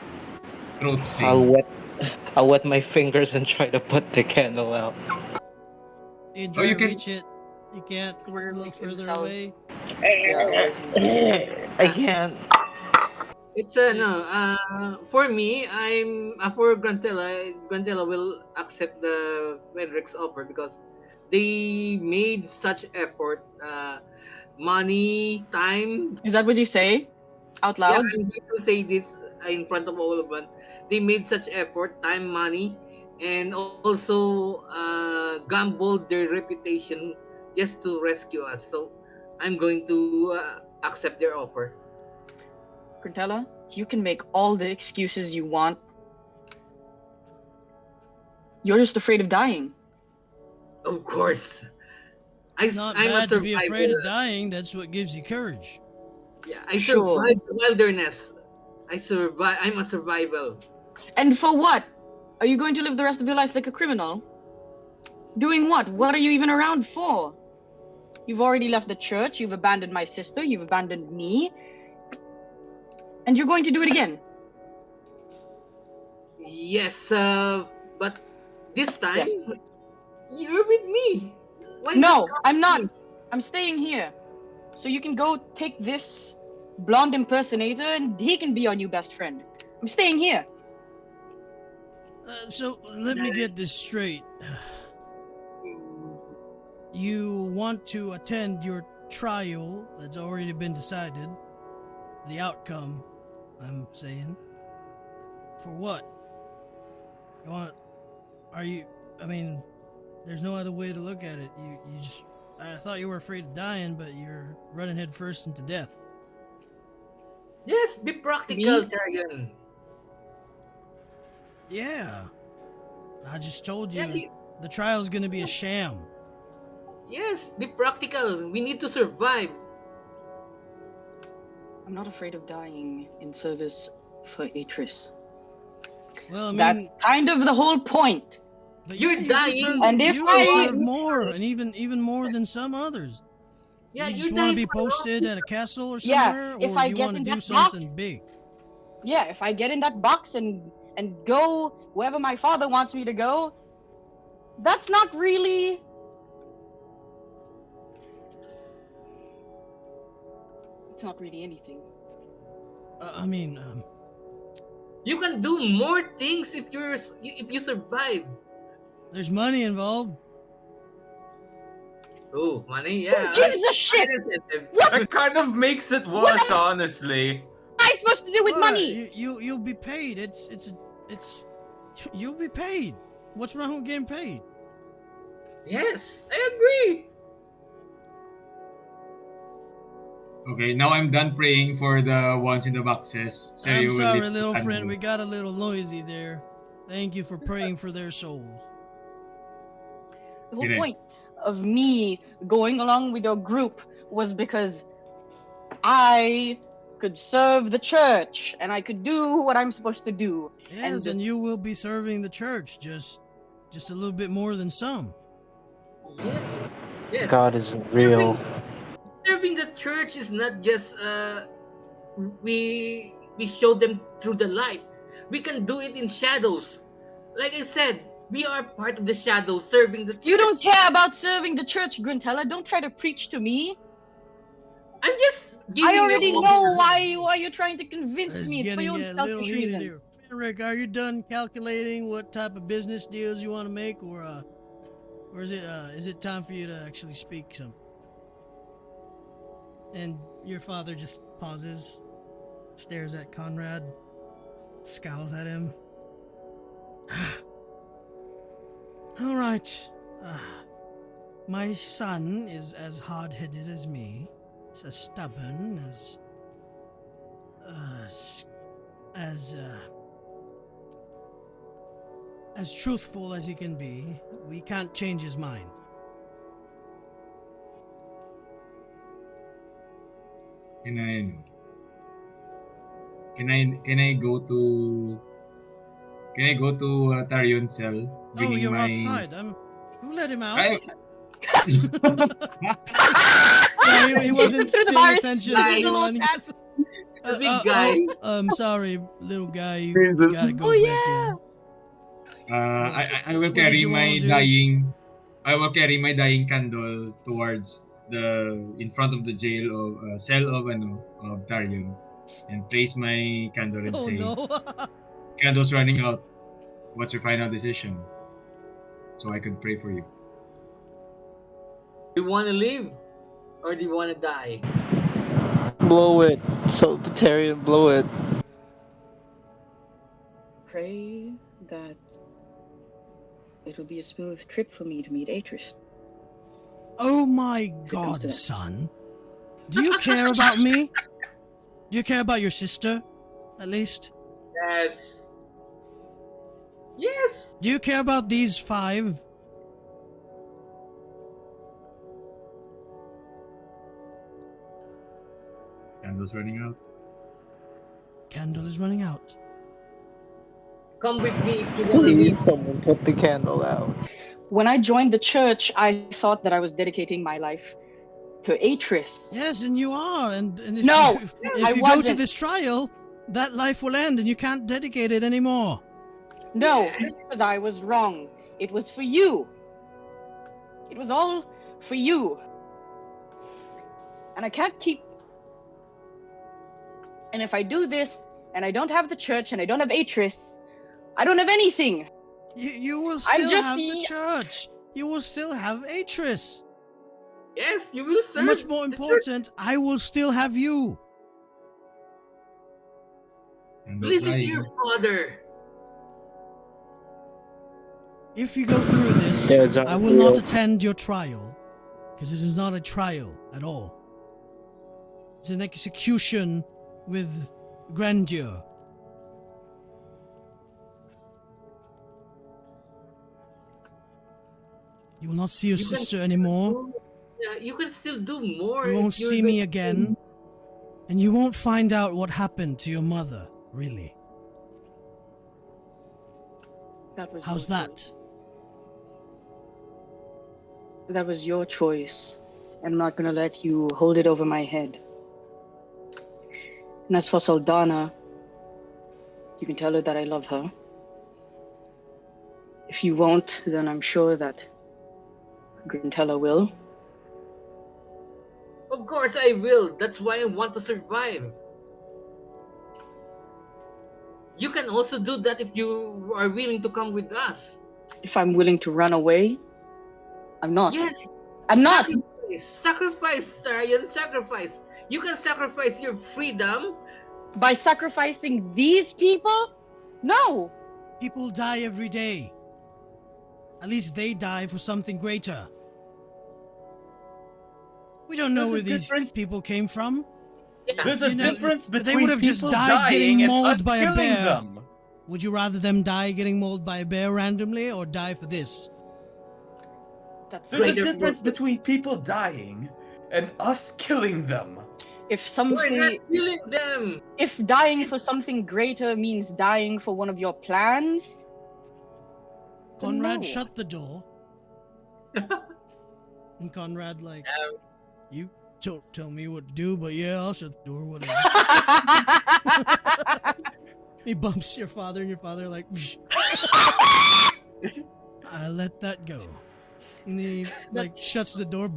Throat I'll sing. wet I'll wet my fingers and try to put the candle out. You can Oh, try you to can. reach it. You can't. We're It's a little making further cells. away. Yeah, I can't. It's no. For me, for Grantella. Grantella will accept the Fenric's offer because they made such effort. Money, time. is that what you say out Yeah, loud? I'm going to say this in front of all of us. They made such effort, time, money, and also gambled their reputation just to rescue us. So I'm going to accept their offer. Quintella, you can make all the excuses you want. You're just afraid of dying. Of course, It's not I'm a bad to be afraid survivor. of dying. That's what gives you courage. Yeah, I Sure. survived the wilderness. I survive. I'm a survival. And for what? Are you going to live the rest of your life like a criminal? Doing what? What are you even around for? You've already left the church, you've abandoned my sister, you've abandoned me, and you're going to do it again. Yes, but this time Yes. you're with me. Why not No, come I'm with not. me? I'm staying here. So you can go take this blonde impersonator and he can be your new best friend. I'm staying here. So let me get this straight. you want to attend your trial that's already been decided. The outcome, I'm saying. For what? You want? Are you? I mean, there's no other way to look at it. You just. I thought you were afraid of dying, but you're running headfirst into death. Yes, be practical, Me? Tyrion. Yeah. I just told Yeah, you the trial's gonna be a sham. yes, be practical. We need to survive. I'm not afraid of dying in service for Atris. Well, I mean, That's kind of the whole point. but You're yeah, dying. And if you I- deserve more, and even more than some others. Yeah, You you're just want to dying be for the wrong posted at a castle or Yeah, somewhere, if or I you get want to in do that something box- big. Yeah, if I get in that box and go wherever my father wants me to go, that's not really. It's not really anything. I mean, You can do more things if you survive. there's money involved. Oh, money, Who yeah. gives a shit? Incentive. What That kind of makes it What worse, am- honestly. am I supposed to do with Alright, money? you'll be paid. It's you'll be paid. What's wrong with getting paid? Yes, I agree. Okay, now I'm done praying for the ones in the boxes. I'm Serio will sorry, lift little the friend. candle. We got a little noisy there. Thank you for praying for their souls. The whole Correct. point of me going along with your group was because I could serve the church and I could do what I'm supposed to do. Yes, and you will be serving the church just a little bit more than some. Yes, yes. God isn't real. Serving the church is not just we show them through the light. We can do it in shadows. Like I said, we are part of the shadows serving the church. You don't care about serving the church, Gruntella. Don't try to preach to me. I'm just giving I you already all know the- why you're trying to convince It's me. It's for getting your own a little selfish heated reason. here. Fenric, are you done calculating what type of business deals you want to make, or is it time for you to actually speak something? And your father just pauses, stares at Conrad, scowls at him. All right. My son is as hard-headed as me. He's as stubborn as truthful as he can be. We can't change his mind. Can I? Can I go to? Can I go to Tyrion's cell? Oh, Bringing you're my. outside. Who let him out? I, Sorry, he wasn't Through the paying bars. attention. Nice. He's the one who gets- The big guy. Sorry, little guy. You Jesus. gotta go Oh, back yeah. I will What did carry you my wanna do? dying. I will carry my dying candle towards the in front of the jail of cell of of Tarion, and place my candle and Oh say, no. "Candle's running out. What's your final decision?" So I could pray for you. Do you want to live or do you want to die? Blow it. So the Tyrion blow it. Pray that it'll be a smooth trip for me to meet Atris. Oh my comes god, to that. son. Do you care about me? Do you care about your sister? At least? Yes. Yes. Do you care about these 5? Candle's running out. Candle is running out. Come with me if you want to live. Please, someone put the candle out. When I joined the church, I thought that I was dedicating my life to Atris. Yes, and you are. And if No, you, if I you go to wasn't. this trial, that life will end and you can't dedicate it anymore. No, because I was wrong. It was for you. It was all for you. And I can't keep. And if I do this, and I don't have the church, and I don't have Atris, I don't have anything. You will I'm still just have the me- church. You will still have Atris. Yes, you will serve. And much more the church. important, I will still have you. And those Listen to your dying. father. If you go through this, Yeah, it's I will not real. attend your trial, because it is not a trial at all. It's an execution with grandeur. You will not see your You can sister anymore. Yeah, you can still do more. You won't if you're see going me to- again. And you won't find out what happened to your mother, really. That was How's your that? choice. That was your choice. I'm not gonna let you hold it over my head. And as for Saldana, you can tell her that I love her. If you won't, then I'm sure that Grintella will. Of course I will. That's why I want to survive. You can also do that if you are willing to come with us. If I'm willing to run away, I'm not. Yes, I'm not! sacrifice, Tarian, sacrifice. You can sacrifice your freedom. By sacrificing these people? No! People die every day. At least they die for something greater. We don't know There's a where these difference- people came from. Yeah, There's a You know, difference they between would have just people died getting dying and mauled us by a killing bear. them. Would you rather them die getting mauled by a bear randomly or die for this? That's There's a Greater difference purpose. between people dying and us killing them. if We're something not killing them. if dying for something greater means dying for one of your plans, then Conrad, no. shut the door. And Conrad, like, you don't tell me what to do, but yeah, I'll shut the door, whatever. He bumps your father, and your father, like, I let that go. And he, like, shuts the door. And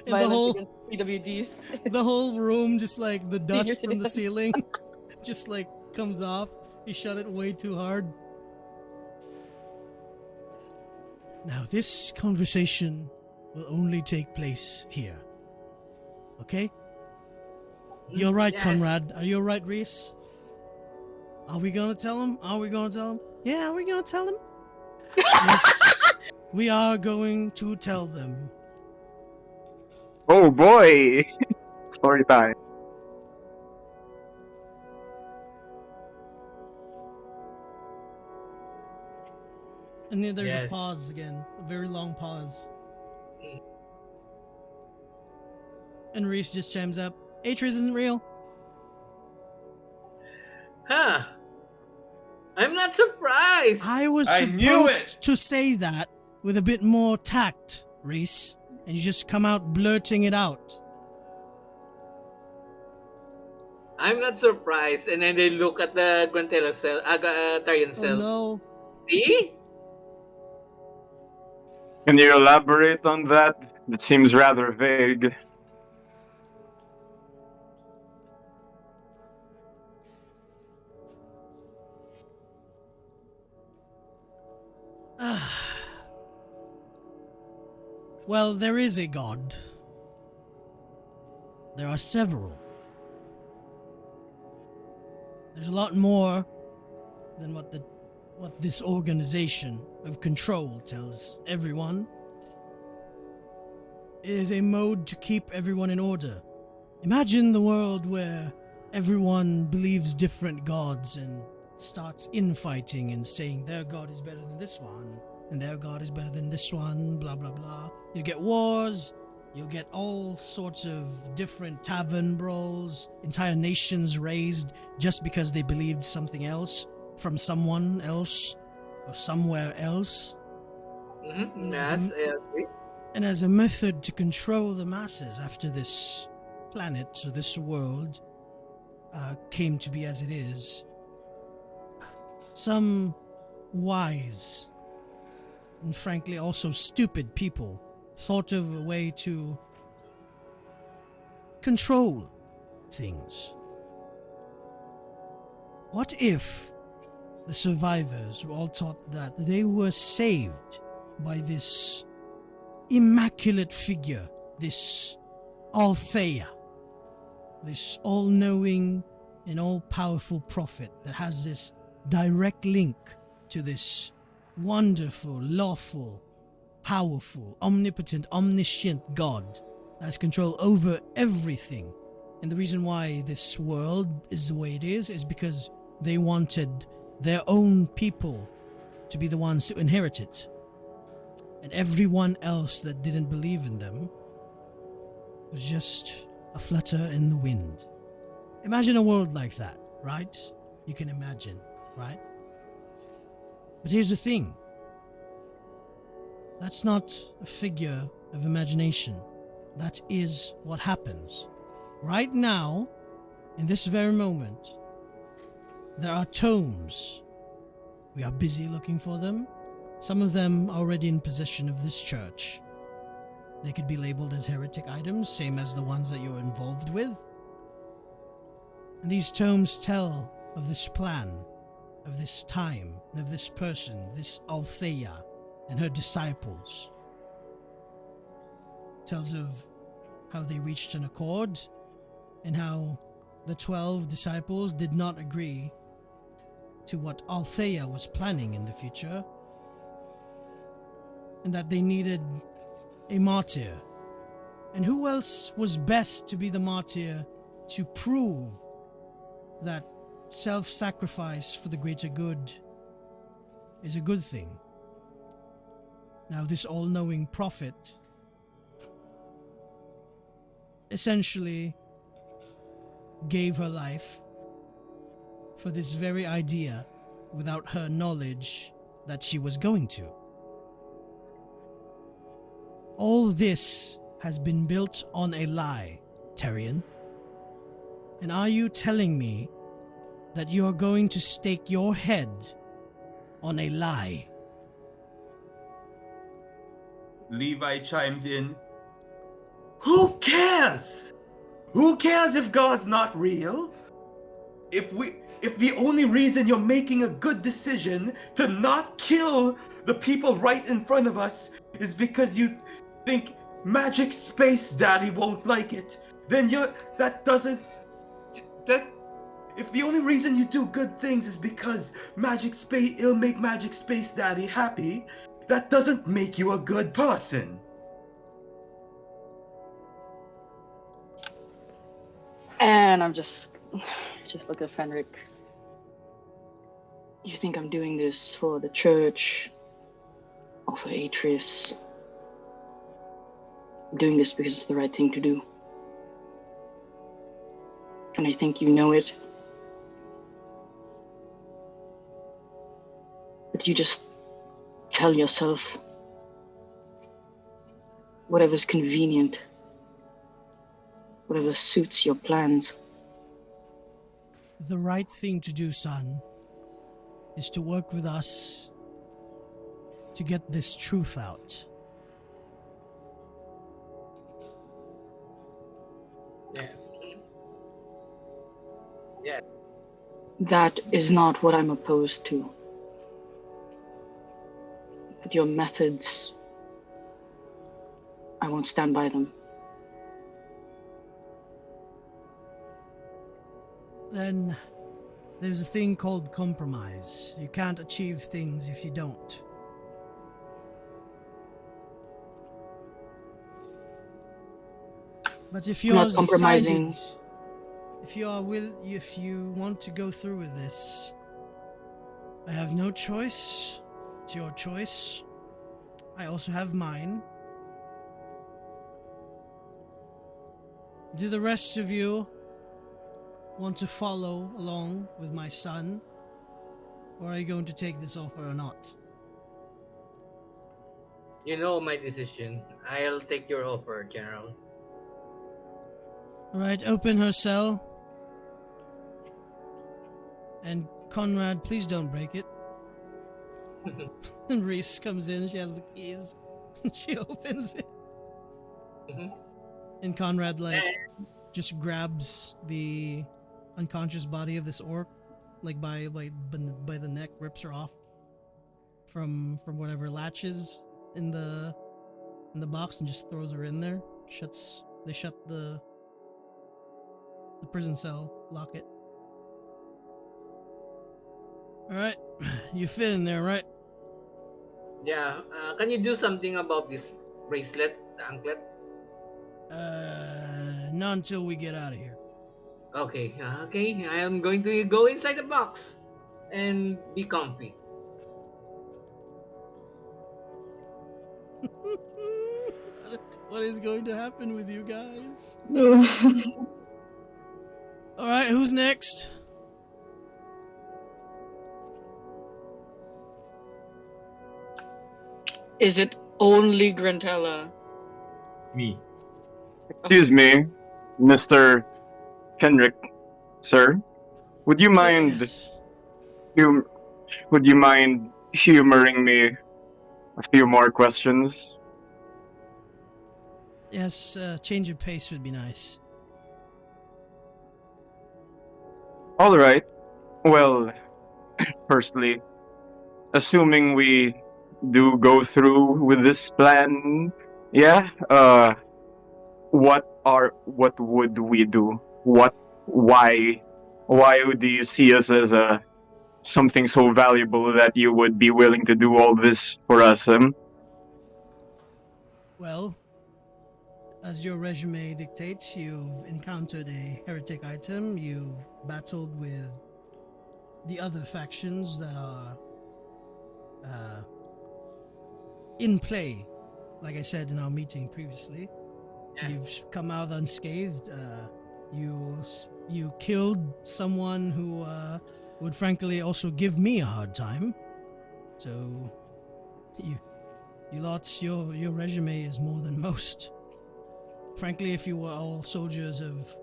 the Violence whole, against PWDs. the whole room, just like the Senior dust from the citizens. ceiling, just like comes off. He shut it way too hard. Now, this conversation will only take place here. Okay? You're right, Yes. Conrad. Are you alright, Reese? Are we gonna tell him? Are we gonna tell him? Yeah, are we gonna tell him? Yes, we are going to tell them. Oh boy! Story time. And then there's a Yes. pause again. A very long pause. And Reese just chimes up. Atreus isn't real. Huh. I'm not surprised. I was I knew supposed to say that with a bit more tact, Reese. And you just come out blurting it out. I'm not surprised. And then they look at the Grantella cell, Tarian Oh cell. no. See? Can you elaborate on that? It seems rather vague. Well, there is a god. There are several. There's a lot more than what this organization of control tells everyone. It is a mode to keep everyone in order. Imagine the world where everyone believes different gods and starts infighting and saying their god is better than this one, and their god is better than this one, blah blah blah. You get wars, you get all sorts of different tavern brawls, entire nations raised just because they believed something else from someone else or somewhere else. Mm-hmm. Yes, Yes, I agree. And as a method to control the masses after this planet or this world came to be as it is, some wise and frankly also stupid people thought of a way to control things. What if the survivors were all taught that they were saved by this immaculate figure this Althea, this all-knowing and all-powerful prophet that has this direct link to this wonderful, lawful, powerful, omnipotent, omniscient God that has control over everything. And the reason why this world is the way it is because they wanted their own people to be the ones to inherit it. And everyone else that didn't believe in them was just a flutter in the wind. Imagine a world like that, right? You can imagine, right? But here's the thing. That's not a figure of imagination. That is what happens. Right now, in this very moment, there are tomes. We are busy looking for them. Some of them are already in possession of this church. They could be labeled as heretic items, same as the ones that you're involved with. And these tomes tell of this plan, of this time, and of this person, this Althea and her disciples. Tells of how they reached an accord and how the 12 disciples did not agree to what Althea was planning in the future, and that they needed a martyr. And who else was best to be the martyr to prove that self-sacrifice for the greater good is a good thing? Now, this all-knowing prophet essentially gave her life for this very idea without her knowledge that she was going to. All this has been built on a lie, Tyrion. And are you telling me that you are going to stake your head on a lie? Levi chimes in. Who cares? Who cares if God's not real? If the only reason you're making a good decision to not kill the people right in front of us is because you think Magic Space Daddy won't like it, then that doesn't that if the only reason you do good things is because it'll make Magic Space Daddy happy, that doesn't make you a good person. And I'm just look at Fenric. You think I'm doing this for the church or for Atreus? I'm doing this because it's the right thing to do. And I think you know it. But you just tell yourself whatever's convenient, whatever suits your plans. The right thing to do, son, is to work with us to get this truth out. Yeah. That is not what I'm opposed to. But your methods, I won't stand by them. Then there's a thing called compromise. You can't achieve things if you don't. But if I'm you're not compromising. decided, if you want to go through with this, I have no choice. It's your choice. I also have mine. Do the rest of you want to follow along with my son? Or are you going to take this offer or not? You know my decision. I'll take your offer, General. Alright, open her cell. And Conrad, please don't break it. And Reese comes in, she has the keys. She opens it. Mhm. And Conrad, just grabs the unconscious body of this orc, by the neck, rips her off from whatever latches in the box, and just throws her in there. They shut the prison cell, lock it. All right, you fit in there, right? Yeah. Can you do something about this bracelet, the anklet? Not until we get out of here. Okay. Okay. I am going to go inside the box and be comfy. What is going to happen with you guys? All right, who's next? Is it only Grantella? Me. Excuse me, Mr. Kenrick, sir. Would you mind Yes. hum- would you mind humoring me a few more questions? Yes, change of pace would be nice. All right. Well, firstly, assuming we do go through with this plan, yeah, what would we do? Why do you see us as a something so valuable that you would be willing to do all this for us? Well, as your resume dictates, you've encountered a heretic item, you've battled with the other factions that are uh, in play, like I said in our meeting previously. Yeah. You've come out unscathed. You killed someone who would frankly also give me a hard time. So you lots your resume is more than most. Frankly, if you were all soldiers of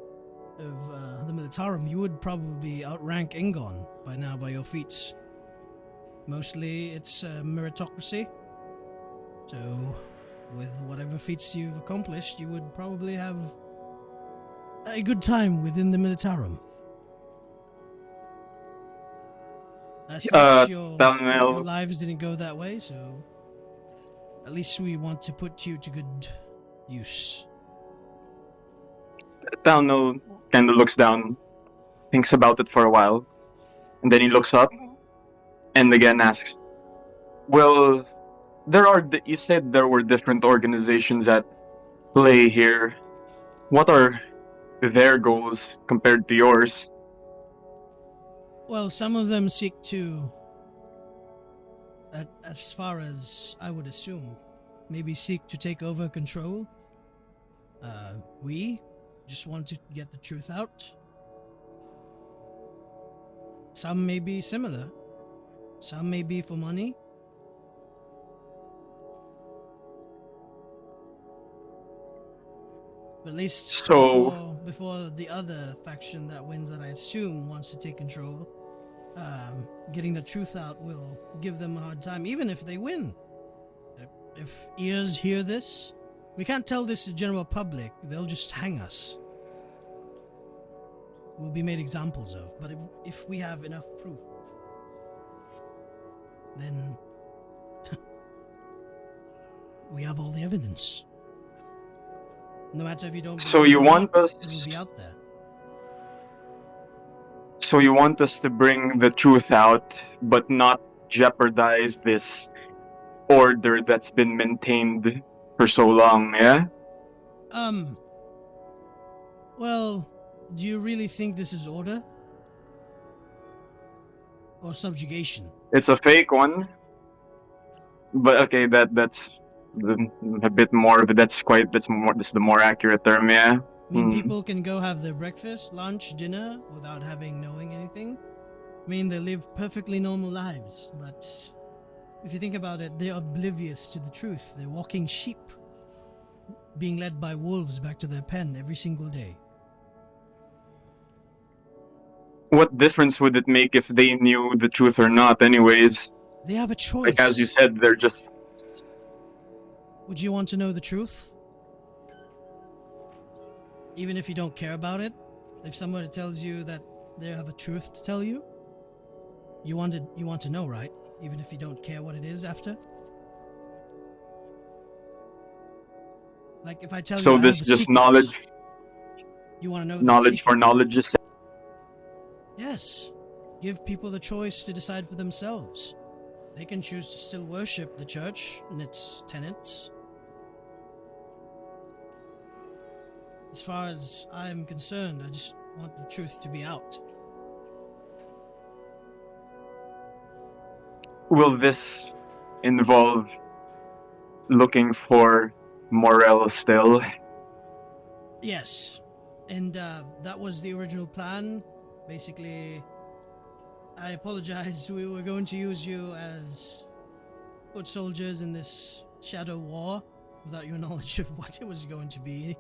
the Militarum, you would probably outrank Ingon by now by your feats. Mostly, it's meritocracy. So, with whatever feats you've accomplished, you would probably have a good time within the Militarum. As such, your Talmel, lives didn't go that way, so at least we want to put you to good use. Talmel kind of looks down, thinks about it for a while, and then he looks up and again asks, "Well, you said there were different organizations at play here. What are their goals compared to yours?" Well, some of them seek to, as far as I would assume, maybe seek to take over control. We just want to get the truth out. Some may be similar. Some may be for money. But at least So, before the other faction that wins, that I assume wants to take control, getting the truth out will give them a hard time, even if they win. If ears hear this, we can't tell this to the general public. They'll just hang us. We'll be made examples of. But if we have enough proof, then we have all the evidence. No matter if you don't so believe it you or not, want us it will be out there. so you want us to bring the truth out but not jeopardize this order that's been maintained for so long, yeah? Um, well, do you really think this is order? Or subjugation? It's a fake one, but okay, a bit more, but that's the more accurate term, yeah. I mean, Hmm. people can go have their breakfast, lunch, dinner without knowing anything. I mean, they live perfectly normal lives, but if you think about it, they're oblivious to the truth. They're walking sheep, being led by wolves back to their pen every single day. What difference would it make if they knew the truth or not, anyways? They have a Like, as you choice. said, they're just. Would you want to know the truth? Even if you don't care about it? If somebody tells you that they have a truth to tell you? You want to know, right? Even if you don't care what it is after? Like if I tell you So I this have a just secret, you want to know that knowledge for secret. knowledge's sake. Yes. Give people the choice to decide for themselves. They can choose to still worship the church and its tenets. As far as I'm concerned, I just want the truth to be out. Will this involve looking for Morel still? Yes. And that was the original plan. Basically, I apologize. We were going to use you as foot soldiers in this shadow war without your knowledge of what it was going to be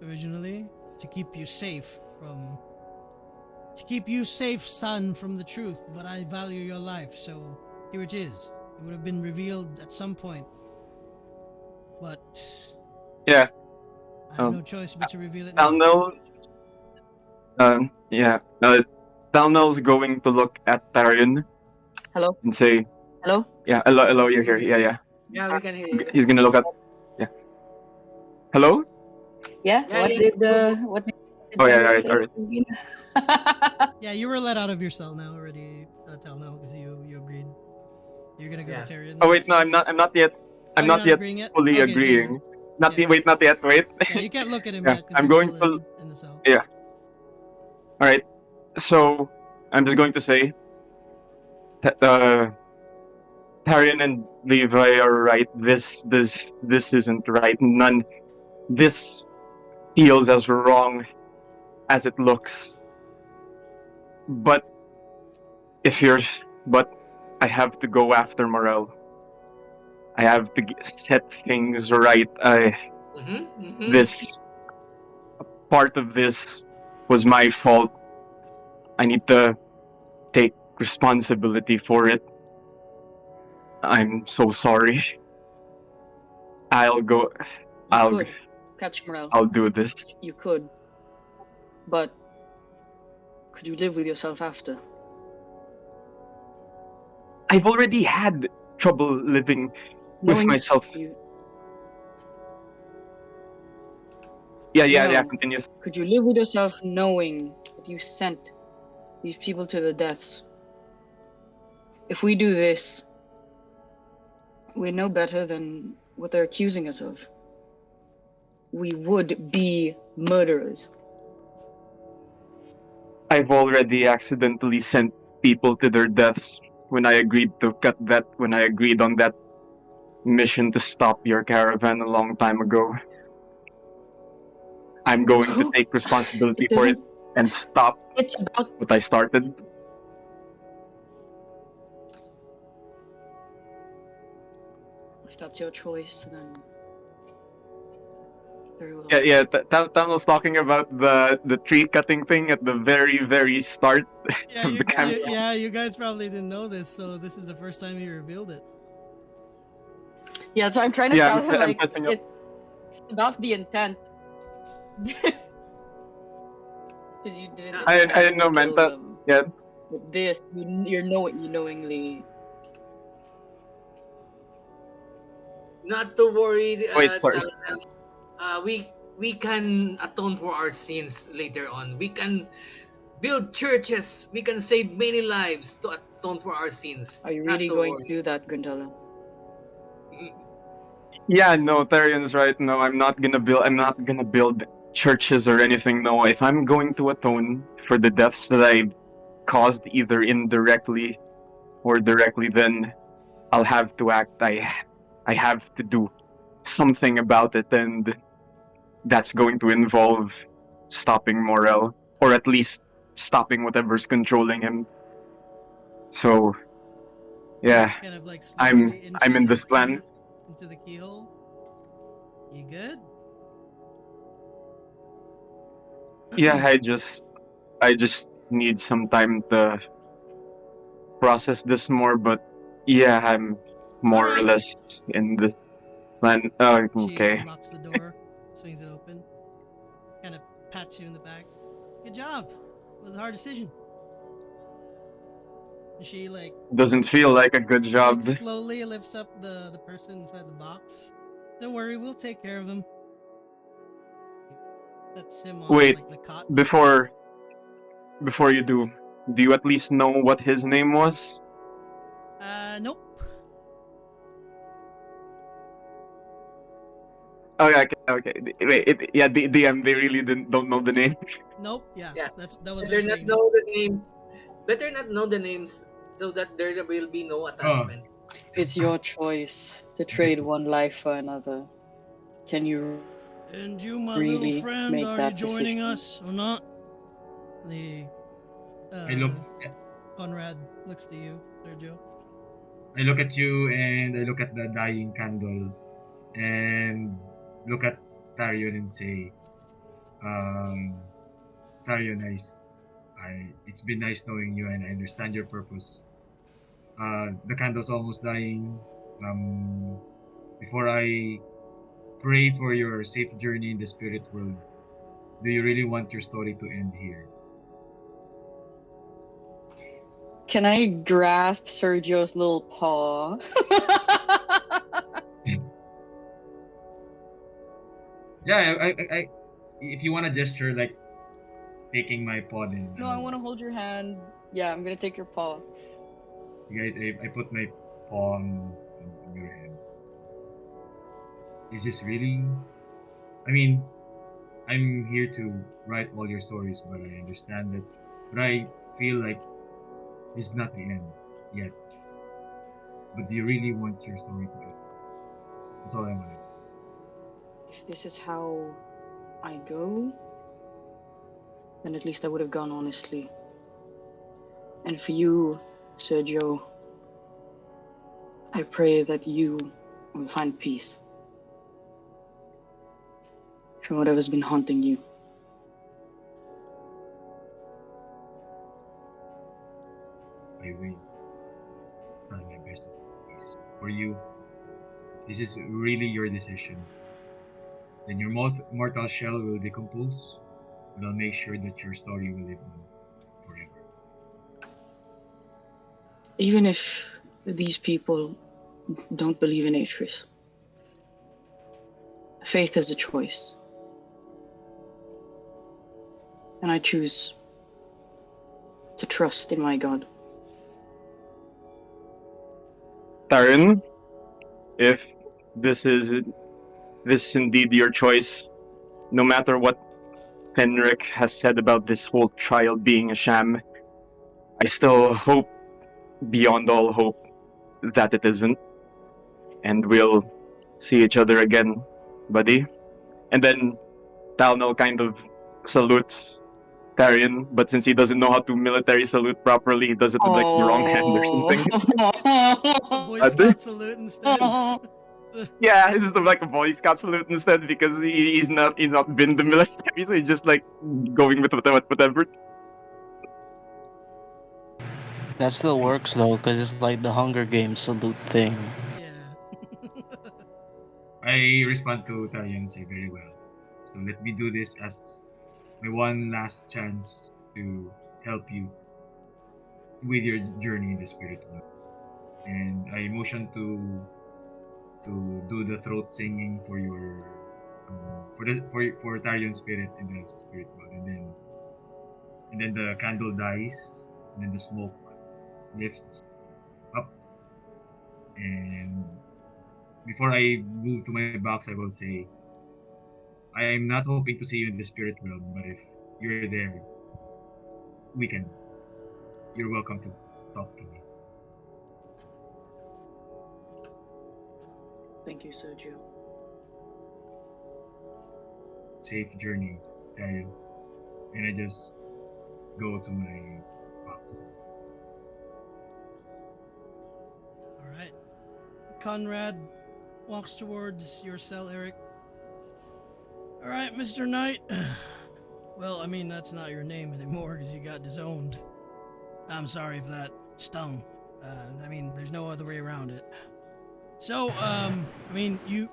originally. To keep you safe from. To keep you safe, son, from the truth. But I value your life, so here it is. It would have been revealed at some point. But Yeah. I have no choice but to reveal it now. Talnell, yeah. Talnell's going to look at Tarion Hello? and say, Hello? "Yeah, hello, hello, you're here. Yeah, yeah." Yeah, we can hear you. He's gonna look at, yeah. Hello? Yeah? Yeah, yeah. What did Oh yeah, Tyrone right, say? alright. Yeah, you were let out of your cell now already, Talnell, because you agreed. You're gonna go Yeah. to Tyrion. Oh wait, no, I'm not yet. Oh, I'm you're not not yet agreeing yet? fully Okay, so agreeing. Not yeah, yet. Wait, not yet. Wait. yeah, you can't look at him Yeah, yet because I'm you're going still to. in the cell. Yeah. All right. So I'm just going to say, uh, Tarion and Levi are right. This isn't right. None. This feels as wrong as it looks. But if you're, but I have to go after Morel. I have to set things right. Mm-hmm. This part of this was my fault. I need to take responsibility for it. I'm so sorry. I'll go. You I'll. could catch Morel. I'll do this. You could. But could you live with yourself after? I've already had trouble living with Knowing myself. you Yeah. no. Continues. Could you live with yourself knowing that you sent these people to the deaths? If we do this, we know better than what they're accusing us of. We would be murderers. I've already accidentally sent people to their deaths when I agreed to cut that. When I agreed on that mission to stop your caravan a long time ago. I'm going to take responsibility It for it doesn't. and stop It's about. what I started. If that's your choice, then very well. Yeah. Tan was talking about the tree cutting thing at the very start Yeah, of the camp. yeah, you guys probably didn't know this, so this is the first time he revealed it. Yeah, so I'm trying to Yeah, tell him I'm like messing up. it's about the intent. Because you didn't I intend didn't know, to man. kill That, them. yeah. With this, you know you knowingly. Not to worry, Wait, sorry. we can atone for our sins later on. We can build churches. We can save many lives to atone for our sins. Are you Not really to going to worry. do that, Grundella? Yeah, no, Therion's right. No, I'm not gonna build. I'm not gonna build churches or anything. No, if I'm going to atone for the deaths that I caused, either indirectly or directly, then I'll have to act. I have to do something about it, and that's going to involve stopping Morel, or at least stopping whatever's controlling him. So yeah, Just kind of like I'm slowly I'm in inches the this plan. key into the keyhole. You good? Yeah, I just need some time to process this more, but yeah, I'm All more or right. less in this plan. She Okay. unlocks the door, swings it open, kind of pats you in the back. Good job. It was a hard decision. And she Doesn't feel like a good job. slowly lifts up the person inside the box. Don't worry, we'll take care of him. sets him on Wait, like the cot. before before you do you at least know what his name was? Nope. Okay, okay, okay. Wait, yeah, the DM they really don't know the name. Nope. Yeah, Yeah, that was her better not saying. know the names. Better not know the names so that there will be no Oh, attachment. It's your choice to trade one life for another. Can you really And you, make my that little decision? friend, are you joining us or not? The I look Conrad looks to you, Sergio. I look at you and I look at the dying candle and look at Tarion and say, um, Tarion, it's been nice knowing you and I understand your purpose. The candle's almost dying. Um, before I pray for your safe journey in the spirit world, do you really want your story to end here? Can I grasp Sergio's little paw? Yeah, if you want to gesture like taking my paw, then No, I want to hold your hand. Yeah, I'm gonna take your paw. I put my paw on your hand. Is this really? I mean, I'm here to write all your stories, but I understand that. But I feel like this is not the end yet. But do you really want your story to end? That's all I wanted. If this is how I go, then at least I would have gone honestly. And for you, Sergio, I pray that you will find peace from whatever's been haunting you. I will try my best to find peace. For you, if this is really your decision, then your mortal shell will decompose, but I'll make sure that your story will live on forever. Even if these people don't believe in Atreus, faith is a choice. And I choose to trust in my God. Taran, if this is this is indeed your choice, no matter what Henrik has said about this whole trial being a sham, I still hope beyond all hope that it isn't, and we'll see each other again, buddy. And then Talnell kind of salutes Tarion, but since he doesn't know how to military salute properly, he does it with like the wrong hand or Oh. something. A Boy Uh, Scout salute instead. yeah, it's just like a Boy Scout salute instead because he's not been the military, so he's just like going with whatever. That still works though, because it's like the Hunger Games salute thing. Yeah. I respond to Tarion and say, very well. So let me do this as my one last chance to help you with your journey in the spirit world. And I motion to do the throat singing for your for Tarion's spirit in the spirit world, and then the candle dies, and then the smoke lifts up, and before I move to my box, I will say, I am not hoping to see you in the spirit realm, but if you're there, we can. You're welcome to talk to me. Thank you, Sergio. Safe journey, Tarion. And I just go to my box. All right. Conrad walks towards your cell, Eric. All right, Mr. Knight. Well, I mean, that's not your name anymore because you got disowned. I'm sorry if that stung. I mean, there's no other way around it. So, I mean, you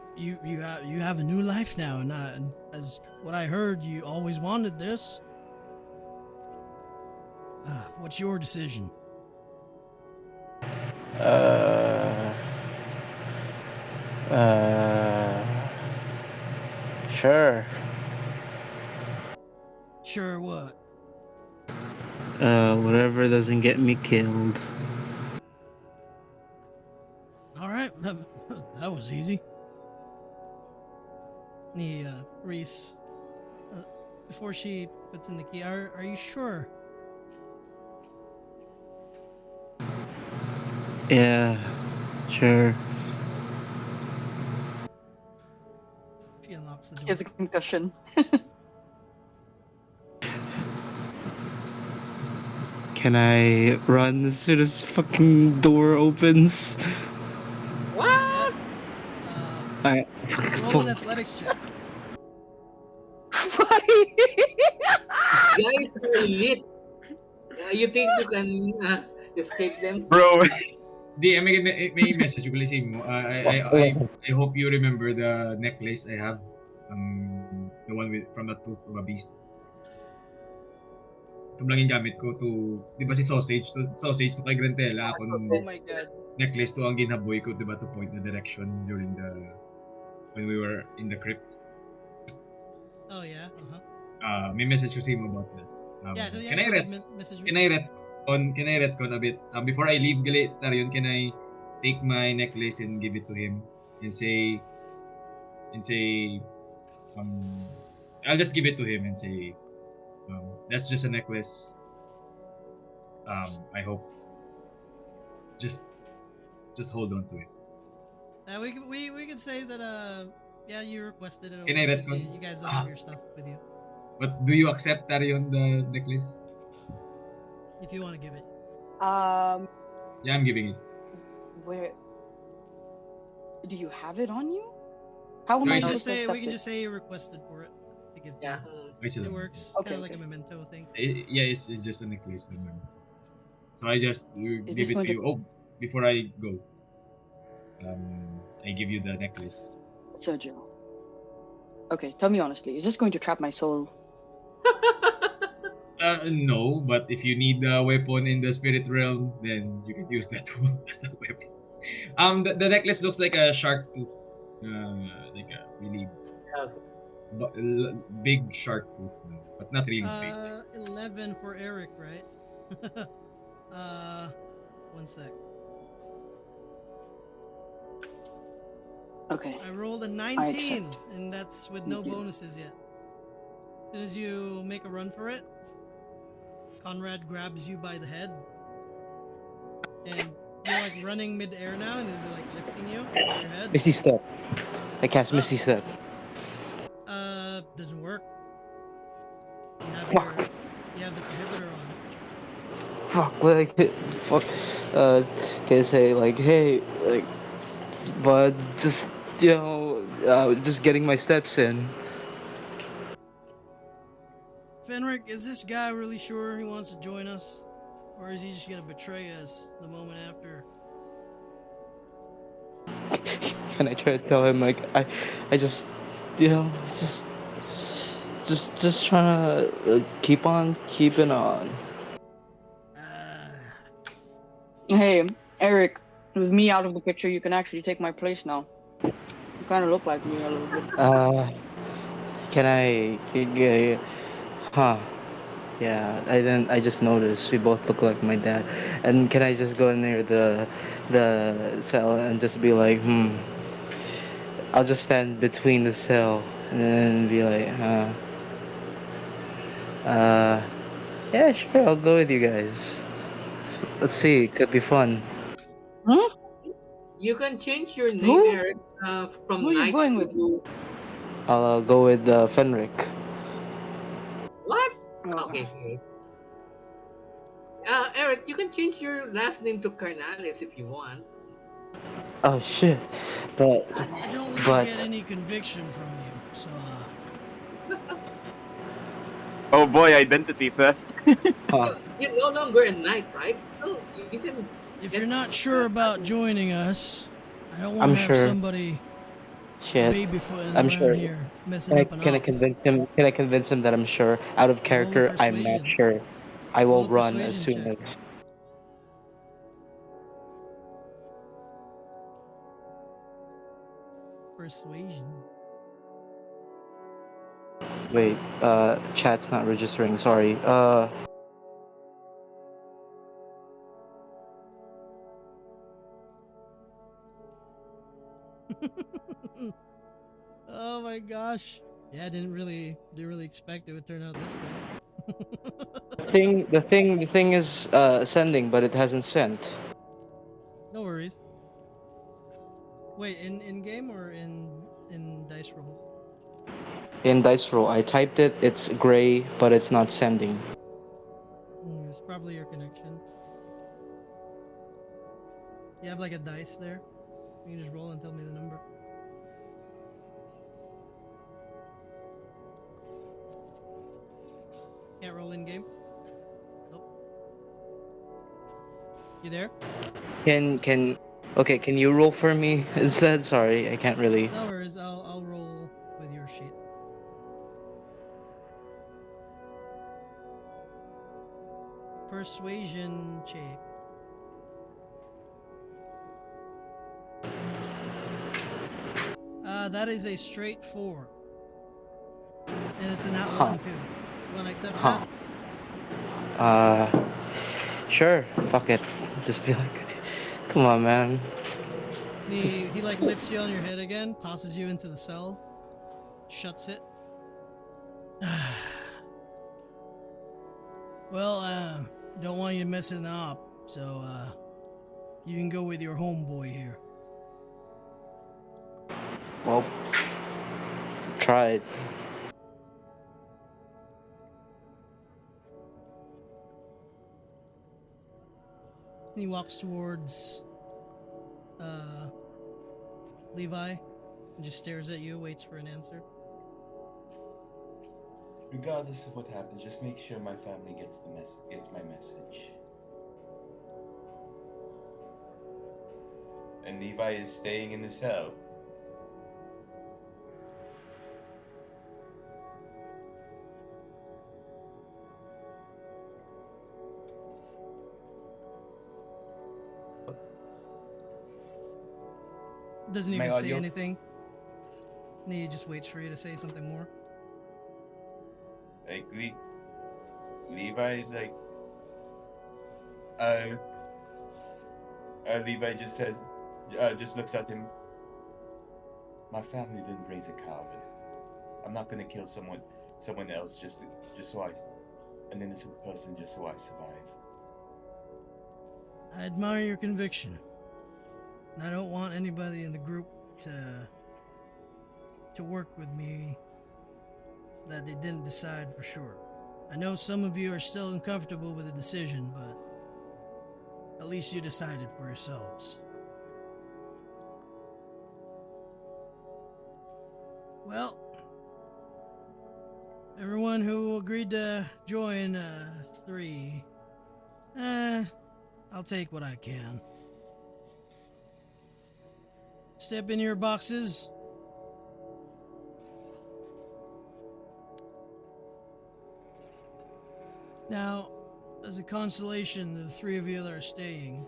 have a new life now, and as what I heard, you always wanted this. What's your decision? Uh, uh, sure. Sure, what? Whatever doesn't get me killed. All right, that was easy. Reese, uh, before she puts in the key, are you sure? Yeah, sure. She unlocks the He has door. a concussion. Can I run as soon as fucking door opens? Yeah. What? Uh, I roll an athletics check. Why? Guys are elite. You think you can escape them? Bro, Di, may message ko kasi mo. I hope you remember the necklace I have. The one with from the tooth of a beast. Ito lang yung gamit ko to, di ba si Sausage to kay Grantela, ako nung Oh my god. necklace to ang ginhaboy ko, di ba, to point the direction during when we were in the crypt. Oh yeah. Uh huh. May message ko sa mo about that. Yeah. So yeah, Can go I ahead. read Message me. can I retcon a bit? Before I leave Tarion, can I take my necklace and give it to him and say um I'll just give it to him and say that's just a necklace. I hope just hold on to it. We could say that yeah, you requested it Can over I because retcon? you guys don't have your stuff with you. But do you accept Tarion the necklace? If you want to give it. Um, Yeah, I'm giving it. where do you have it on you? How am No, I it's supposed to We accept can it? just say you requested for it to give to Yeah. you. I still It have it. works, Okay, kind of like a okay. memento thing. Yeah, it's just a necklace naman. So I just Is give this it going to to you. Oh, before I go, I give you the necklace. Sergio? Okay, tell me honestly, is this going to trap my soul? No, but if you need a weapon in the spirit realm, then you can use that tool as a weapon. The necklace looks like a shark tooth, like a really Okay. big shark tooth, no, but not really big. 11 for Eric, right? uh, one sec. Okay, I rolled a I 19, accept. and that's with no Thank you. bonuses yet. As soon as you make a run for it, Conrad grabs you by the head, and you're like running mid-air now, and is like lifting you with your head. Misty step. I cast Oh, Misty step. doesn't work. You have Fuck. you have the prohibitor on. Fuck. Like fuck. Can I say like, hey, like, but just just getting my steps in. Fenric, is this guy really sure he wants to join us? Or is he just gonna betray us the moment after? And I try to tell him like I just just trying to keep on keeping on. Ah, Hey, Eric, with me out of the picture, you can actually take my place now. You kind of look like me a little bit. Uh, can I? Huh? Yeah, I didn't. I just noticed we both look like my dad. And can I just go near the cell and just be like, hmm? I'll just stand between the cell and then be like, uh, yeah, sure, I'll go with you guys. Let's see, it could be fun. Hmm? You can change your name, Who? Eric, Who from are you Knight going with? to I'll go with Fenric. what? Okay. Okay. Okay. Eric, you can change your last name to Carnales if you want. Oh shit, but I don't really get but any conviction from you, so oh boy, identity theft. huh, You're no longer a knight, right? So you can if get you're not sure about title. joining us, I don't want I'm to have sure. somebody Shit, babyfooting I'm around sure. here, messing up an Can I op. convince him? Can I convince him that I'm sure? Out of Roll a character, I'm not persuasion. sure. I Roll will a run as persuasion soon check. as. Persuasion. Wait, chat's not registering. Sorry. Oh my gosh. Yeah, I didn't really expect it would turn out this way. The thing is sending, but it hasn't sent. No worries. Wait, in game or in dice rolls? In dice roll, I typed it. It's gray, but it's not sending. It's probably your connection. You have like a dice there. You can just roll and tell me the number. Can't roll in game. Nope. You there? Can okay? Can you roll for me instead? Sorry, I can't really. No worries. I'll roll with your sheet. Persuasion check. That is a straight 4. And it's an at Huh. 1 too. You wanna accept Huh. that? Sure. Fuck it. Just be like, come on, man. He like lifts you on your head again, tosses you into the cell, shuts it. Well, don't want you messing up, so you can go with your homeboy here. Well, tried. He walks towards Levi and just stares at you, waits for an answer. Regardless of what happens, just make sure my family gets my message. And Levi is staying in the cell. Doesn't My even say audio- anything. He just waits for you to say something more. Like Levi is like, uh, Levi just says, just looks at him. My family didn't raise a coward. I'm not gonna kill someone else just so an innocent person just so I survive. I admire your conviction. I don't want anybody in the group to work with me that they didn't decide for sure. I know some of you are still uncomfortable with the decision, but at least you decided for yourselves. Well, everyone who agreed to join 3, I'll take what I can. Step in your boxes. Now, as a consolation to the 3 of you that are staying,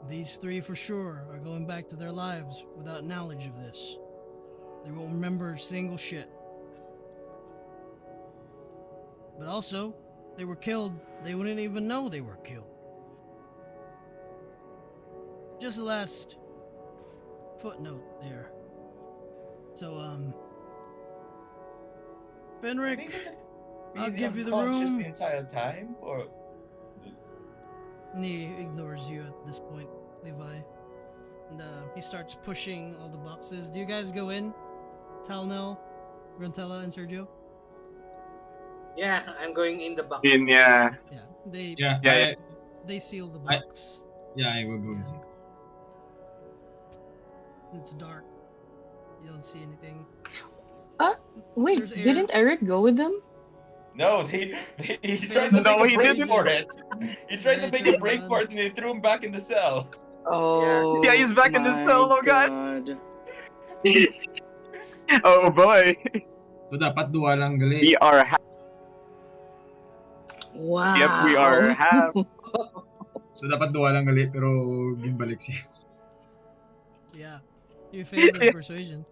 these 3 for sure are going back to their lives without knowledge of this. They won't remember a single shit. But also, they were killed. They wouldn't even know they were killed. Just the last footnote there. So, Benrick, I'll give you the room. The entire time, or And he ignores you at this point, Levi. And he starts pushing all the boxes. Do you guys go in? Talnell, Gruntella, and Sergio? Yeah, I'm going in the box. Yeah. Yeah. They Yeah, they seal the I- box. I will go inside. It's dark. You don't see anything. Wait, There's air. didn't Eric go with them? no, he tried to No, make he a break didn't. for it. He tried Yeah, to he make tried a to break run. for it, and they threw him back in the cell. Oh, Yeah, he's back in the my cell, oh god. God. Oh boy. So dapat duwa lang gali. We are Wow. yep, we are half. So dapat duwa lang gali pero gimbalik siya. Yeah. You failed his persuasion.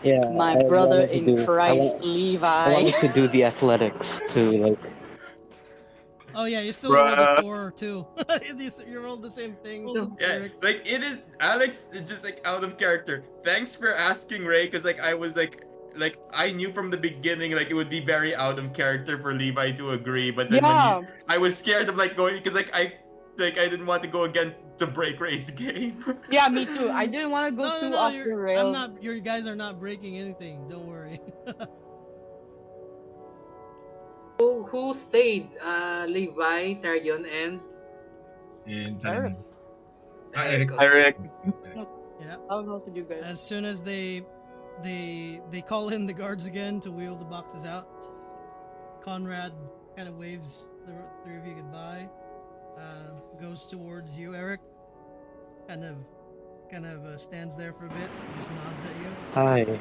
Yeah, My I brother wanted to in do. Christ, I Levi. wanted to do the athletics to like. Oh yeah, you still rolled a Bruh. 4 too. You rolled the same thing, So, Yeah, Eric. like it is Alex just like out of character. Thanks for asking, Ray, because like I was like I knew from the beginning like it would be very out of character for Levi to agree, but then when you Yeah, I was scared of like going because I didn't want to go again to break Ray's game. yeah, me too. I didn't want to go No, no, too no. off You're. the I'm rails. not. Your guys are not breaking anything. Don't worry. who stayed? Levi, Tarion, and And Eric, Talon. Eric. Eric. Hi, Okay. Rick. no, Yeah. how else did you guys? As soon as they call in the guards again to wheel the boxes out, Conrad kind of waves the three of you goodbye. Goes towards you, Eric. Kind of stands there for a bit, just nods at you, Hi.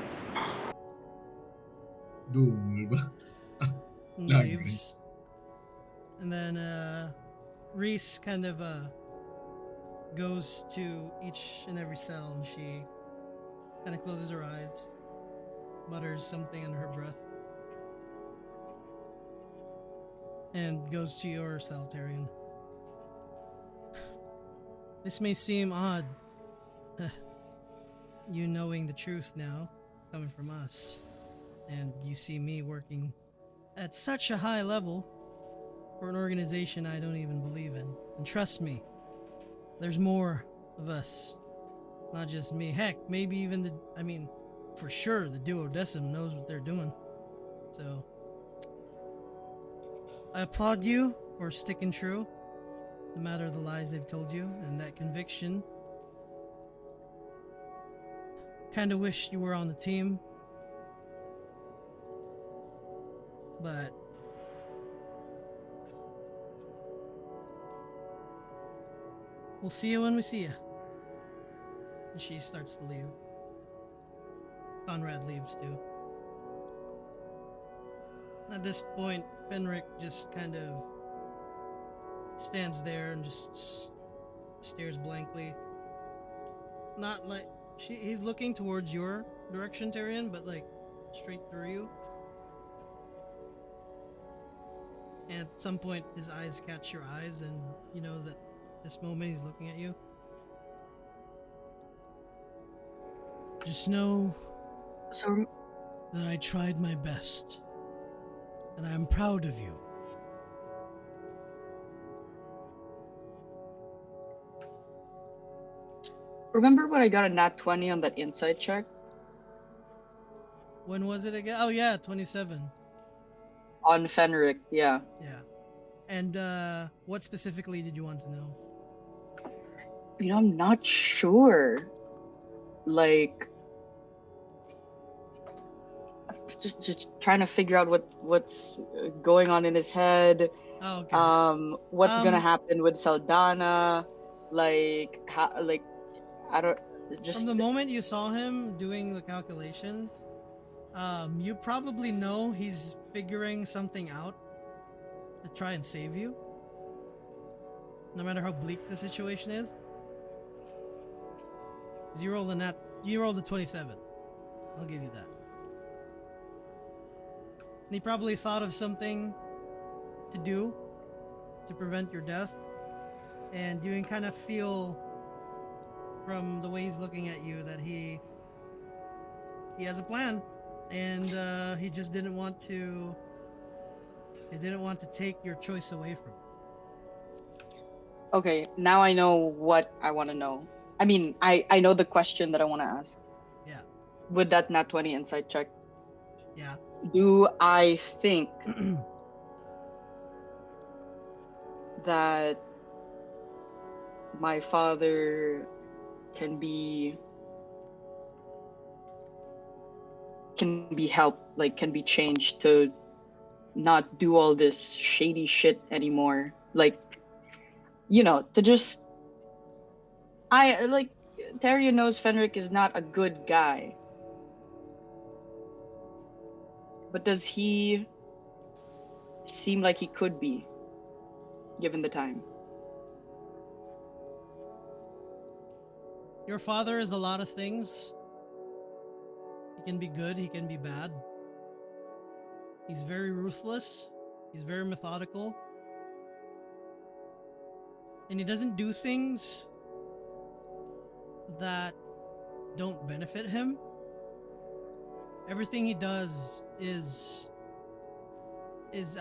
Doom, ba? and Lagi. leaves. And then Reese kind of goes to each and every cell, and she kind of closes her eyes, mutters something under her breath, and goes to your cell, Tyrion. This may seem odd, you knowing the truth now, coming from us, and you see me working at such a high level for an organization I don't even believe in. And trust me, there's more of us, not just me. Heck, maybe even for sure the Duodecim knows what they're doing. So, I applaud you for sticking true, no matter the lies they've told you, and that conviction. Kinda wish you were on the team, but we'll see you when we see you. And she starts to leave. Conrad leaves too. At this point, Fenric just kind of stands there and just stares blankly. Not like he's looking towards your direction, Tyrion, but like straight through you. And at some point, his eyes catch your eyes, and you know that this moment he's looking at you. Just know So that I tried my best, and I'm proud of you. remember when I got a nat 20 on that insight check When was it again? Oh yeah, 27. on Fenric? Yeah. Yeah. And what specifically did you want to know? You know, I'm not sure. Like, just trying to figure out what's going on in his head. Oh, okay. What's gonna Um, happen with Saldana? Like, how? Like, I don't. From Just the moment you saw him doing the calculations, you probably know he's figuring something out to try and save you. No matter how bleak the situation is. 'Cause you rolled a 27. I'll give you that. And he probably thought of something to do to prevent your death. And you can kind of feel from the way he's looking at you that he has a plan, and he just didn't want to take your choice away from him. okay. Now I know what I want to know. I mean, I know the question that I want to ask. Yeah. With that nat 20 insight check, Yeah. do I think that my father can be helped, like can be changed to not do all this shady shit anymore, like, you know, to just I like Tyrion knows Fenric is not a good guy, but does he seem like he could be given the time? Your father is a lot of things. He can be good, he can be bad. He's very ruthless, he's very methodical, and he doesn't do things that don't benefit him. Everything he does is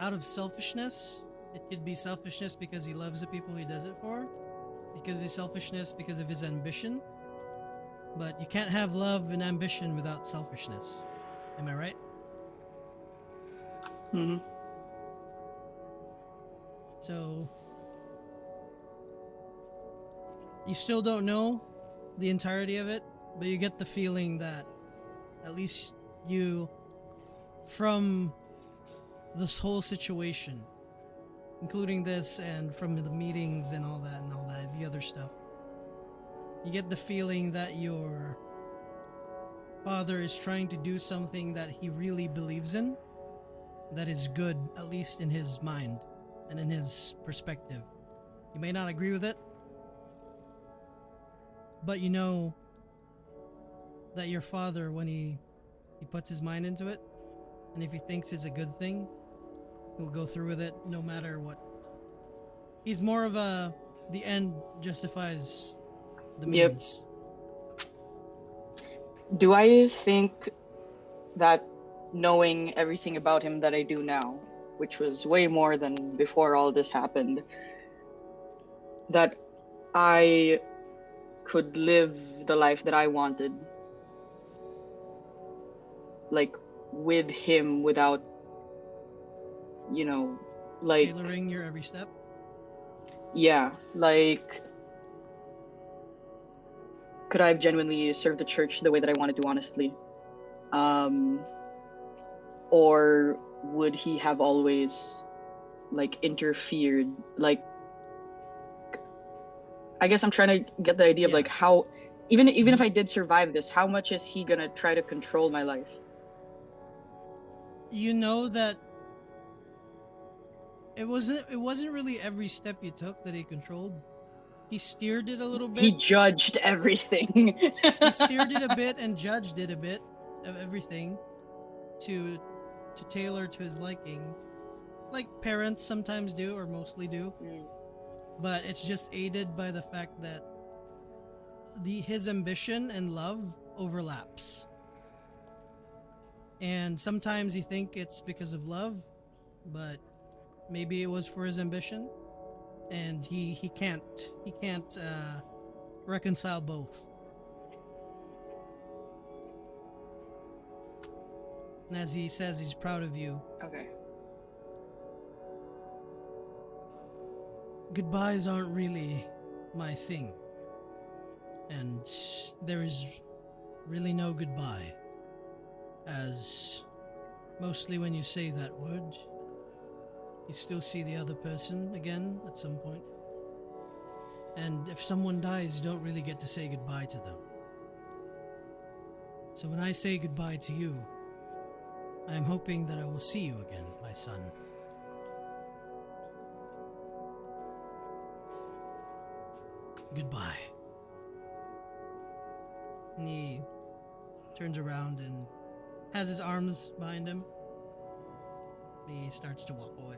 out of selfishness. It could be selfishness because he loves the people he does it for. It could be selfishness because of his ambition. But you can't have love and ambition without selfishness. Am I right? Mhm. So you still don't know the entirety of it, but you get the feeling that at least you, from this whole situation, including this and from the meetings and all that, the other stuff, you get the feeling that your father is trying to do something that he really believes in, that is good, at least in his mind and in his perspective. You may not agree with it, but you know that your father, when he puts his mind into it, and if he thinks it's a good thing, he'll go through with it no matter what. He's more of a the end justifies the Yep. means. Do I think that knowing everything about him that I do now, which was way more than before all this happened, that I could live the life that I wanted, like with him without, like, Tailoring your every step. yeah, like, could I have genuinely served the church the way that I wanted to, honestly? Or would he have always, like, interfered? Like, I guess I'm trying to get the idea of, Yeah. like, how, even if I did survive this, how much is he gonna try to control my life? You know that it wasn't really every step you took that he controlled. He steered it a little He bit. judged everything. He steered it a bit and judged it a bit of everything to tailor to his liking, like parents sometimes do or mostly do. Mm. But it's just aided by the fact that his ambition and love overlaps. And sometimes you think it's because of love, but maybe it was for his ambition, and he can't reconcile both. And as he says, he's proud of you. Okay. Goodbyes aren't really my thing, and there is really no goodbye, as mostly when you say that word, you still see the other person again at some point. And if someone dies, you don't really get to say goodbye to them. So when I say goodbye to you, I am hoping that I will see you again, my son. Goodbye. And he turns around and has his arms behind him. He starts to walk away.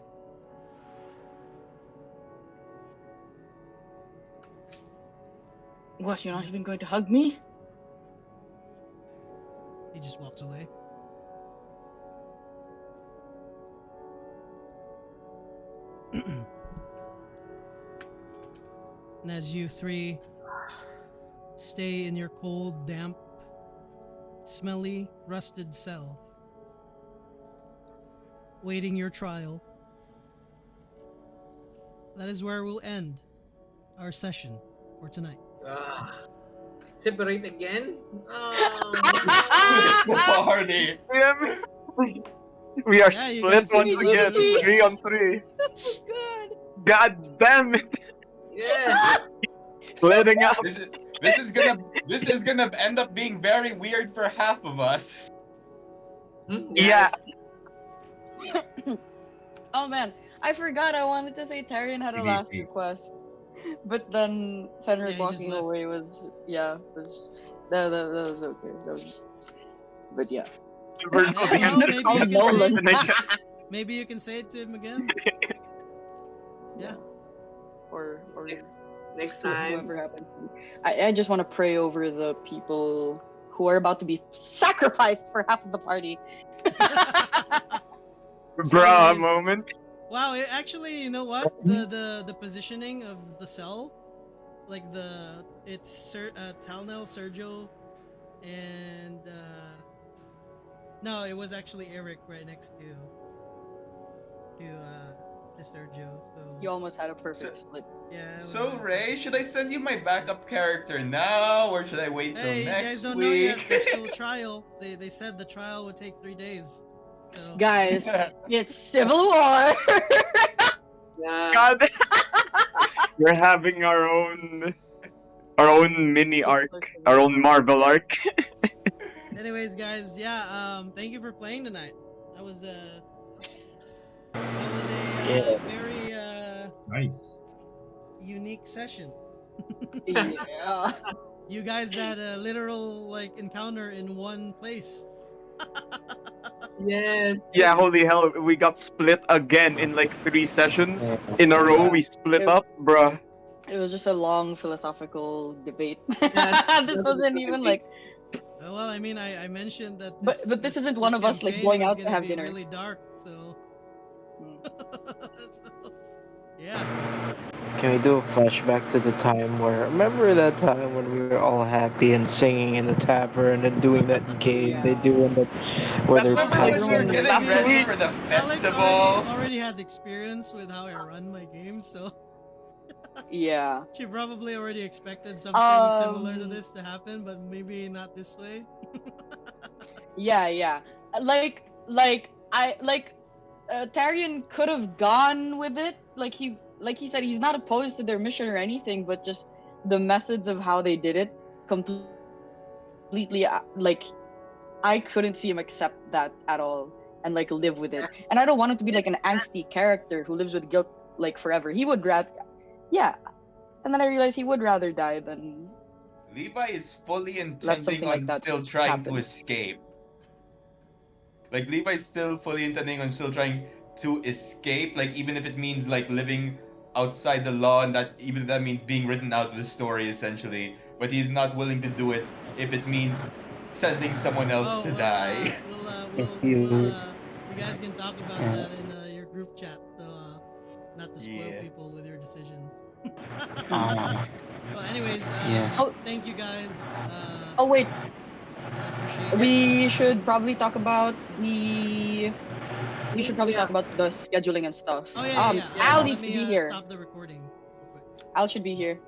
What, you're not even going to hug me? He just walks away. And as you three stay in your cold, damp, smelly, rusted cell, waiting your trial, that is where we'll end our session for tonight. Separate again? The party. We are Yeah, you split guys once seem to again, love it. 3-on-3. Good. God damn it! Yeah. Letting up. This is gonna end up being very weird for half of us. Yeah. Yes. Oh man, I forgot I wanted to say Tyrion had a last request. But then Fenric Yeah, he just walking left. away was, yeah, that was okay. That was... But yeah. Version of the Well, answer maybe you can Nolan. say then I guess. maybe you can say it to him again. Yeah. Or Next, next time. whoever happens to be. I just want to pray over the people who are about to be sacrificed for half of the party. Bruh, Anyways, moment. wow. Actually, you know what? The positioning of the cell, like it's Talnell, Sergio, and no, it was actually Eric right next to Sergio. You So almost had a So, perfect split. yeah. so Ray, should I send you my backup character now, or should I wait till Hey, you guys next don't know yet. week? There's still a trial. They said the trial would take 3 days. So Guys, it's Civil War. Yeah. God, we're having our own mini This arc, is our Civil our War. own Marvel arc. anyways, guys, yeah, thank you for playing tonight. That was a Yeah. very Nice. unique session. Yeah. You guys had a literal like encounter in one place. Yes. Yeah, holy hell, we got split again in like 3 sessions in a row. Yeah. We split It, up, bruh. it was just a long philosophical debate. Yeah. This That was wasn't a good even debate. like, Well, I mean, I mentioned that but this this this isn't this one of us like campaign going was out to gonna have be dinner. really dark. So, Mm. so yeah. Can we do a flashback to the time where remember that time when we were all happy and singing in the tavern and doing that game they do in the where That they're moment Well, when When we we were were passing. well, I getting mean, ready actually. for the Alex festival. already has experience with how I run my games, so Yeah. she probably already expected something similar to Um. this to happen, but maybe not this way. Yeah. Tarion could have gone with it. Like he said, he's not opposed to their mission or anything, but just the methods of how they did it completely like I couldn't see him accept that at all and like live with it. And I don't want him to be like an angsty character who lives with guilt like forever. He would rather, yeah. And then I realized he would rather die than Levi is fully let intending something like on that still trying to happen. escape. Like Levi's still fully intending on still trying to escape, like even if it means like living outside the law and that even if that means being written out of the story essentially. But he's not willing to do it if it means sending someone else Oh to well, die. If you you guys can talk about uh, that in your group chat. So not to spoil Yeah. people with your decisions. uh Well, anyways, yes. Oh, thank you guys. oh wait, I appreciate you we guys should sticking. probably talk about the we should probably Yeah. talk about the scheduling and stuff. Oh yeah, yeah, yeah. Al Let needs to me be here. stop the recording real quick. Al should be here.